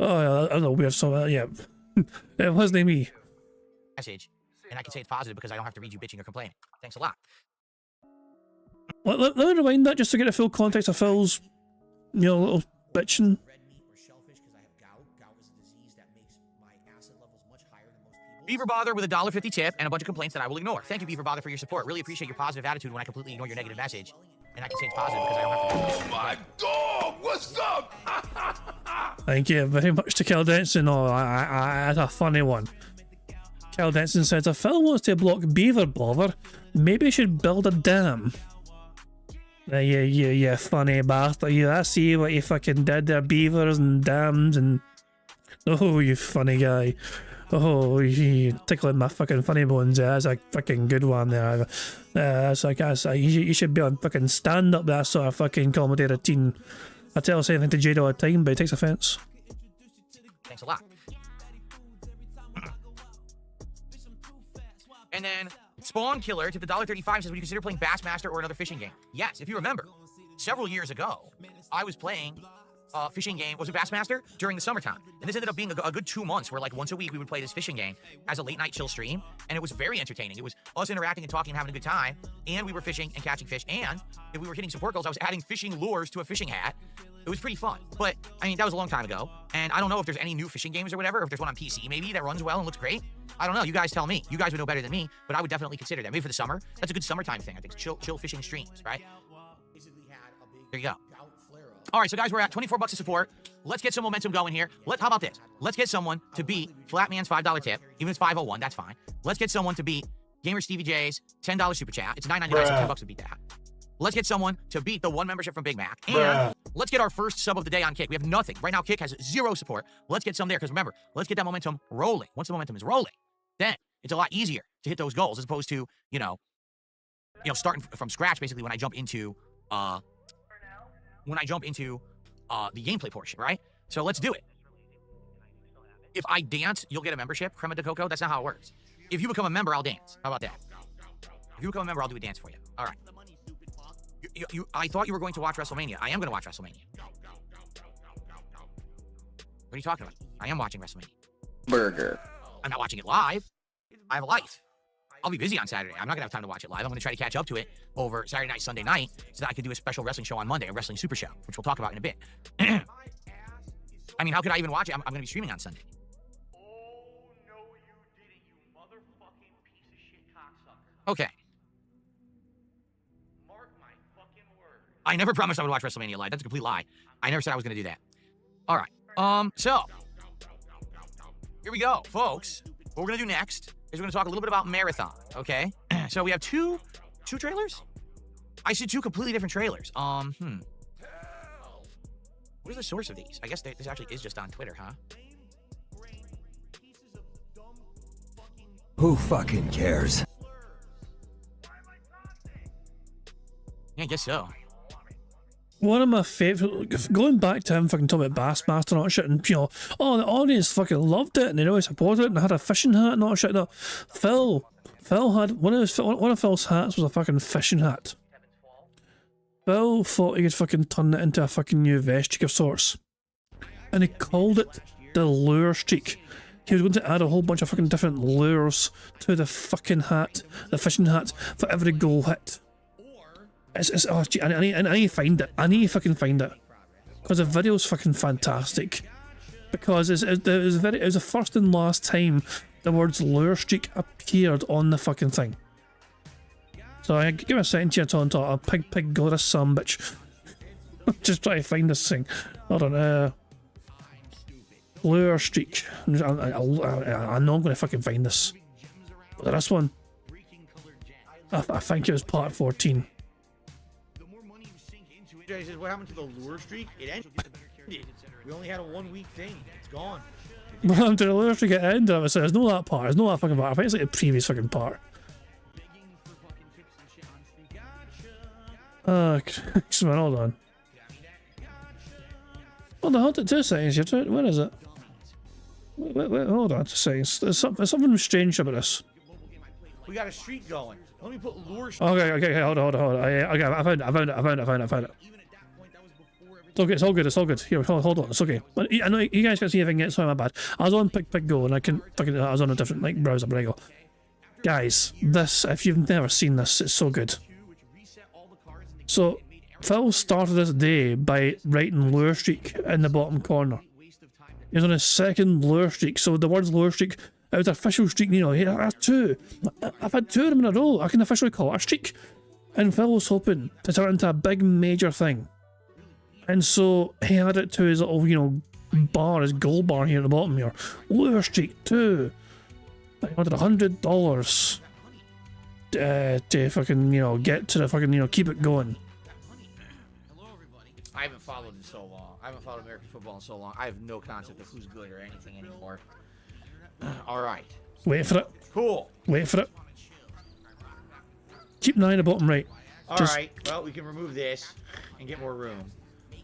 [SPEAKER 1] Oh, yeah, that was a weird song. Yeah, it wasn't me.
[SPEAKER 3] Message. And I can say it's positive because I don't have to read you bitching or complaining. Thanks a lot.
[SPEAKER 1] Let me rewind that just to get the full context of Phil's, you know, little bitching.
[SPEAKER 3] Beaver Bother with a $1.50 tip and a bunch of complaints that I will ignore. Thank you, Beaver Bother, for your support. Really appreciate your positive attitude when I completely ignore your negative message. And I can say it's positive because I don't have to.
[SPEAKER 8] Oh my dog! What's up?
[SPEAKER 1] Thank you very much to Kel Denson. Oh, that's a funny one. Kel Denson says, if Phil wants to block Beaver Bother, maybe he should build a dam. Yeah, funny bastard. Yeah, I see what you fucking did there, beavers and dams and... Oh, you funny guy. Oh, you tickling my fucking funny bones. Yeah, that's a fucking good one there. That's like, you should be on fucking stand up, that sort of fucking comedy routine. I tell the same thing to Jade all the time, but he takes offense.
[SPEAKER 3] Thanks a lot. And then Spawn Killer to the $1.35 says, would you consider playing Bassmaster or another fishing game? Yes, if you remember, several years ago, I was playing fishing game, was it Bassmaster? During the summertime. And this ended up being a good 2 months where like once a week we would play this fishing game as a late night chill stream. And it was very entertaining. It was us interacting and talking and having a good time. And we were fishing and catching fish. And if we were hitting support goals, I was adding fishing lures to a fishing hat. It was pretty fun. But I mean, that was a long time ago. And I don't know if there's any new fishing games or whatever, or if there's one on PC maybe that runs well and looks great. I don't know. You guys tell me. You guys would know better than me, but I would definitely consider that. Maybe for the summer. That's a good summertime thing, I think. Chill fishing streams, right? There you go. All right, so guys, we're at $24 to support. Let's get some momentum going here. How about this? Let's get someone to beat Flatman's $5 tip. Even if it's 501, that's fine. Let's get someone to beat Gamer Stevie J's $10 super chat. It's $9.99, so $10 to beat that. Let's get someone to beat the one membership from Big Mac. And let's get our first sub of the day on Kick. We have nothing. Right now, Kick has 0 support. Let's get some there, because remember, let's get that momentum rolling. Once the momentum is rolling, then it's a lot easier to hit those goals as opposed to, you know, starting from scratch, basically, when I jump into the gameplay portion, right? So let's do it. If I dance, you'll get a membership, Crema de Coco. That's not how it works. If you become a member, I'll dance. How about that? If you become a member, I'll do a dance for you. All right. I thought you were going to watch WrestleMania. I am going to watch WrestleMania. What are you talking about? I am watching WrestleMania.
[SPEAKER 14] Burger.
[SPEAKER 3] I'm not watching it live. I have a life. I'll be busy on Saturday. I'm not going to have time to watch it live. I'm going to try to catch up to it over Saturday night, Sunday night, so that I can do a special wrestling show on Monday, a wrestling super show, which we'll talk about in a bit. I mean, how could I even watch it? I'm going to be streaming on Sunday. Okay. I never promised I would watch WrestleMania live. That's a complete lie. I never said I was going to do that. All right. So here we go, folks. What we're going to do next is we're going to talk a little bit about Marathon, okay? So we have two trailers? I see 2 completely different trailers. What is the source of these? I guess this actually is just on Twitter, huh?
[SPEAKER 10] Who fucking cares?
[SPEAKER 3] Yeah, I guess so.
[SPEAKER 1] One of my favourite, going back to him fucking talking about Bassmaster and all that shit, and, you know, oh, the audience fucking loved it, and they really supported it, and had a fishing hat and all that shit. No, Phil had, one of Phil's hats was a fucking fishing hat. Phil thought he could fucking turn it into a fucking new vest of sorts. And he called it the lure streak. He was going to add a whole bunch of fucking different lures to the fucking hat, the fishing hat, for every goal hit. Oh, gee, I need to find it. I need to fucking find it. Because the video's fucking fantastic. Because it was the first and last time the words lure streak appeared on the fucking thing. So I give me a second here to a pig goddess son bitch. Just try to find this thing. Hold on, lure streak. I know I'm going to fucking find this. But this one, I think it was part 14.
[SPEAKER 11] Jay says, what happened to the lure streak? It ended. We only had a 1-week thing. It's gone.
[SPEAKER 1] What happened to the lure streak at the end of it? So there's no that part. There's no that fucking part. I think it's like the previous fucking part. Man, hold on. Hold on, hold on, 2 seconds here. Where is it? Wait, hold on, 2 seconds. There's something strange about this.
[SPEAKER 11] We got a streak going. Let me put lure streak.
[SPEAKER 1] Okay, hold on. Okay, I found it. It's all good. Here, hold on, it's okay. I know you guys can see if I can get, sorry, my bad. I was on Pig Go and I was on a different, like, browser, but I go. Guys, this, if you've never seen this, it's so good. So, Phil started this day by writing lure streak in the bottom corner. He's on his second lure streak, so the words lure streak, out of official streak, you know, he has 2. I've had 2 of them in a row, I can officially call it a streak. And Phil was hoping to turn it into a big major thing. And so he had it to his little, you know, bar, his gold bar here at the bottom here. Lure streak 2. I wanted $100 to fucking, you know, get to the fucking, you know, keep it going.
[SPEAKER 11] I haven't followed in so long. I haven't followed American football in so long. I have no concept of who's good or anything anymore. All right.
[SPEAKER 1] Wait for it.
[SPEAKER 11] Cool.
[SPEAKER 1] Wait for it. Keep an eye on the bottom right.
[SPEAKER 11] All right. Well, we can remove this and get more room.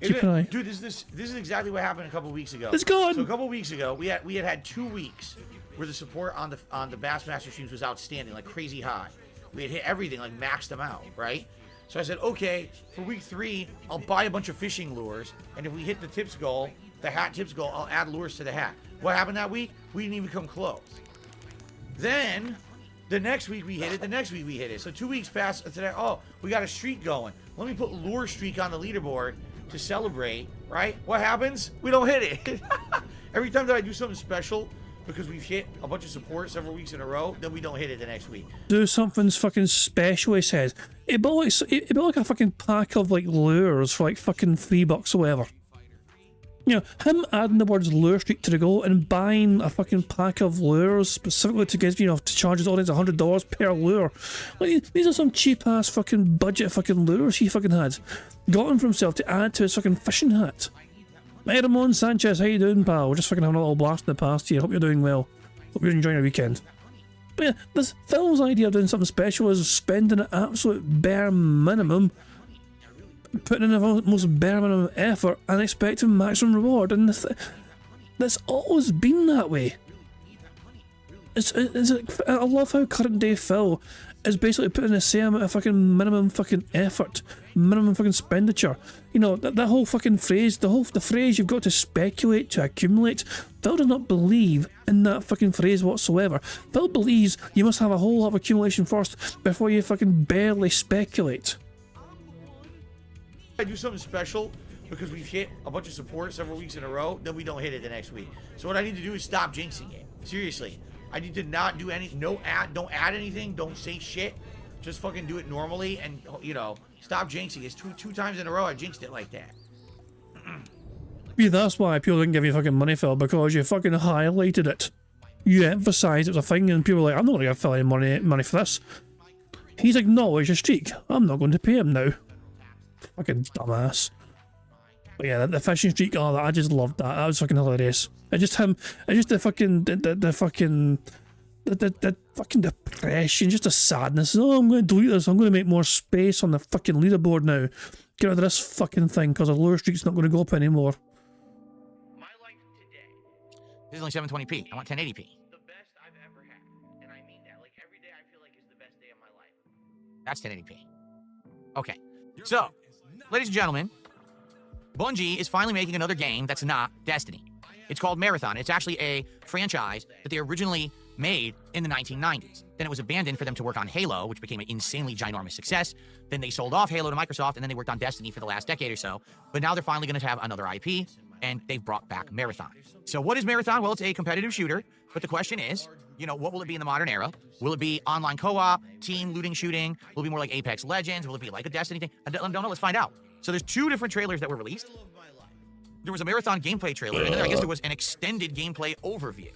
[SPEAKER 1] Keep an eye.
[SPEAKER 11] Dude, this is exactly what happened a couple weeks ago.
[SPEAKER 1] It's gone.
[SPEAKER 11] So a couple weeks ago, we had 2 weeks where the support on the Bassmaster streams was outstanding, like crazy high. We had hit everything, like maxed them out, right? So I said, okay, for week 3, I'll buy a bunch of fishing lures, and if we hit the tips goal, the hat tips goal, I'll add lures to the hat. What happened that week? We didn't even come close. Then, the next week we hit it, the next week we hit it. So 2 weeks passed, and today, oh, we got a streak going. Let me put lure streak on the leaderboard to celebrate, right? What happens? We don't hit it. Every time that I do something special, because we've hit a bunch of support several weeks in a row, then we don't hit it the next week.
[SPEAKER 1] Do something fucking special, he says. It'd be like a fucking pack of like lures for like fucking $3 or whatever. You know, him adding the words lure streak to the goal and buying a fucking pack of lures specifically to get, you know, to charge his audience $100 per lure. Like, these are some cheap ass fucking budget fucking lures he fucking had. Got him for himself to add to his fucking fishing hat. Hey Ramon Sanchez, how you doing, pal? We're just fucking having a little blast in the past here. Hope you're doing well. Hope you're enjoying your weekend. But yeah, this Phil's idea of doing something special is spending an absolute bare minimum, putting in the most bare minimum effort and expecting maximum reward. And that's always been that way. I love how current day Phil is basically putting the same amount of fucking minimum fucking effort, minimum fucking expenditure. You know, that whole fucking phrase, the phrase you've got to speculate to accumulate. Phil does not believe in that fucking phrase whatsoever. Phil believes you must have a whole lot of accumulation first before you fucking barely speculate.
[SPEAKER 11] I do something special because we've hit a bunch of support several weeks in a row, then we don't hit it the next week. So what I need to do is stop jinxing it. Seriously. I need to not do any, don't add anything, don't say shit. Just fucking do it normally and, you know, stop jinxing. It's two times in a row I jinxed it like that.
[SPEAKER 1] Yeah, that's why people didn't give you fucking money, Phil, because you fucking highlighted it. You emphasised it was a thing and people were like, I'm not going to give Phil any money for this. He's acknowledged a streak. I'm not going to pay him now. Fucking dumbass. But yeah, the fishing streak, oh, I just loved that. That was fucking hilarious. The fucking depression, just the sadness. Oh, I'm going to delete this. I'm going to make more space on the fucking leaderboard now. Get rid of this fucking thing because the lure streak's not going to go up anymore.
[SPEAKER 3] This is only 720p. I want 1080p.
[SPEAKER 11] The best I've ever had. And I mean that. Like, every day I feel like is the best day of my life.
[SPEAKER 3] That's 1080p. Okay. So, ladies and gentlemen, Bungie is finally making another game that's not Destiny. It's called Marathon. It's actually a franchise that they originally made in the 1990s. Then it was abandoned for them to work on Halo, which became an insanely ginormous success. Then they sold off Halo to Microsoft, and then they worked on Destiny for the last decade or so. But now they're finally going to have another IP, and they've brought back Marathon. So what is Marathon? Well, it's a competitive shooter, but the question is, you know, what will it be in the modern era? Will it be online co-op, team looting shooting? Will it be more like Apex Legends? Will it be like a Destiny thing? I don't know. Let's find out. So there's 2 different trailers that were released. There was a Marathon gameplay trailer, and then I guess there was an extended gameplay overview.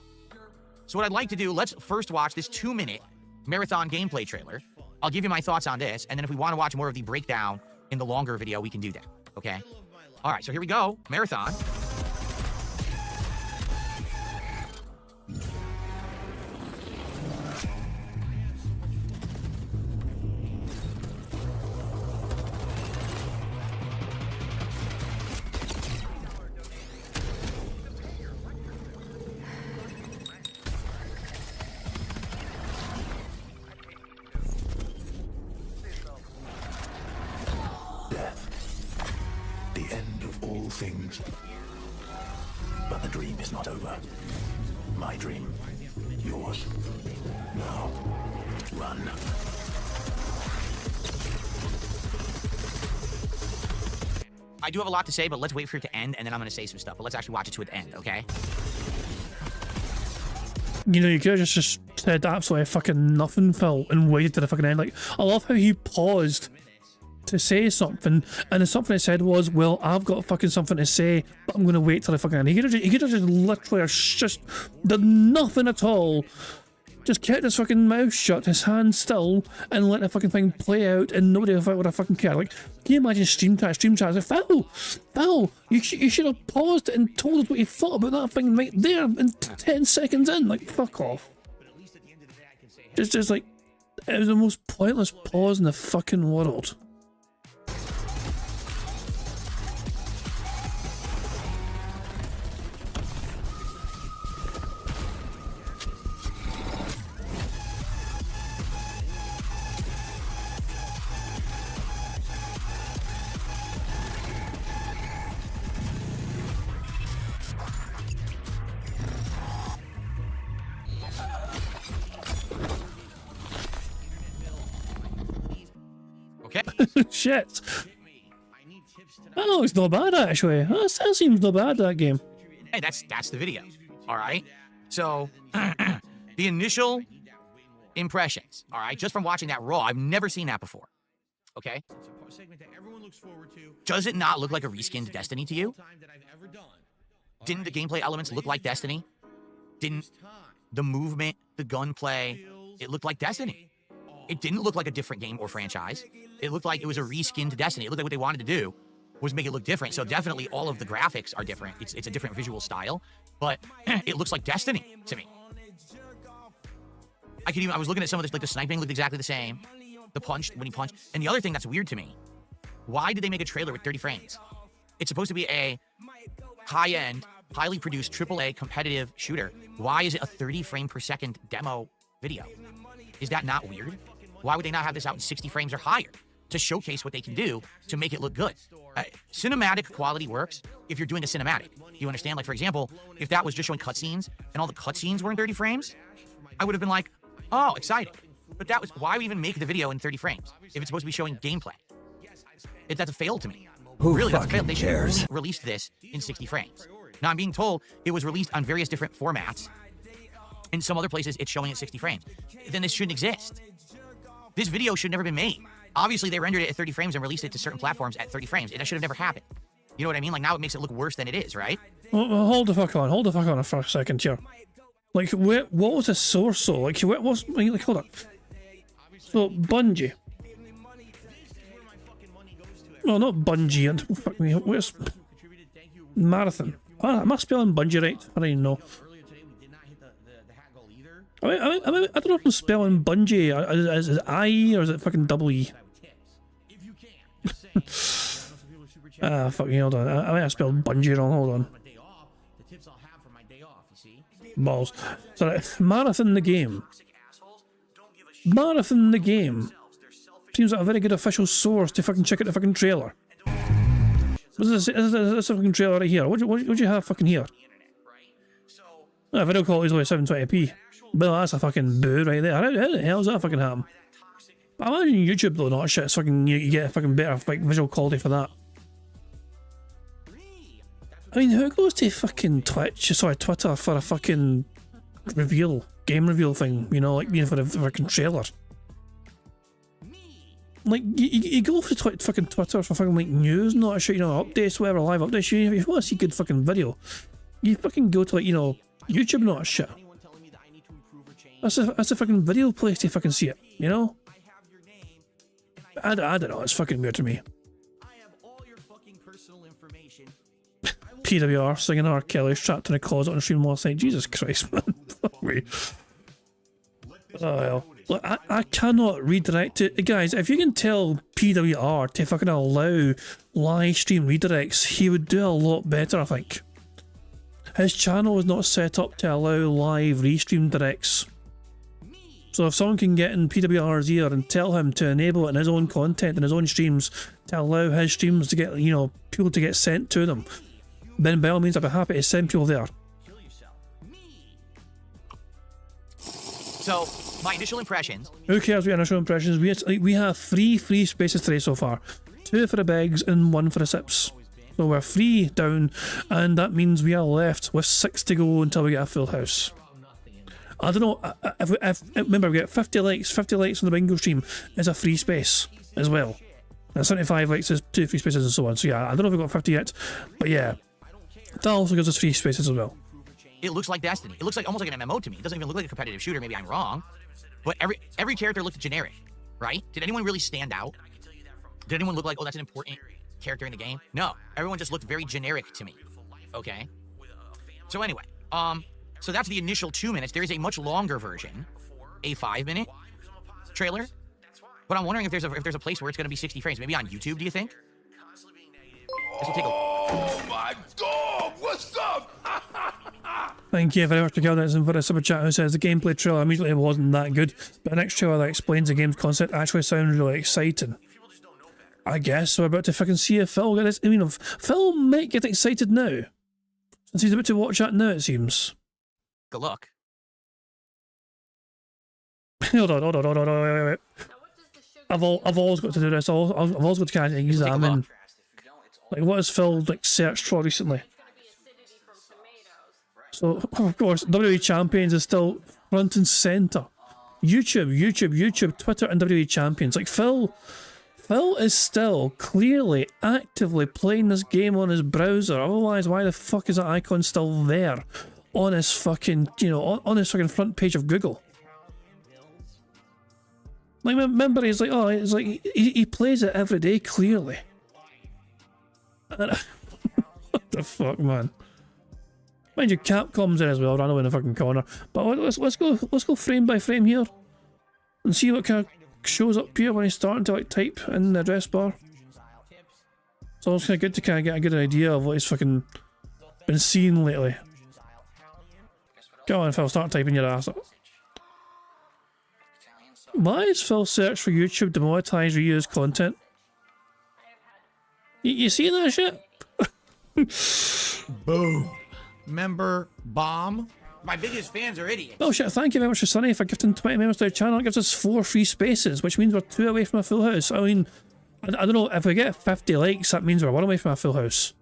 [SPEAKER 3] So what I'd like to do, let's first watch this 2-minute Marathon gameplay trailer. I'll give you my thoughts on this, and then if we want to watch more of the breakdown in the longer video, we can do that, okay? All right, so here we go, Marathon.
[SPEAKER 10] Things. But the dream is not over. My dream. Yours. Now. Run.
[SPEAKER 3] I do have a lot to say, but let's wait for it to end, and then I'm going to say some stuff. But let's actually watch it to the end, okay?
[SPEAKER 1] You know, you could have just said absolutely fucking nothing, Phil, and waited to the fucking end. Like, I love how he paused to say something, and the something he said was, well, I've got fucking something to say, but I'm going to wait till the fucking end. He could have just literally just done nothing at all. Just kept his fucking mouth shut, his hands still, and let the fucking thing play out, and nobody would have fucking cared. Like, can you imagine stream chat? Like, Phil, you should have paused and told us what you thought about that thing right there, and 10 seconds in. Like, fuck off. Just like, it was the most pointless pause in the fucking world.
[SPEAKER 3] Okay.
[SPEAKER 1] Shit. Oh, it's not bad actually. That seems not bad, that game.
[SPEAKER 3] Hey, that's the video. All right. So the initial impressions. All right, just from watching that Raw, I've never seen that before. Okay. Does it not look like a reskinned Destiny to you? Didn't the gameplay elements look like Destiny? Didn't the movement, the gunplay, it looked like Destiny? It didn't look like a different game or franchise. It looked like it was a reskinned Destiny. It looked like what they wanted to do was make it look different. So definitely all of the graphics are different. It's a different visual style, but it looks like Destiny to me. I was looking at some of this, like the sniping looked exactly the same. The punch, when he punched. And the other thing that's weird to me, why did they make a trailer with 30 frames? It's supposed to be a high-end, highly produced AAA competitive shooter. Why is it a 30 frame per second demo video? Is that not weird? Why would they not have this out in 60 frames or higher to showcase what they can do to make it look good? Cinematic quality works if you're doing a cinematic. You understand? Like, for example, if that was just showing cutscenes and all the cutscenes were in 30 frames, I would have been like, oh, exciting. But that was, why even make the video in 30 frames if it's supposed to be showing gameplay? That's a fail to me. Really, that's a fail. They should have only released this in 60 frames. Now, I'm being told it was released on various different formats. In some other places, it's showing at 60 frames. Then this shouldn't exist. This video should never been made. Obviously, they rendered it at 30 frames and released it to certain platforms at 30 frames. That should have never happened. You know what I mean? Like, now it makes it look worse than it is, right?
[SPEAKER 1] Well, hold the fuck on for a second here. Like, what was the source though? Like, what was, like, hold up. So, Bungie. No, not Bungie, and fuck me, where's Marathon? Ah, am I spelling Bungie right? I don't even know. I don't know if I'm spelling Bungie. Is it I-E or is it fucking double E? Fucking hold on. I might have spelled Bungie wrong. Hold on. Balls. Sorry. Marathon the game. Marathon the game. Seems like a very good official source to fucking check out the fucking trailer. Is this a fucking trailer right here? What do you have fucking here? Video quality is only 720p. Well, that's a fucking boo right there. How the hell does that fucking happen? I imagine YouTube though, not shit. It's fucking, you get a fucking better like visual quality for that. I mean, who goes to fucking Twitter for a fucking game reveal thing? You know, like being for a fucking trailer. Like, you go for fucking Twitter for fucking like news, not shit, you know, updates, whatever, live updates. If you want to see good fucking video, you fucking go to like, you know, YouTube, not shit. That's a fucking video place to fucking see it, you know? I don't know, it's fucking weird to me. PWR singing R. Kelly trapped in a closet on a stream last night. Jesus Christ, man. Fuck me. Oh, hell. Look, I cannot redirect it. Guys, if you can tell PWR to fucking allow live stream redirects, he would do a lot better, I think. His channel is not set up to allow live restream directs. So if someone can get in PWR's ear and tell him to enable it in his own content and his own streams to allow his streams to get, you know, people to get sent to them, then by all means I'd be happy to send people there.
[SPEAKER 3] So my initial impressions.
[SPEAKER 1] Who cares what initial impressions? We have three free spaces today so far. 2 for the begs and 1 for the sips. So we're 3 down, and that means we are left with 6 to go until we get a full house. I don't know, remember we get 50 likes on the bingo stream is a free space as well. And 75 likes is 2 free spaces and so on. So yeah, I don't know if we've got 50 yet, but yeah. That also gives us free spaces as well.
[SPEAKER 3] It looks like Destiny. It looks like almost like an MMO to me. It doesn't even look like a competitive shooter. Maybe I'm wrong. But every character looked generic, right? Did anyone really stand out? Did anyone look like, oh, that's an important character in the game? No. Everyone just looked very generic to me. Okay? So anyway, so that's the initial 2 minutes. There is a much longer version, a 5-minute trailer. But I'm wondering if there's a place where it's going to be 60 frames. Maybe on YouTube, do you think? This will take a...
[SPEAKER 8] Oh my dog! What's up?
[SPEAKER 1] Thank you very much to Gildan for the super chat who says the gameplay trailer immediately wasn't that good, but the next trailer that explains the game's concept actually sounds really exciting. I guess we're about to fucking see if Phil get this. I mean, Phil might get excited now, since he's about to watch that now, it seems.
[SPEAKER 3] Good luck.
[SPEAKER 1] Hold on, wait. I've always got to do this. I've always got to kind of examine. Like, what has Phil like searched for recently? So, of course, WWE Champions is still front and centre. YouTube, Twitter, and WWE Champions. Like, Phil is still clearly, actively playing this game on his browser. Otherwise, why the fuck is that icon still there on his fucking, on his fucking front page of Google? Like, remember, he's like, he plays it every day, clearly. What the fuck, man? Mind you, Capcom's there as well, run away in the fucking corner. But let's go frame by frame here and see what kind of shows up here when he's starting to like type in the address bar. So it's kind of good to kind of get a good idea of what he's fucking been seeing lately. Go on, Phil, start typing your ass up. Why is Phil search for YouTube demonetized reused content? You see that shit?
[SPEAKER 11] Boom. Member bomb. My biggest fans are idiots.
[SPEAKER 1] Oh shit, thank you very much to Sonny for gifting 20 members to the channel. It gives us 4 free spaces, which means we're 2 away from a full house. I mean, I don't know, if we get 50 likes, that means we're 1 away from a full house.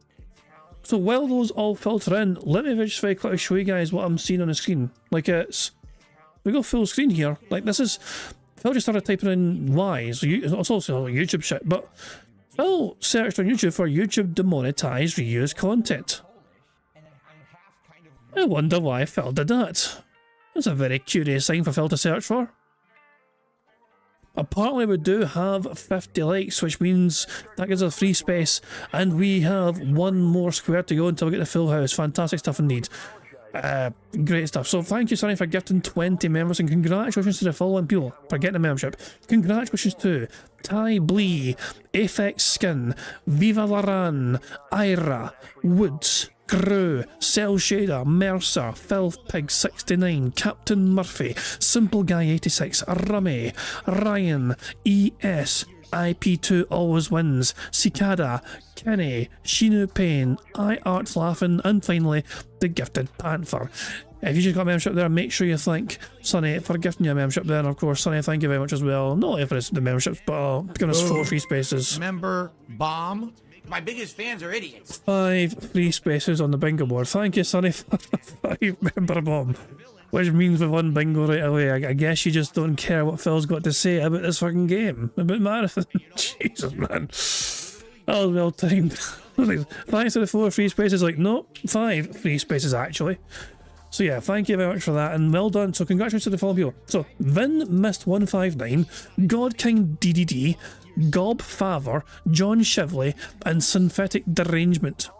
[SPEAKER 1] So while those all filter in, let me just very quickly show you guys what I'm seeing on the screen. Like, we go full screen here. Like, this is... Phil just started typing in Y, so it's also YouTube shit, but Phil searched on YouTube for YouTube demonetized reused content. I wonder why Phil did that. That's a very curious thing for Phil to search for. Apparently we do have 50 likes, which means that gives us free space, and we have 1 more square to go until we get the full house. Fantastic stuff indeed. Great stuff. So thank you, Sonny, for gifting 20 members, and congratulations to the following people for getting a membership. Congratulations to Ty Blee, Aphex Skin, Viva Laran, Ira, Woods, Grew, Cell Shader, Mercer, Filthpig69, Captain Murphy, Simple Guy 86, Rummy, Ryan, ES, IP2 always wins, Cicada, Kenny, Shinu Payne, iArt Laughing, and finally the Gifted Panther. If you just got a membership there, make sure you thank Sonny for gifting you a membership there, and of course Sonny, thank you very much as well, not only for the memberships, but giving us 4 free spaces.
[SPEAKER 11] Member bomb. My biggest fans are idiots.
[SPEAKER 1] 5 free spaces on the bingo board. Thank you, Sonny, for the 5 member bomb. Which means we won bingo right away. I guess you just don't care what Phil's got to say about this fucking game. About Marathon. Jesus, man. That was well timed. Thanks to the 4 free spaces. Like, no, 5 free spaces actually. So yeah, thank you very much for that, and well done. So congratulations to the following people. So, Vin Mist 159, God King DDD, Gob Favor, John Shivley, and Synthetic Derangement.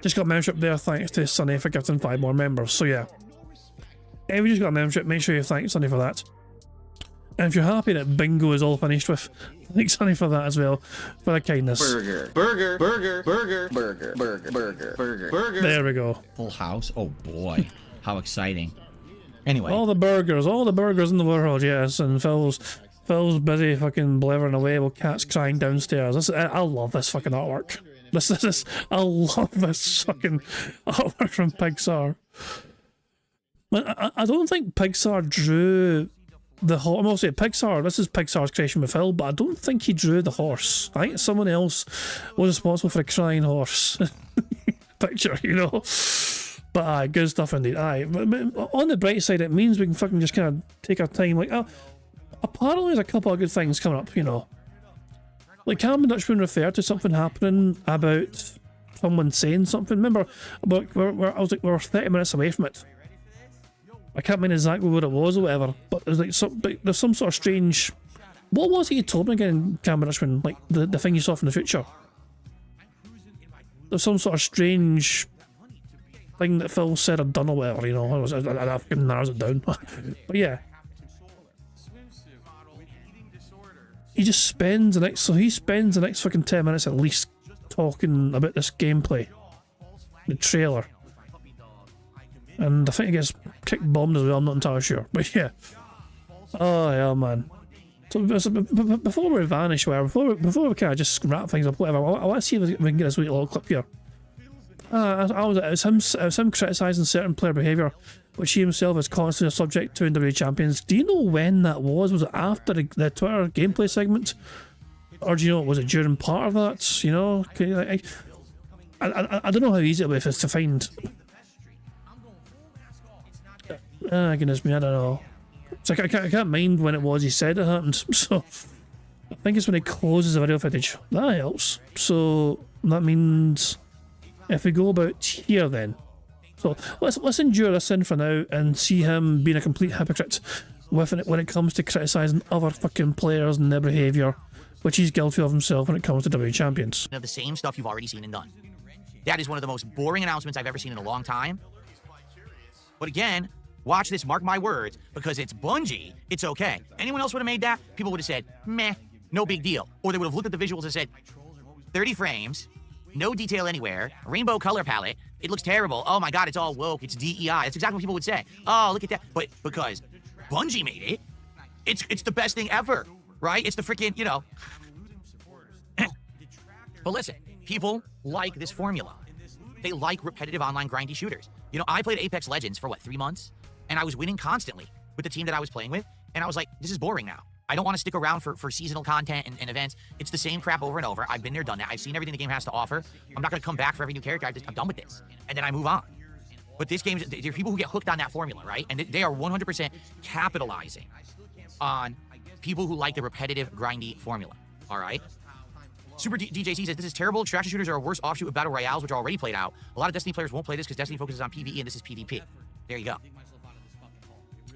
[SPEAKER 1] Just got a membership there, thanks to Sonny for gifting 5 more members. So yeah. If you just got a membership, make sure you thank Sonny for that. And if you're happy that bingo is all finished with, thank Sonny for that as well, for the kindness.
[SPEAKER 3] Burger.
[SPEAKER 1] There we go.
[SPEAKER 3] Full house. Oh boy, how exciting! Anyway,
[SPEAKER 1] all the burgers in the world, yes. And Phil's busy fucking blathering away while Cat's crying downstairs. I love this fucking artwork. I love this fucking artwork from Pixar. I don't think Pixar drew the horse. I'm also Pixar. This is Pixar's creation with Phil, but I don't think he drew the horse. I think someone else was responsible for a crying horse picture, you know. But good stuff indeed. But on the bright side, it means we can fucking just kind of take our time. Like, apparently there's a couple of good things coming up, you know. Like Cameron Dutchman referred to something happening about someone saying something. Remember, I was like, we're 30 minutes away from it. I can't remember exactly what it was or whatever, but there's like there's some sort of strange. What was it you told me again, Cameron Dutchman? Like the thing you saw from the future. There's some sort of strange thing that Phil said or done or whatever, you know. I fucking narrows it down. But yeah. He spends the next fucking 10 minutes at least talking about this gameplay. The trailer. And I think he gets kicked bombed as well, I'm not entirely sure. But yeah. Oh yeah, man. So before we vanish, before we kind of just wrap things up, whatever, I want to see if we can get this wee little clip here. It was him criticising certain player behaviour, which he himself is constantly subject to in WWE Champions. Do you know when that was? Was it after the Twitter gameplay segment? Or do you know, was it during part of that? You know? I don't know how easy it will be to find. Goodness me, I don't know. So I can't mind when it was he said it happened. So I think it's when he closes the video footage. That helps. So that means if we go about here then. So let's endure this in for now and see him being a complete hypocrite when it comes to criticising other fucking players and their behaviour, which he's guilty of himself when it comes to WWE Champions.
[SPEAKER 3] The same stuff you've already seen and done. That is one of the most boring announcements I've ever seen in a long time. But again, watch this, mark my words, because it's Bungie, it's okay. Anyone else would have made that, people would have said, meh, no big deal. Or they would have looked at the visuals and said, 30 frames, no detail anywhere, rainbow color palette, it looks terrible. Oh my god, it's all woke, it's DEI. That's exactly what people would say. Oh, look at that. But because Bungie made it, it's the best thing ever, right? It's the freaking, you know. But listen, people like this formula. They like repetitive online grindy shooters. You know, I played Apex Legends for what, 3 months? And I was winning constantly with the team that I was playing with. And I was like, this is boring now. I don't want to stick around for seasonal content and events. It's the same crap over and over. I've been there, done that. I've seen everything the game has to offer. I'm not going to come back for every new character. I'm done with this. And then I move on. But this game, there are people who get hooked on that formula, right? And they are 100% capitalizing on people who like the repetitive, grindy formula, all right? Super DJC says, this is terrible. Extraction shooters are a worse offshoot of Battle Royales, which are already played out. A lot of Destiny players won't play this because Destiny focuses on PvE and this is PvP. There you go.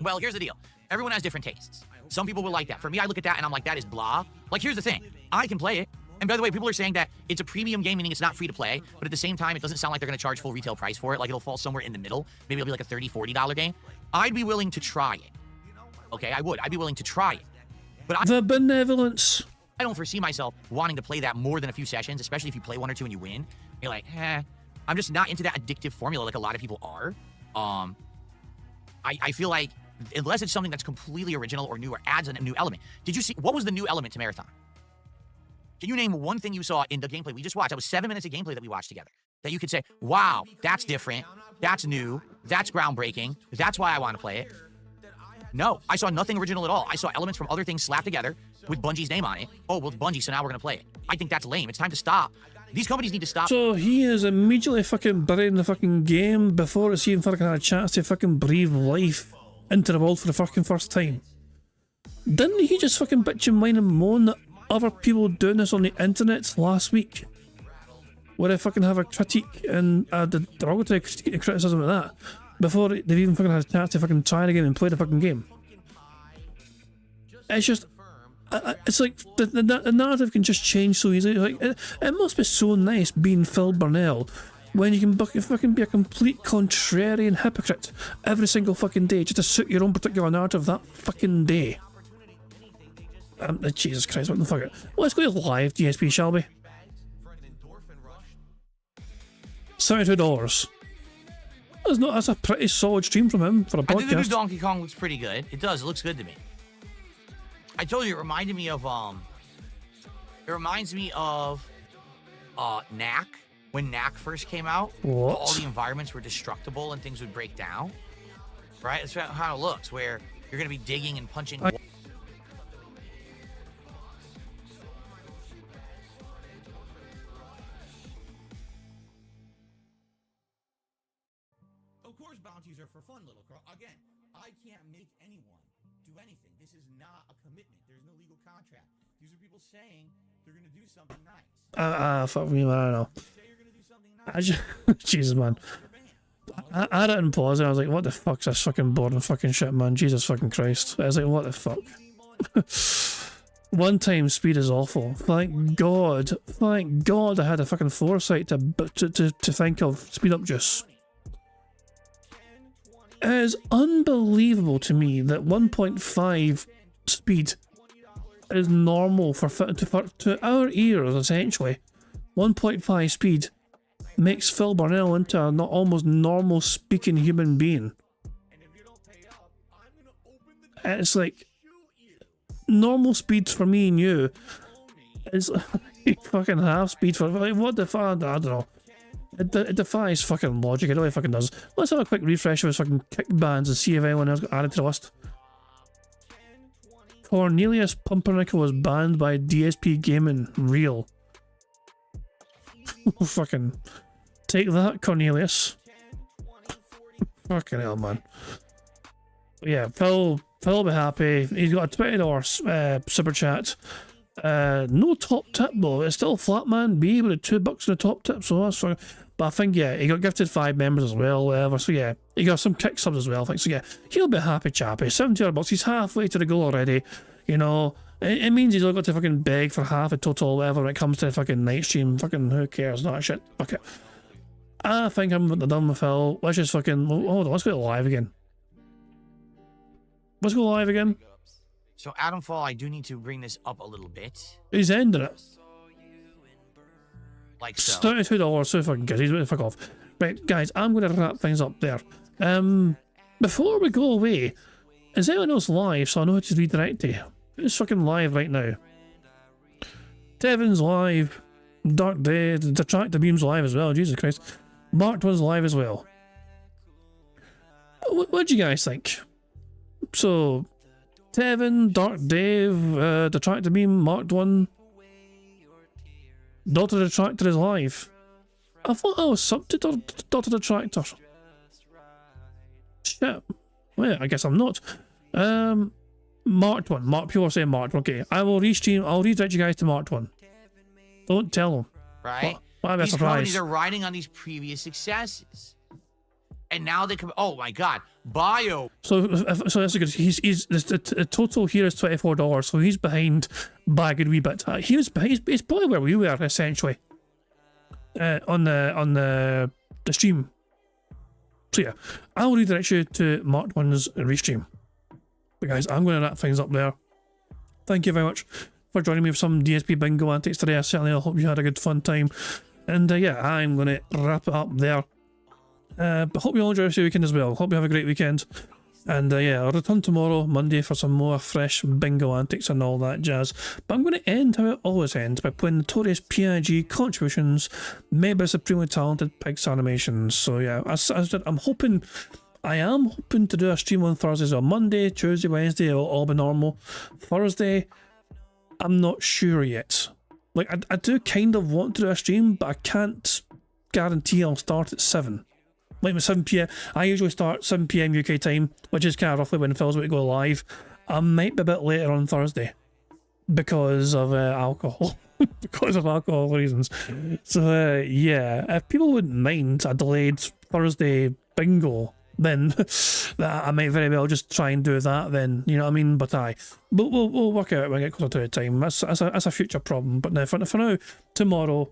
[SPEAKER 3] Well, here's the deal. Everyone has different tastes. Some people will like that. For me, I look at that and I'm like, that is blah. Like, here's the thing. I can play it. And by the way, people are saying that it's a premium game, meaning it's not free to play. But at the same time, it doesn't sound like they're going to charge full retail price for it. Like, it'll fall somewhere in the middle. Maybe it'll be like a $30, $40 game. I'd be willing to try it. Okay, I would. I'd be willing to try it. But
[SPEAKER 1] the benevolence.
[SPEAKER 3] I don't foresee myself wanting to play that more than a few sessions, especially if you play 1 or 2 and you win. You're like, I'm just not into that addictive formula like a lot of people are. I feel like unless it's something that's completely original or new or adds a new element. Did you see, what was the new element to Marathon? Can you name one thing you saw in the gameplay we just watched? That was 7 minutes of gameplay that we watched together. That you could say, wow, that's different, that's new, that's groundbreaking, that's why I want to play it. No, I saw nothing original at all. I saw elements from other things slapped together with Bungie's name on it. Oh, well, it's Bungie, so now we're going to play it. I think that's lame. It's time to stop. These companies need to stop.
[SPEAKER 1] So he is immediately fucking burying the fucking game before it's even fucking had a chance to fucking breathe life into the world for the fucking first time. Didn't he just fucking bitch and whine and moan that other people doing this on the internet last week? Where they fucking have a critique and the derogatory criticism of that before they've even fucking had a chance to fucking try the game and play the fucking game. It's just, it's like the narrative can just change so easily. Like it must be so nice being Phil Burnell when you can fucking be a complete contrarian hypocrite every single fucking day just to suit your own particular narrative that fucking day. Jesus Christ, what the fuck? Well, let's go live, DSP, shall we? $72. That's a pretty solid stream from him for a podcast.
[SPEAKER 3] I think the new Donkey Kong looks pretty good. It does. It looks good to me. I told you it reminded me of it reminds me of Knack. When Knack first came out, all the environments were destructible and things would break down. Right? That's how it looks, where You're gonna be digging and punching.
[SPEAKER 12] Of course, bounties are for fun, little crow. Again, I can't make anyone do anything. This is not a commitment. There's no legal contract. These are people saying they're gonna do something nice.
[SPEAKER 1] Fuck me, man, I don't know. I just, Jesus, man. I had it in pause and I was like, what the fuck's this fucking boring fucking shit, man? Jesus fucking Christ. I was like, what the fuck? One time speed is awful. Thank God I had a fucking foresight to think of speed up juice. It is unbelievable to me that 1.5 speed is normal to our ears, essentially. 1.5 speed makes Phil Burnell into a not almost normal speaking human being. And it's like normal speeds for me and you is like fucking half speed for like, what the fuck? I don't know. It defies fucking logic. It really fucking does. Let's have a quick refresh of his fucking kick bands and see if anyone else got added to the list. Cornelius Pumpernickel was banned by DSP Gaming. Real. Fucking take that, Cornelius. Fucking hell, man. Yeah, Phil will be happy. He's got a $20 super chat. No top tip though. It's still Flatman B with $2 in the top tip, so that's fine. But I think, yeah, he got gifted 5 members as well, whatever. So yeah, he got some kick subs as well, I think. So yeah, he'll be happy, chappy. $70. He's halfway to the goal already. You know, it means he's only got to fucking beg for half a total, whatever, when it comes to the fucking night stream. Fucking who cares? That shit. Fuck it. I think I'm done with Phil. Let's just fucking hold on. Let's go live again. Let's go live again.
[SPEAKER 3] So Adam Fall, I do need to bring this up a little bit.
[SPEAKER 1] He's ending it.
[SPEAKER 3] Like so.
[SPEAKER 1] $32, so fucking good. He's going to fuck off. Right, guys, I'm going to wrap things up there. Before we go away, is anyone else live so I know how to redirect to you? Who's fucking live right now? Tevin's live. Dark Day, Detractor Beam's live as well. Jesus Christ. Marked One's live as well. What do you guys think? So, Tevin, Dark Dave, Detractor Beam, Marked One. Doctor Detractor is live. I thought I was sub to Doctor Detractor. Shit. Well, I guess I'm not. Marked One. People are saying Marked One. Okay, I will restream. I'll redirect you guys to Marked One. Don't tell them.
[SPEAKER 3] Right?
[SPEAKER 1] These
[SPEAKER 3] companies are riding on these previous successes. And now they come. Oh my God. Bio.
[SPEAKER 1] So that's good. He's the total here is $24. So he's behind by a good wee bit. He's probably where we were essentially. On the stream. So yeah, I will redirect you to Marked One's restream. But guys, I'm going to wrap things up there. Thank you very much for joining me for some DSP Bingo antics today. I certainly hope you had a good fun time. And yeah, I'm going to wrap it up there. But hope you all enjoy the weekend as well. Hope you have a great weekend. And yeah, I'll return tomorrow, Monday, for some more fresh bingo antics and all that jazz. But I'm going to end how it always ends, by playing Notorious P.I.G. contributions made by Supremely Talented Pigs Animations. So yeah, as I said, I am hoping to do a stream on Thursdays or Monday, Tuesday, Wednesday, it'll all be normal. Thursday, I'm not sure yet. Like, I do kind of want to do a stream, but I can't guarantee I'll start at 7. Like 7 p.m. I usually start 7 p.m. UK time, which is kind of roughly when Phil's about to go live. I might be a bit later on Thursday because of alcohol. Because of alcohol reasons. So yeah, if people wouldn't mind a delayed Thursday bingo, then I might very well just try and do that then, you know what I mean? But we'll work out when we get closer to the time. That's a future problem. But now, for now, tomorrow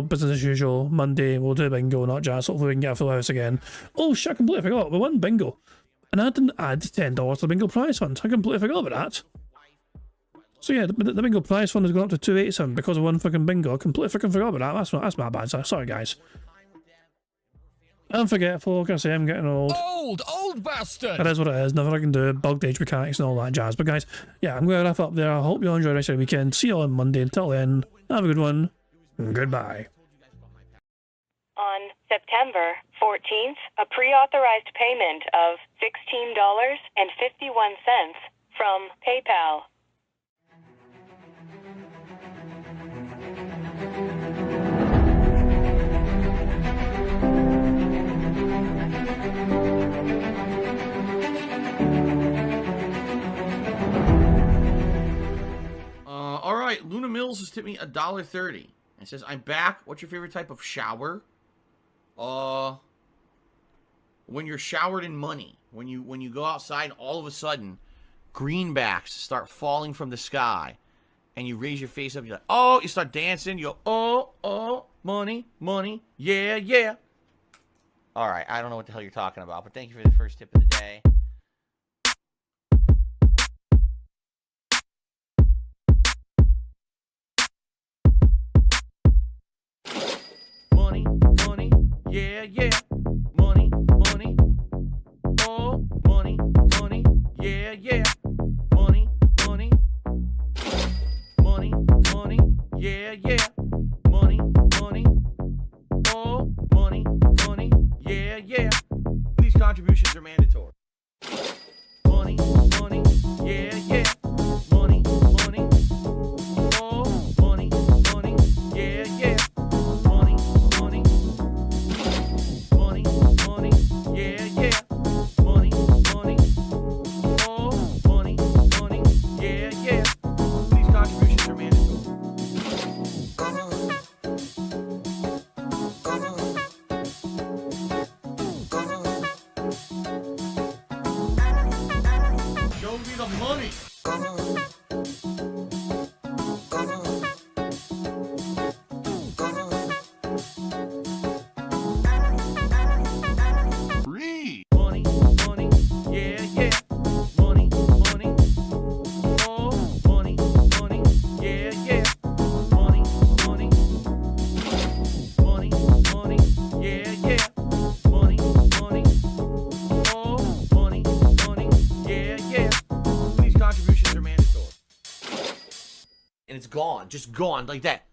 [SPEAKER 1] business as usual. Monday we'll do bingo, not jazz. Hopefully we can get a full house again. Oh shit, I completely forgot. We won bingo. And I didn't add $10 to the bingo prize fund. I completely forgot about that. So yeah, the bingo prize fund has gone up to 287 because of one fucking bingo. I completely freaking forgot about that. That's my bad. Sorry guys. I'm forgetful, can I say I'm getting old.
[SPEAKER 8] Old bastard!
[SPEAKER 1] It is what it is, nothing I can do, bugged age mechanics and all that jazz. But guys, yeah, I'm going to wrap up there. I hope you all enjoy the rest of the weekend. See you all on Monday. Until then, have a good one. Goodbye.
[SPEAKER 14] On September 14th, a pre-authorized payment of $16.51 from PayPal.
[SPEAKER 11] All right, Luna Mills has tipped me $1.30. It says, I'm back. What's your favorite type of shower? When you're showered in money. When you go outside and all of a sudden, greenbacks start falling from the sky. And you raise your face up. You're like, oh, you start dancing. You go, oh, money, money. Yeah, yeah. All right, I don't know what the hell you're talking about, but thank you for the first tip of the day. Money, money, yeah, yeah. Money, money. Oh, money, money, yeah, yeah. Money, money. Money, money, yeah, yeah. Money, money. Oh, money, money, yeah, yeah. These contributions are mandatory. Money, money, yeah, yeah. Money, money. Oh, money, money, yeah, yeah. Money, money. Money, money, yeah, yeah. Money, money. Oh, money, money, yeah, yeah. These contributions are mandatory. Show me the money. Free. Money, money, yeah, yeah. Money, money. Oh, money, money, yeah, yeah. Money, money. Money, money, yeah, yeah. Money, money. Oh, money, money, yeah, yeah. These contributions are mandatory. And it's gone, just gone like that.